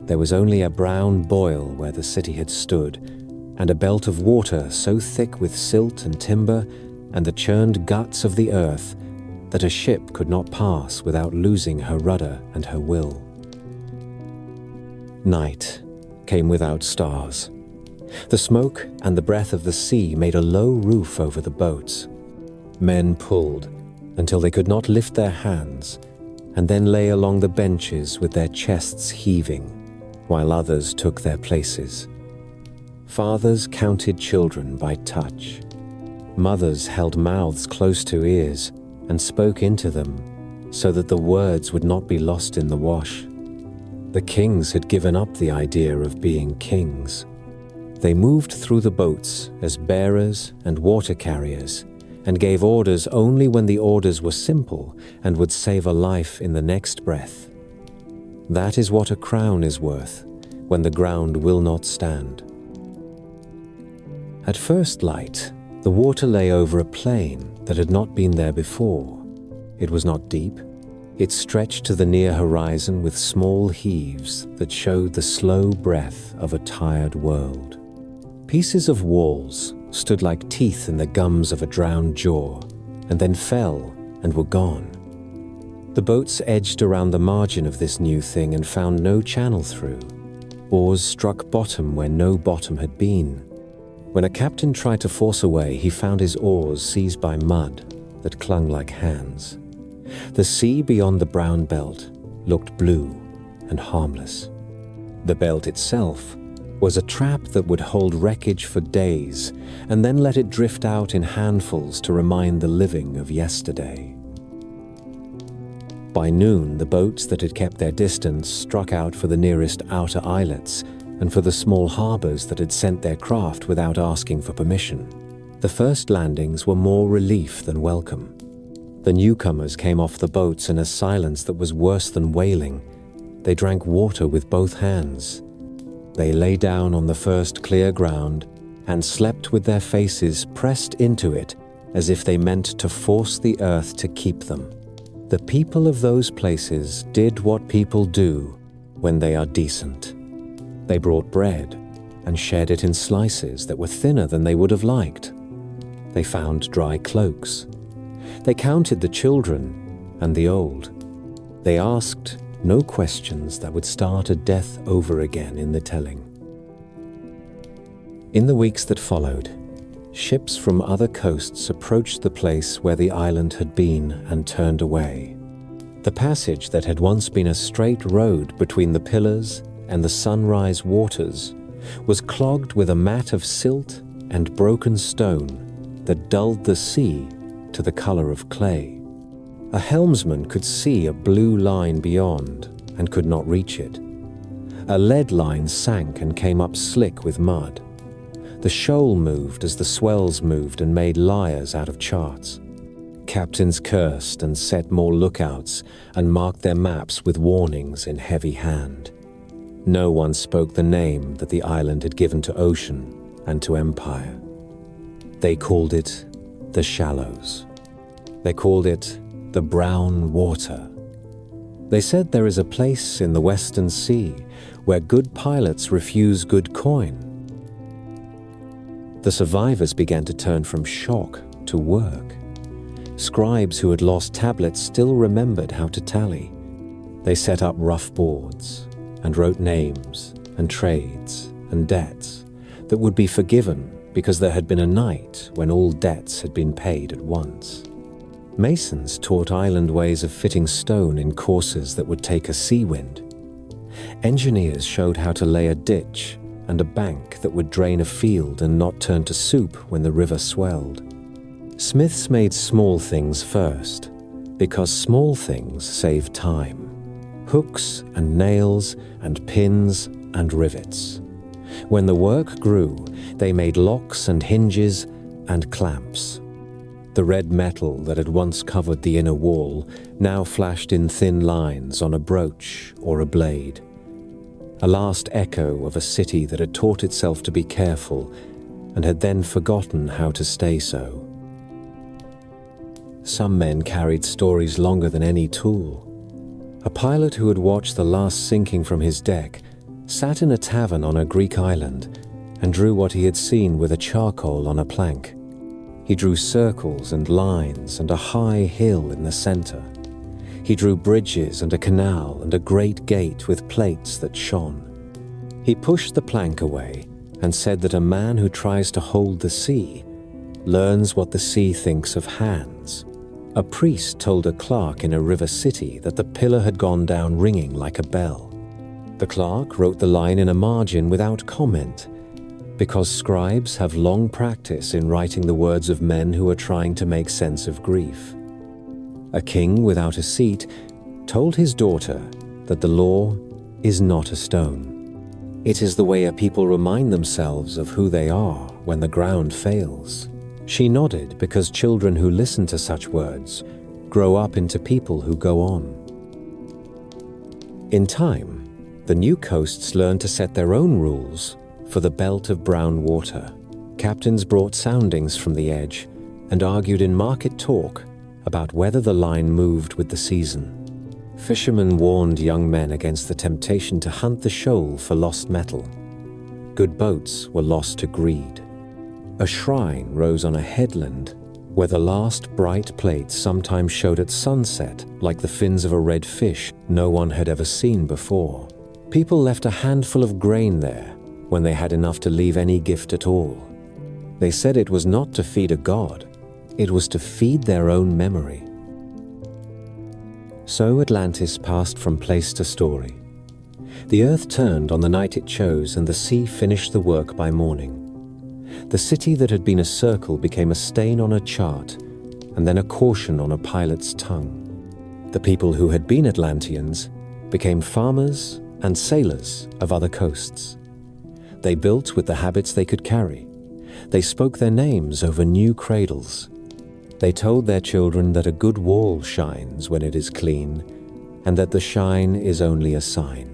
There was only a brown boil where the city had stood, and a belt of water so thick with silt and timber and the churned guts of the earth that a ship could not pass without losing her rudder and her will. Night came without stars. The smoke and the breath of the sea made a low roof over the boats. Men pulled until they could not lift their hands, and then lay along the benches with their chests heaving, while others took their places. Fathers counted children by touch. Mothers held mouths close to ears and spoke into them so that the words would not be lost in the wash. The kings had given up the idea of being kings. They moved through the boats as bearers and water carriers and gave orders only when the orders were simple and would save a life in the next breath. That is what a crown is worth when the ground will not stand. At first light, the water lay over a plain that had not been there before. It was not deep. It stretched to the near horizon with small heaves that showed the slow breath of a tired world. Pieces of walls stood like teeth in the gums of a drowned jaw, and then fell and were gone. The boats edged around the margin of this new thing and found no channel through. Oars struck bottom where no bottom had been. When a captain tried to force away, he found his oars seized by mud that clung like hands. The sea beyond the brown belt looked blue and harmless. The belt itself was a trap that would hold wreckage for days and then let it drift out in handfuls to remind the living of yesterday. By noon, the boats that had kept their distance struck out for the nearest outer islets and for the small harbors that had sent their craft without asking for permission. The first landings were more relief than welcome. The newcomers came off the boats in a silence that was worse than wailing. They drank water with both hands. They lay down on the first clear ground and slept with their faces pressed into it as if they meant to force the earth to keep them. The people of those places did what people do when they are decent. They brought bread and shared it in slices that were thinner than they would have liked. They found dry cloaks. They counted the children and the old. They asked no questions that would start a death over again in the telling. In the weeks that followed, ships from other coasts approached the place where the island had been and turned away. The passage that had once been a straight road between the pillars and the sunrise waters was clogged with a mat of silt and broken stone that dulled the sea to the color of clay. A helmsman could see a blue line beyond and could not reach it. A lead line sank and came up slick with mud. The shoal moved as the swells moved and made liars out of charts. Captains cursed and set more lookouts and marked their maps with warnings in heavy hand. No one spoke the name that the island had given to ocean and to empire. They called it the Shallows. They called it the Brown Water. They said there is a place in the Western Sea where good pilots refuse good coin. The survivors began to turn from shock to work. Scribes who had lost tablets still remembered how to tally. They set up rough boards and wrote names and trades and debts that would be forgiven because there had been a night when all debts had been paid at once. Masons taught island ways of fitting stone in courses that would take a sea wind. Engineers showed how to lay a ditch and a bank that would drain a field and not turn to soup when the river swelled. Smiths made small things first, because small things save time. Hooks and nails and pins and rivets. When the work grew, they made locks and hinges and clamps. The red metal that had once covered the inner wall now flashed in thin lines on a brooch or a blade. A last echo of a city that had taught itself to be careful and had then forgotten how to stay so. Some men carried stories longer than any tool. A pilot who had watched the last sinking from his deck sat in a tavern on a Greek island and drew what he had seen with a charcoal on a plank. He drew circles and lines and a high hill in the center. He drew bridges and a canal and a great gate with plates that shone. He pushed the plank away and said that a man who tries to hold the sea learns what the sea thinks of hands. A priest told a clerk in a river city that the pillar had gone down ringing like a bell. The clerk wrote the line in a margin without comment, because scribes have long practice in writing the words of men who are trying to make sense of grief. A king without a seat told his daughter that the law is not a stone. It is the way a people remind themselves of who they are when the ground fails. She nodded because children who listen to such words grow up into people who go on. In time, the new coasts learned to set their own rules for the belt of brown water. Captains brought soundings from the edge and argued in market talk about whether the line moved with the season. Fishermen warned young men against the temptation to hunt the shoal for lost metal. Good boats were lost to greed. A shrine rose on a headland where the last bright plates sometimes showed at sunset like the fins of a red fish no one had ever seen before. People left a handful of grain there when they had enough to leave any gift at all. They said it was not to feed a god, it was to feed their own memory. So Atlantis passed from place to story. The earth turned on the night it chose, and the sea finished the work by morning. The city that had been a circle became a stain on a chart, and then a caution on a pilot's tongue. The people who had been Atlanteans became farmers and sailors of other coasts. They built with the habits they could carry. They spoke their names over new cradles. They told their children that a good wall shines when it is clean, and that the shine is only a sign.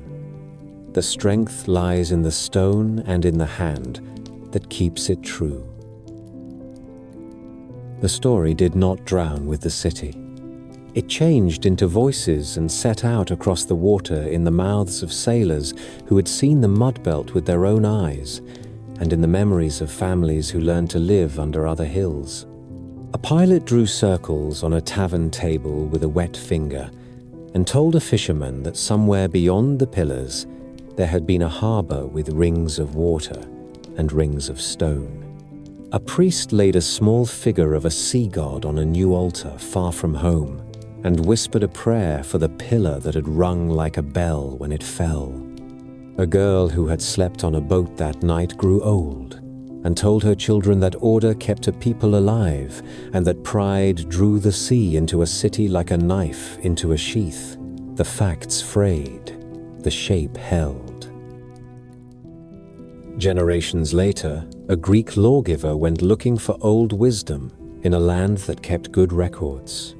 The strength lies in the stone and in the hand that keeps it true. The story did not drown with the city. It changed into voices and set out across the water in the mouths of sailors who had seen the mud belt with their own eyes, and in the memories of families who learned to live under other hills. A pilot drew circles on a tavern table with a wet finger and told a fisherman that somewhere beyond the pillars there had been a harbor with rings of water and rings of stone. A priest laid a small figure of a sea god on a new altar far from home and whispered a prayer for the pillar that had rung like a bell when it fell. A girl who had slept on a boat that night grew old and told her children that order kept a people alive and that pride drew the sea into a city like a knife into a sheath. The facts frayed, the shape held. Generations later, a Greek lawgiver went looking for old wisdom in a land that kept good records.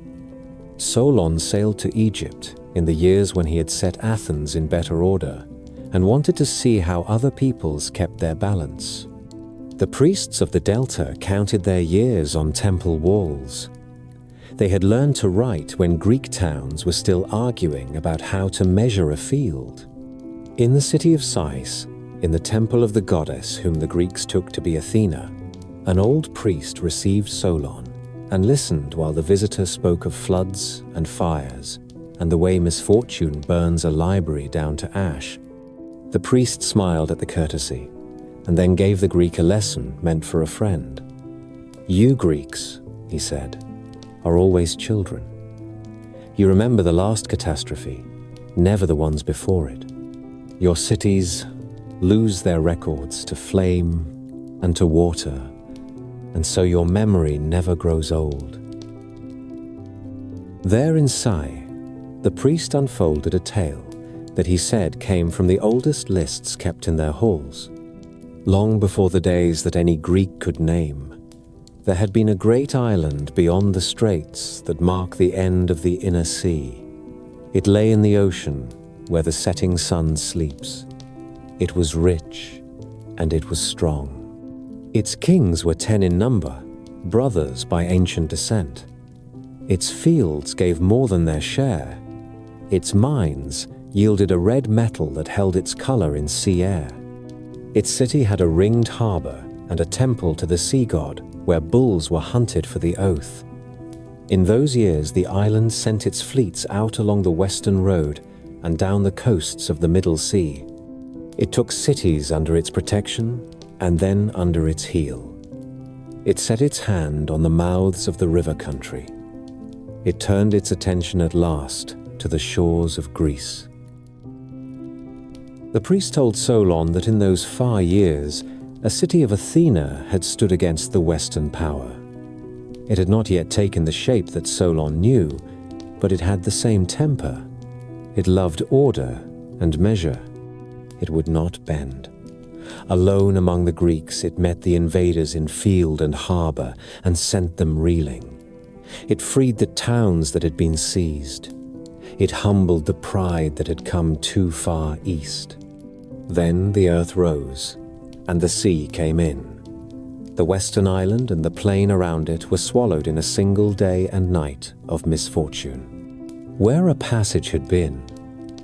Solon sailed to Egypt in the years when he had set Athens in better order and wanted to see how other peoples kept their balance. The priests of the Delta counted their years on temple walls. They had learned to write when Greek towns were still arguing about how to measure a field. In the city of Sais, in the temple of the goddess whom the Greeks took to be Athena, an old priest received Solon and listened while the visitor spoke of floods and fires and the way misfortune burns a library down to ash. The priest smiled at the courtesy and then gave the Greek a lesson meant for a friend. "You Greeks," he said, "are always children. You remember the last catastrophe, never the ones before it. Your cities lose their records to flame and to water, and so your memory never grows old." There in Sai, the priest unfolded a tale that he said came from the oldest lists kept in their halls. Long before the days that any Greek could name, there had been a great island beyond the straits that mark the end of the inner sea. It lay in the ocean where the setting sun sleeps. It was rich and it was strong. Its kings were 10 in number, brothers by ancient descent. Its fields gave more than their share. Its mines yielded a red metal that held its color in sea air. Its city had a ringed harbor and a temple to the sea god where bulls were hunted for the oath. In those years, the island sent its fleets out along the western road and down the coasts of the Middle Sea. It took cities under its protection and then under its heel. It set its hand on the mouths of the river country. It turned its attention at last to the shores of Greece. The priest told Solon that in those far years, a city of Athena had stood against the Western power. It had not yet taken the shape that Solon knew, but it had the same temper. It loved order and measure. It would not bend. Alone among the Greeks, it met the invaders in field and harbor and sent them reeling. It freed the towns that had been seized. It humbled the pride that had come too far east. Then the earth rose, and the sea came in. The western island and the plain around it were swallowed in a single day and night of misfortune. Where a passage had been,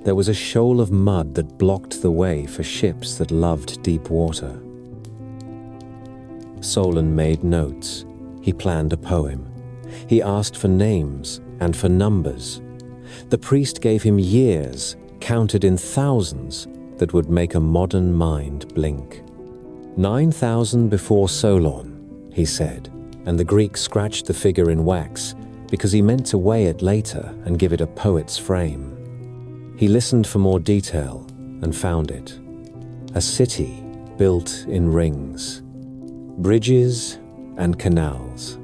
there was a shoal of mud that blocked the way for ships that loved deep water. Solon made notes. He planned a poem. He asked for names and for numbers. The priest gave him years, counted in thousands, that would make a modern mind blink. 9,000 before Solon, he said, and the Greek scratched the figure in wax because he meant to weigh it later and give it a poet's frame. He listened for more detail and found it. A city built in rings, bridges and canals,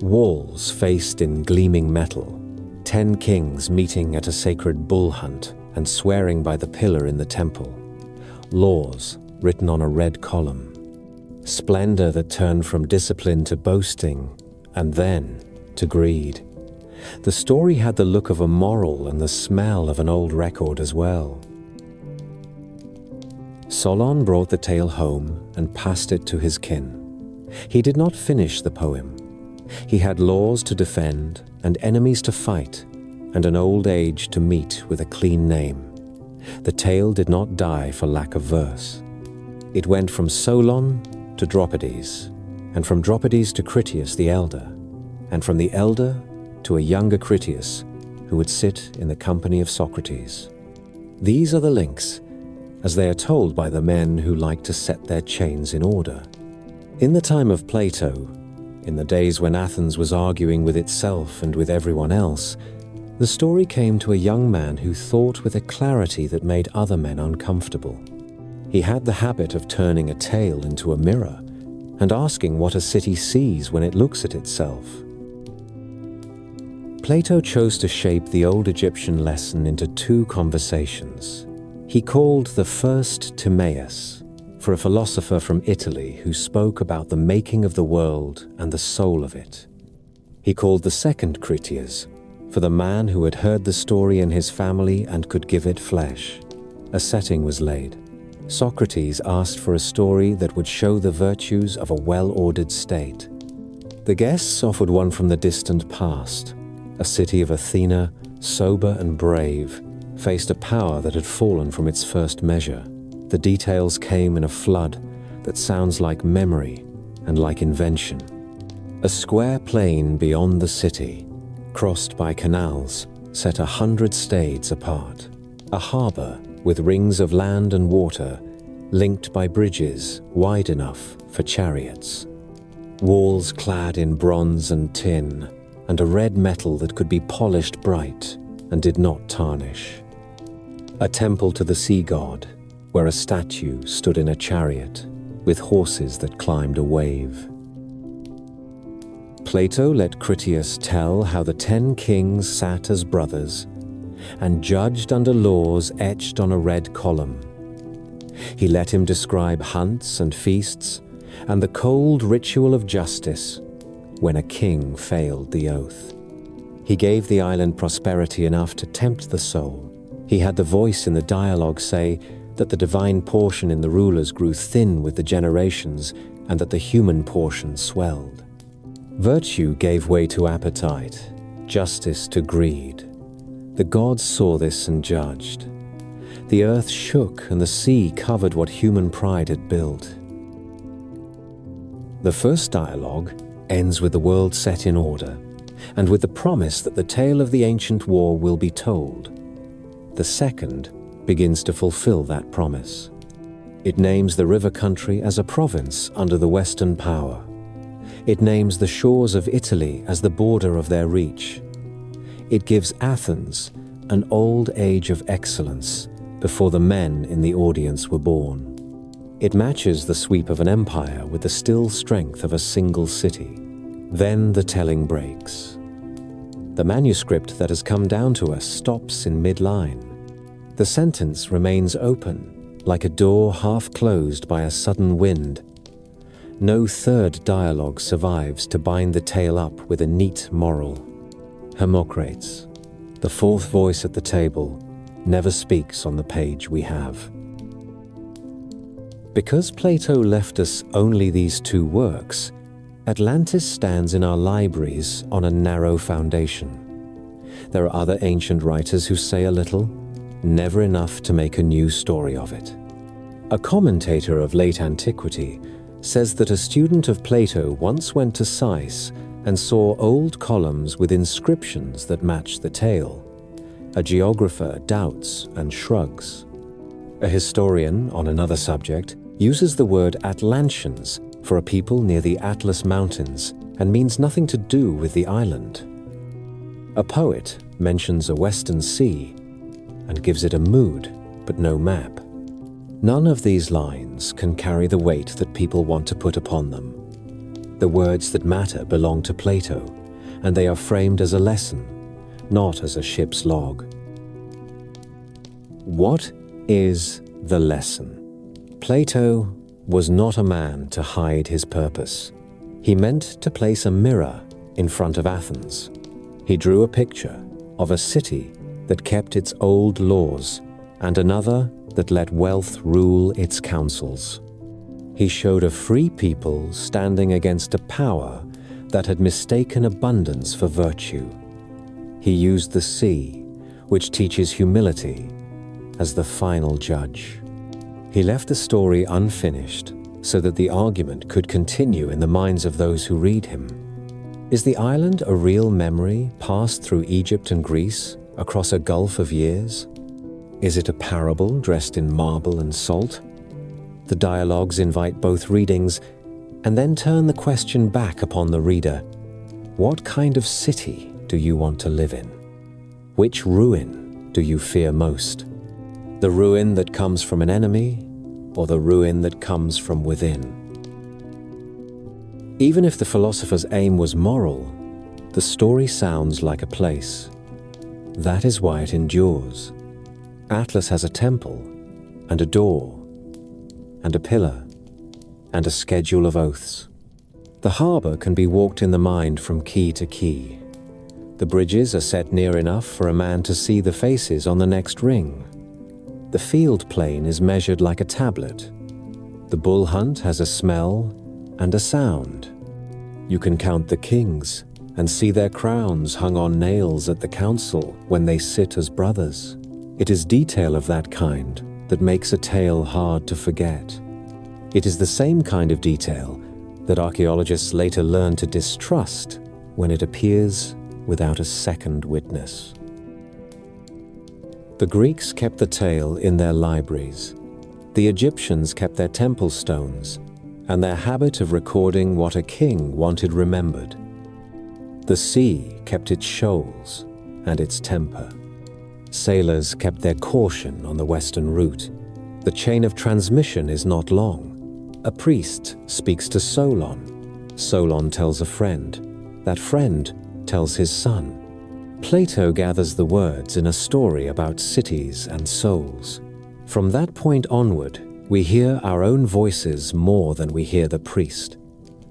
walls faced in gleaming metal, 10 kings meeting at a sacred bull hunt and swearing by the pillar in the temple, laws written on a red column, splendor that turned from discipline to boasting and then to greed. The story had the look of a moral and the smell of an old record as well. Solon brought the tale home and passed it to his kin. He did not finish the poem. He had laws to defend and enemies to fight, and an old age to meet with a clean name. The tale did not die for lack of verse. It went from Solon to Dropides, and from Dropides to Critias the elder, and from the elder to a younger Critias who would sit in the company of Socrates. These are the links, as they are told by the men who like to set their chains in order. In the time of Plato, in the days when Athens was arguing with itself and with everyone else, the story came to a young man who thought with a clarity that made other men uncomfortable. He had the habit of turning a tale into a mirror and asking what a city sees when it looks at itself. Plato chose to shape the old Egyptian lesson into 2 conversations. He called the first Timaeus, for a philosopher from Italy who spoke about the making of the world and the soul of it. He called the second Critias, for the man who had heard the story in his family and could give it flesh. A setting was laid. Socrates asked for a story that would show the virtues of a well-ordered state. The guests offered one from the distant past. A city of Athena, sober and brave, faced a power that had fallen from its first measure. The details came in a flood that sounds like memory and like invention. A square plain beyond the city, crossed by canals, set 100 stades apart. A harbor with rings of land and water, linked by bridges wide enough for chariots. Walls clad in bronze and tin, and a red metal that could be polished bright and did not tarnish. A temple to the sea god, where a statue stood in a chariot with horses that climbed a wave. Plato let Critias tell how the 10 kings sat as brothers and judged under laws etched on a red column. He let him describe hunts and feasts and the cold ritual of justice when a king failed the oath. He gave the island prosperity enough to tempt the soul. He had the voice in the dialogue say that the divine portion in the rulers grew thin with the generations and that the human portion swelled. Virtue gave way to appetite, justice to greed. The gods saw this and judged. The earth shook and the sea covered what human pride had built. The first dialogue ends with the world set in order, and with the promise that the tale of the ancient war will be told. The second begins to fulfill that promise. It names the river country as a province under the Western power. It names the shores of Italy as the border of their reach. It gives Athens an old age of excellence before the men in the audience were born. It matches the sweep of an empire with the still strength of a single city. Then the telling breaks. The manuscript that has come down to us stops in mid-line. The sentence remains open, like a door half closed by a sudden wind. No third dialogue survives to bind the tale up with a neat moral. Hermocrates, the fourth voice at the table, never speaks on the page we have. Because Plato left us only these 2 works, Atlantis stands in our libraries on a narrow foundation. There are other ancient writers who say a little, never enough to make a new story of it. A commentator of late antiquity says that a student of Plato once went to Sais and saw old columns with inscriptions that matched the tale. A geographer doubts and shrugs. A historian, on another subject, uses the word Atlantians for a people near the Atlas Mountains and means nothing to do with the island. A poet mentions a western sea and gives it a mood, but no map. None of these lines can carry the weight that people want to put upon them. The words that matter belong to Plato, and they are framed as a lesson, not as a ship's log. What is the lesson? Plato was not a man to hide his purpose. He meant to place a mirror in front of Athens. He drew a picture of a city that kept its old laws and another that let wealth rule its councils. He showed a free people standing against a power that had mistaken abundance for virtue. He used the sea, which teaches humility, as the final judge. He left the story unfinished so that the argument could continue in the minds of those who read him. Is the island a real memory passed through Egypt and Greece across a gulf of years? Is it a parable dressed in marble and salt? The dialogues invite both readings and then turn the question back upon the reader. What kind of city do you want to live in? Which ruin do you fear most? The ruin that comes from an enemy or the ruin that comes from within? Even if the philosopher's aim was moral, the story sounds like a place. That is why it endures. Atlas has a temple, and a door, and a pillar, and a schedule of oaths. The harbor can be walked in the mind from quay to quay. The bridges are set near enough for a man to see the faces on the next ring. The field plain is measured like a tablet. The bull hunt has a smell and a sound. You can count the kings and see their crowns hung on nails at the council when they sit as brothers. It is detail of that kind that makes a tale hard to forget. It is the same kind of detail that archaeologists later learn to distrust when it appears without a second witness. The Greeks kept the tale in their libraries. The Egyptians kept their temple stones and their habit of recording what a king wanted remembered. The sea kept its shoals and its temper. Sailors kept their caution on the western route. The chain of transmission is not long. A priest speaks to Solon. Solon tells a friend. That friend tells his son. Plato gathers the words in a story about cities and souls. From that point onward, we hear our own voices more than we hear the priest.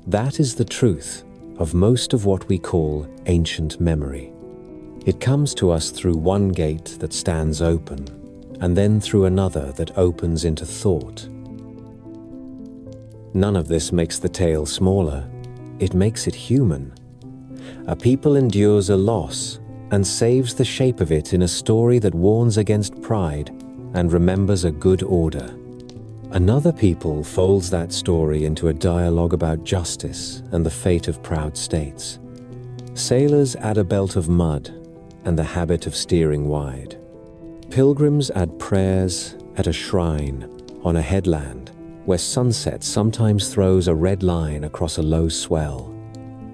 That is the truth of most of what we call ancient memory. It comes to us through one gate that stands open, and then through another that opens into thought. None of this makes the tale smaller. It makes it human. A people endures a loss and saves the shape of it in a story that warns against pride and remembers a good order. Another people folds that story into a dialogue about justice and the fate of proud states. Sailors add a belt of mud and the habit of steering wide. Pilgrims add prayers at a shrine on a headland where sunset sometimes throws a red line across a low swell.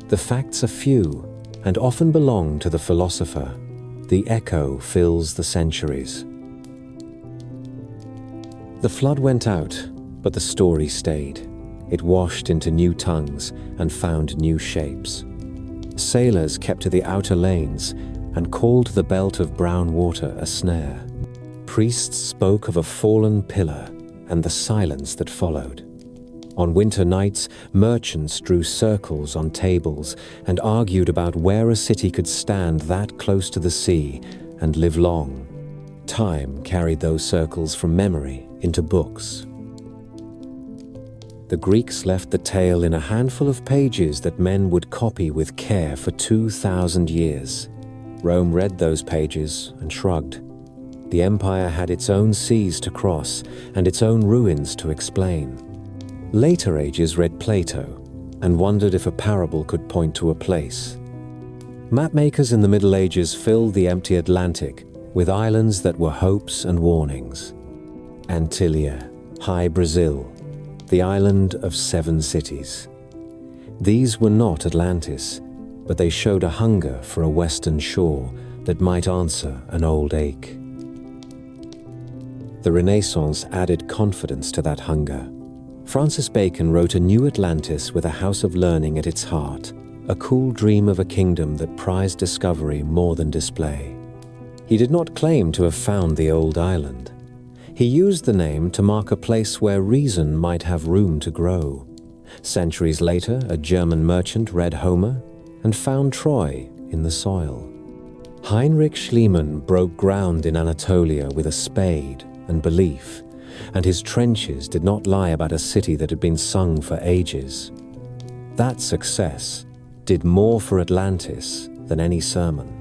The facts are few and often belong to the philosopher. The echo fills the centuries. The flood went out, but the story stayed. It washed into new tongues and found new shapes. Sailors kept to the outer lanes and called the belt of brown water a snare. Priests spoke of a fallen pillar and the silence that followed. On winter nights, merchants drew circles on tables and argued about where a city could stand that close to the sea and live long. Time carried those circles from memory into books. The Greeks left the tale in a handful of pages that men would copy with care for 2,000 years. Rome read those pages and shrugged. The empire had its own seas to cross and its own ruins to explain. Later ages read Plato and wondered if a parable could point to a place. Mapmakers in the Middle Ages filled the empty Atlantic with islands that were hopes and warnings. Antillia, High Brazil, the island of 7 cities. These were not Atlantis. but they showed a hunger for a western shore that might answer an old ache. The Renaissance added confidence to that hunger. Francis Bacon wrote a new Atlantis with a house of learning at its heart, a cool dream of a kingdom that prized discovery more than display. He did not claim to have found the old island. He used the name to mark a place where reason might have room to grow. Centuries later, a German merchant read Homer and found Troy in the soil. Heinrich Schliemann broke ground in Anatolia with a spade and belief, and his trenches did not lie about a city that had been sung for ages. That success did more for Atlantis than any sermon.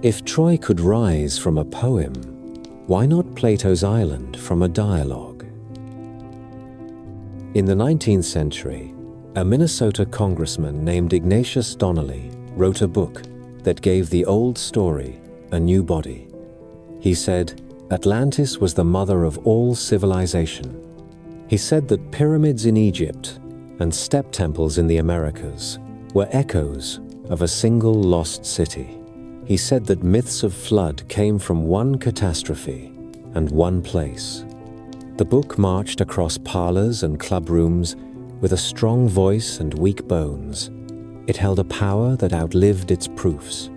If Troy could rise from a poem, why not Plato's island from a dialogue? In the 19th century, a Minnesota congressman named Ignatius Donnelly wrote a book that gave the old story a new body. He said, Atlantis was the mother of all civilization. He said that pyramids in Egypt and step temples in the Americas were echoes of a single lost city. He said that myths of flood came from one catastrophe and one place. The book marched across parlors and club rooms with a strong voice and weak bones. It held a power that outlived its proofs.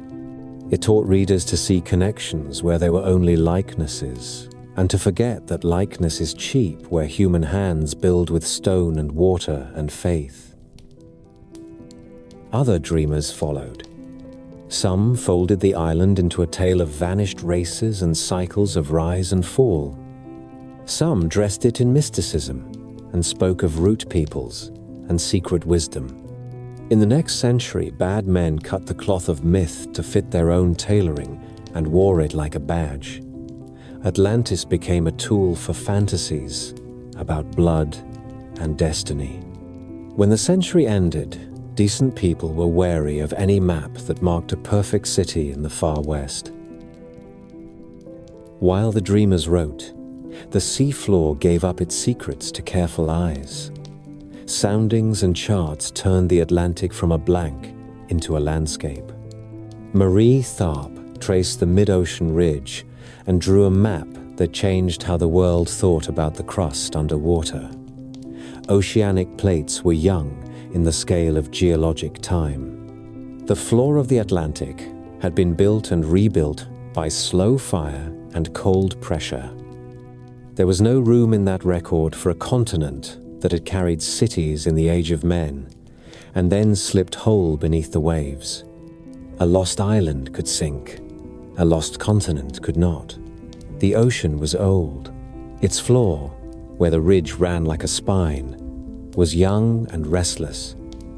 It taught readers to see connections where there were only likenesses, and to forget that likeness is cheap where human hands build with stone and water and faith. Other dreamers followed. Some folded the island into a tale of vanished races and cycles of rise and fall. Some dressed it in mysticism and spoke of root peoples and secret wisdom. In the next century, bad men cut the cloth of myth to fit their own tailoring and wore it like a badge. Atlantis became a tool for fantasies about blood and destiny. When the century ended, decent people were wary of any map that marked a perfect city in the far west. While the dreamers wrote, the seafloor gave up its secrets to careful eyes. Soundings and charts turned the Atlantic from a blank into a landscape. Marie Tharp traced the mid-ocean ridge and drew a map that changed how the world thought about the crust underwater. Oceanic plates were young in the scale of geologic time. The floor of the Atlantic had been built and rebuilt by slow fire and cold pressure. There was no room in that record for a continent that had carried cities in the age of men and then slipped whole beneath the waves. A lost island could sink, a lost continent could not. The ocean was old. Its floor, where the ridge ran like a spine, was young and restless,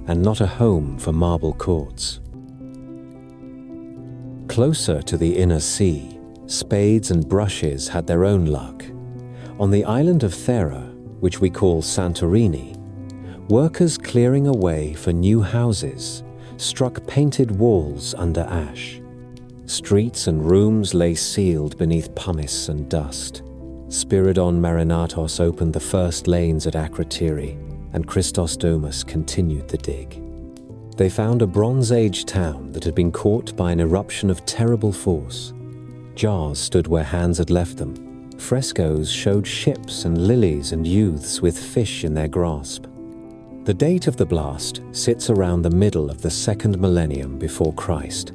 and not a home for marble courts. Closer to the inner sea, spades and brushes had their own luck. On the island of Thera, which we call Santorini, workers clearing a way for new houses struck painted walls under ash. Streets and rooms lay sealed beneath pumice and dust. Spiridon Marinatos opened the first lanes at Akrotiri, and Christos Domus continued the dig. They found a Bronze Age town that had been caught by an eruption of terrible force. Jars stood where hands had left them. Frescoes showed ships and lilies and youths with fish in their grasp. The date of the blast sits around the middle of the 2nd millennium before Christ.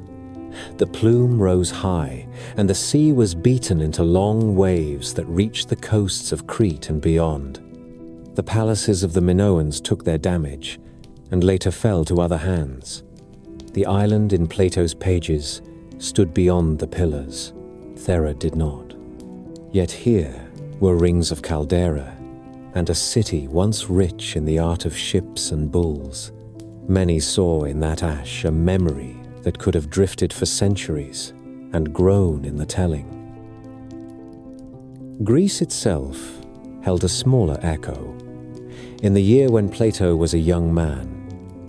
The plume rose high, and the sea was beaten into long waves that reached the coasts of Crete and beyond. The palaces of the Minoans took their damage, and later fell to other hands. The island in Plato's pages stood beyond the pillars. Thera did not. Yet here were rings of Caldera, and a city once rich in the art of ships and bulls. Many saw in that ash a memory that could have drifted for centuries and grown in the telling. Greece itself held a smaller echo. In the year when Plato was a young man,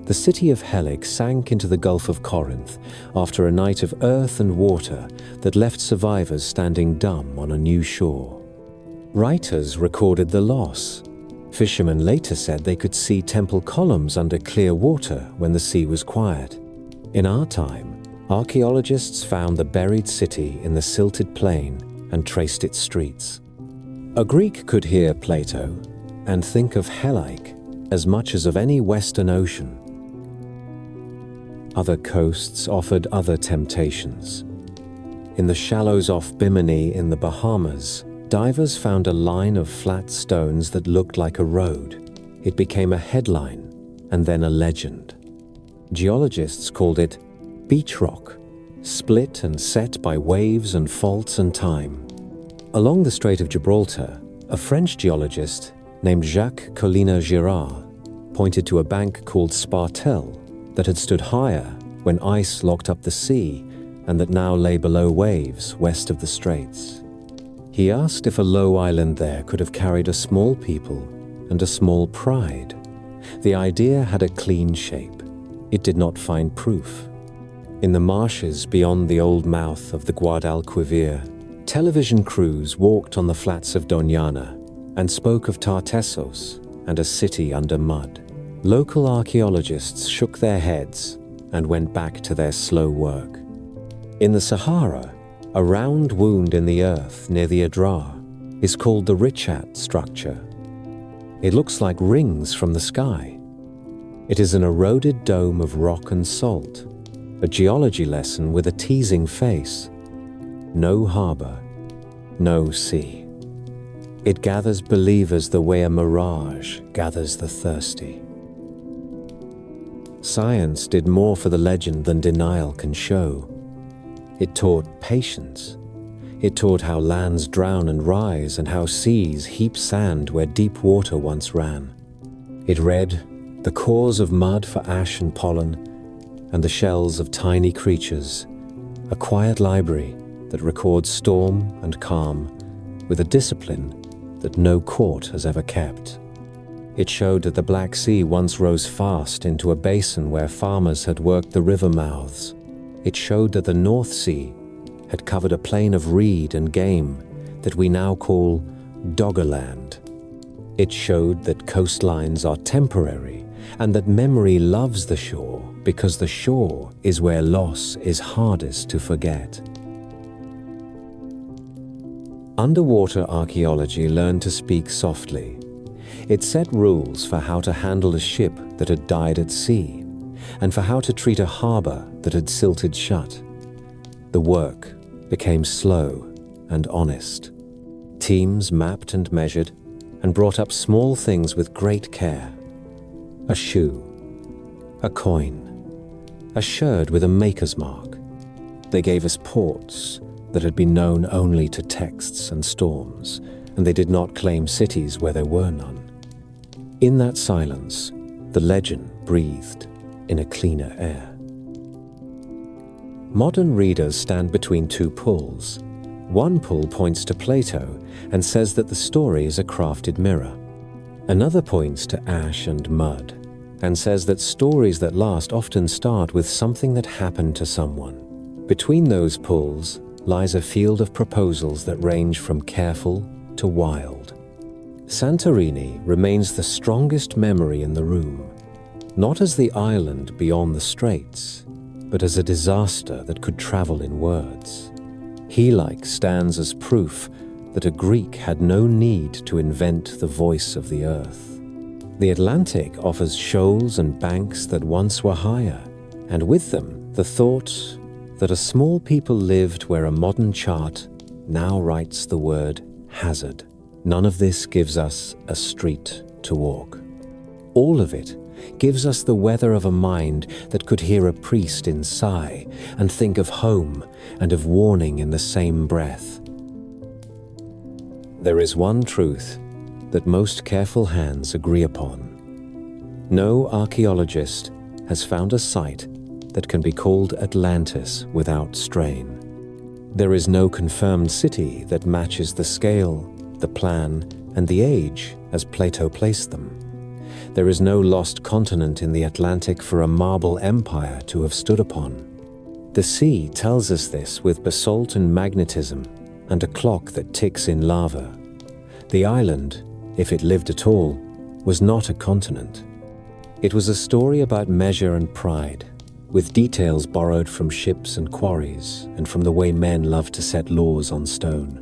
the city of Helix sank into the Gulf of Corinth after a night of earth and water that left survivors standing dumb on a new shore. Writers recorded the loss. Fishermen later said they could see temple columns under clear water when the sea was quiet. In our time, archaeologists found the buried city in the silted plain and traced its streets. A Greek could hear Plato and think of Hellike as much as of any Western ocean. Other coasts offered other temptations. In the shallows off Bimini in the Bahamas, divers found a line of flat stones that looked like a road. It became a headline and then a legend. Geologists called it beach rock, split and set by waves and faults and time. Along the Strait of Gibraltar, a French geologist named Jacques Collina-Girard pointed to a bank called Spartel that had stood higher when ice locked up the sea and that now lay below waves west of the straits. He asked if a low island there could have carried a small people and a small pride. The idea had a clean shape. It did not find proof. In the marshes beyond the old mouth of the Guadalquivir, television crews walked on the flats of Doñana and spoke of Tartessos and a city under mud. Local archaeologists shook their heads and went back to their slow work. In the Sahara, a round wound in the earth near the Adrar is called the Richat structure. It looks like rings from the sky. It is an eroded dome of rock and salt, a geology lesson with a teasing face. No harbor, no sea. It gathers believers the way a mirage gathers the thirsty. Science did more for the legend than denial can show. It taught patience. It taught how lands drown and rise and how seas heap sand where deep water once ran. It read the cores of mud for ash and pollen and the shells of tiny creatures, a quiet library that records storm and calm with a discipline that no court has ever kept. It showed that the Black Sea once rose fast into a basin where farmers had worked the river mouths. It showed that the North Sea had covered a plain of reed and game that we now call Doggerland. It showed that coastlines are temporary and that memory loves the shore because the shore is where loss is hardest to forget. Underwater archaeology learned to speak softly. It set rules for how to handle a ship that had died at sea and for how to treat a harbor that had silted shut. The work became slow and honest. Teams mapped and measured and brought up small things with great care. A shoe, a coin, a sherd with a maker's mark. They gave us ports that had been known only to texts and storms, and they did not claim cities where there were none. In that silence, the legend breathed in a cleaner air. Modern readers stand between two pulls. One pull points to Plato and says that the story is a crafted mirror. Another points to ash and mud and says that stories that last often start with something that happened to someone. Between those pulls lies a field of proposals that range from careful to wild. Santorini remains the strongest memory in the room, not as the island beyond the straits, but as a disaster that could travel in words. Hellike stands as proof that a Greek had no need to invent the voice of the earth. The Atlantic offers shoals and banks that once were higher, and with them the thought that a small people lived where a modern chart now writes the word hazard. None of this gives us a street to walk. All of it gives us the weather of a mind that could hear a priest in sigh and think of home and of warning in the same breath. There is one truth that most careful hands agree upon. No archaeologist has found a site that can be called Atlantis without strain. There is no confirmed city that matches the scale, the plan, and the age as Plato placed them. There is no lost continent in the Atlantic for a marble empire to have stood upon. The sea tells us this with basalt and magnetism and a clock that ticks in lava. The island, if it lived at all, was not a continent. It was a story about measure and pride, with details borrowed from ships and quarries and from the way men love to set laws on stone.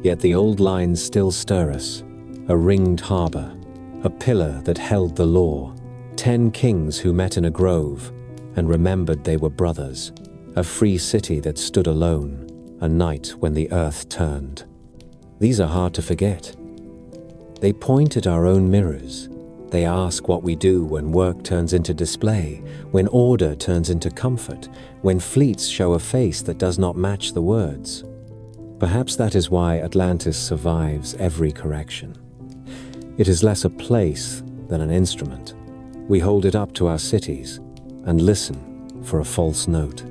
Yet the old lines still stir us, a ringed harbor, a pillar that held the law, 10 kings who met in a grove and remembered they were brothers, a free city that stood alone, a night when the earth turned. These are hard to forget. They point at our own mirrors. They ask what we do when work turns into display, when order turns into comfort, when fleets show a face that does not match the words. Perhaps that is why Atlantis survives every correction. It is less a place than an instrument. We hold it up to our cities and listen for a false note.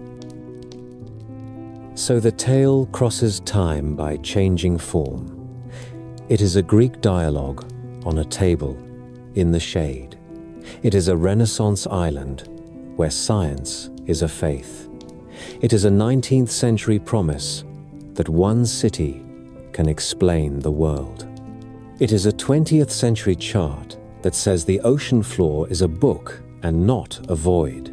So the tale crosses time by changing form. It is a Greek dialogue on a table in the shade. It is a Renaissance island where science is a faith. It is a 19th century promise that one city can explain the world. It is a 20th century chart that says the ocean floor is a book and not a void.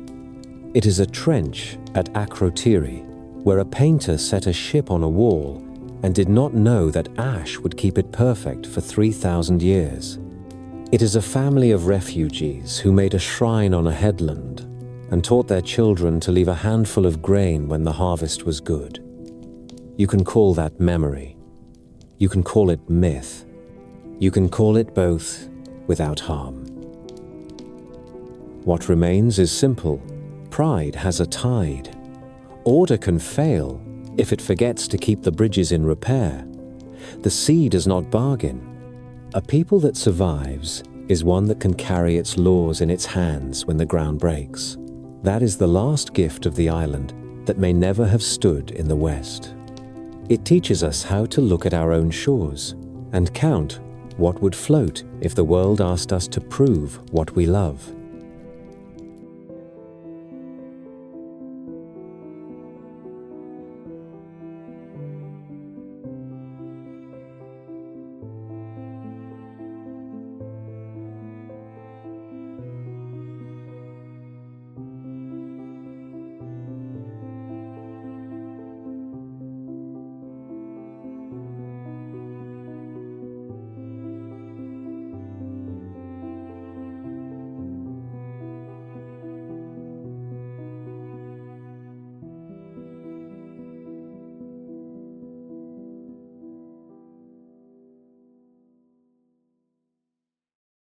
It is a trench at Akrotiri where a painter set a ship on a wall and did not know that ash would keep it perfect for 3,000 years. It is a family of refugees who made a shrine on a headland and taught their children to leave a handful of grain when the harvest was good. You can call that memory. You can call it myth. You can call it both without harm. What remains is simple. Pride has a tide. Order can fail if it forgets to keep the bridges in repair. The sea does not bargain. A people that survives is one that can carry its laws in its hands when the ground breaks. That is the last gift of the island that may never have stood in the West. It teaches us how to look at our own shores and count what would float if the world asked us to prove what we love.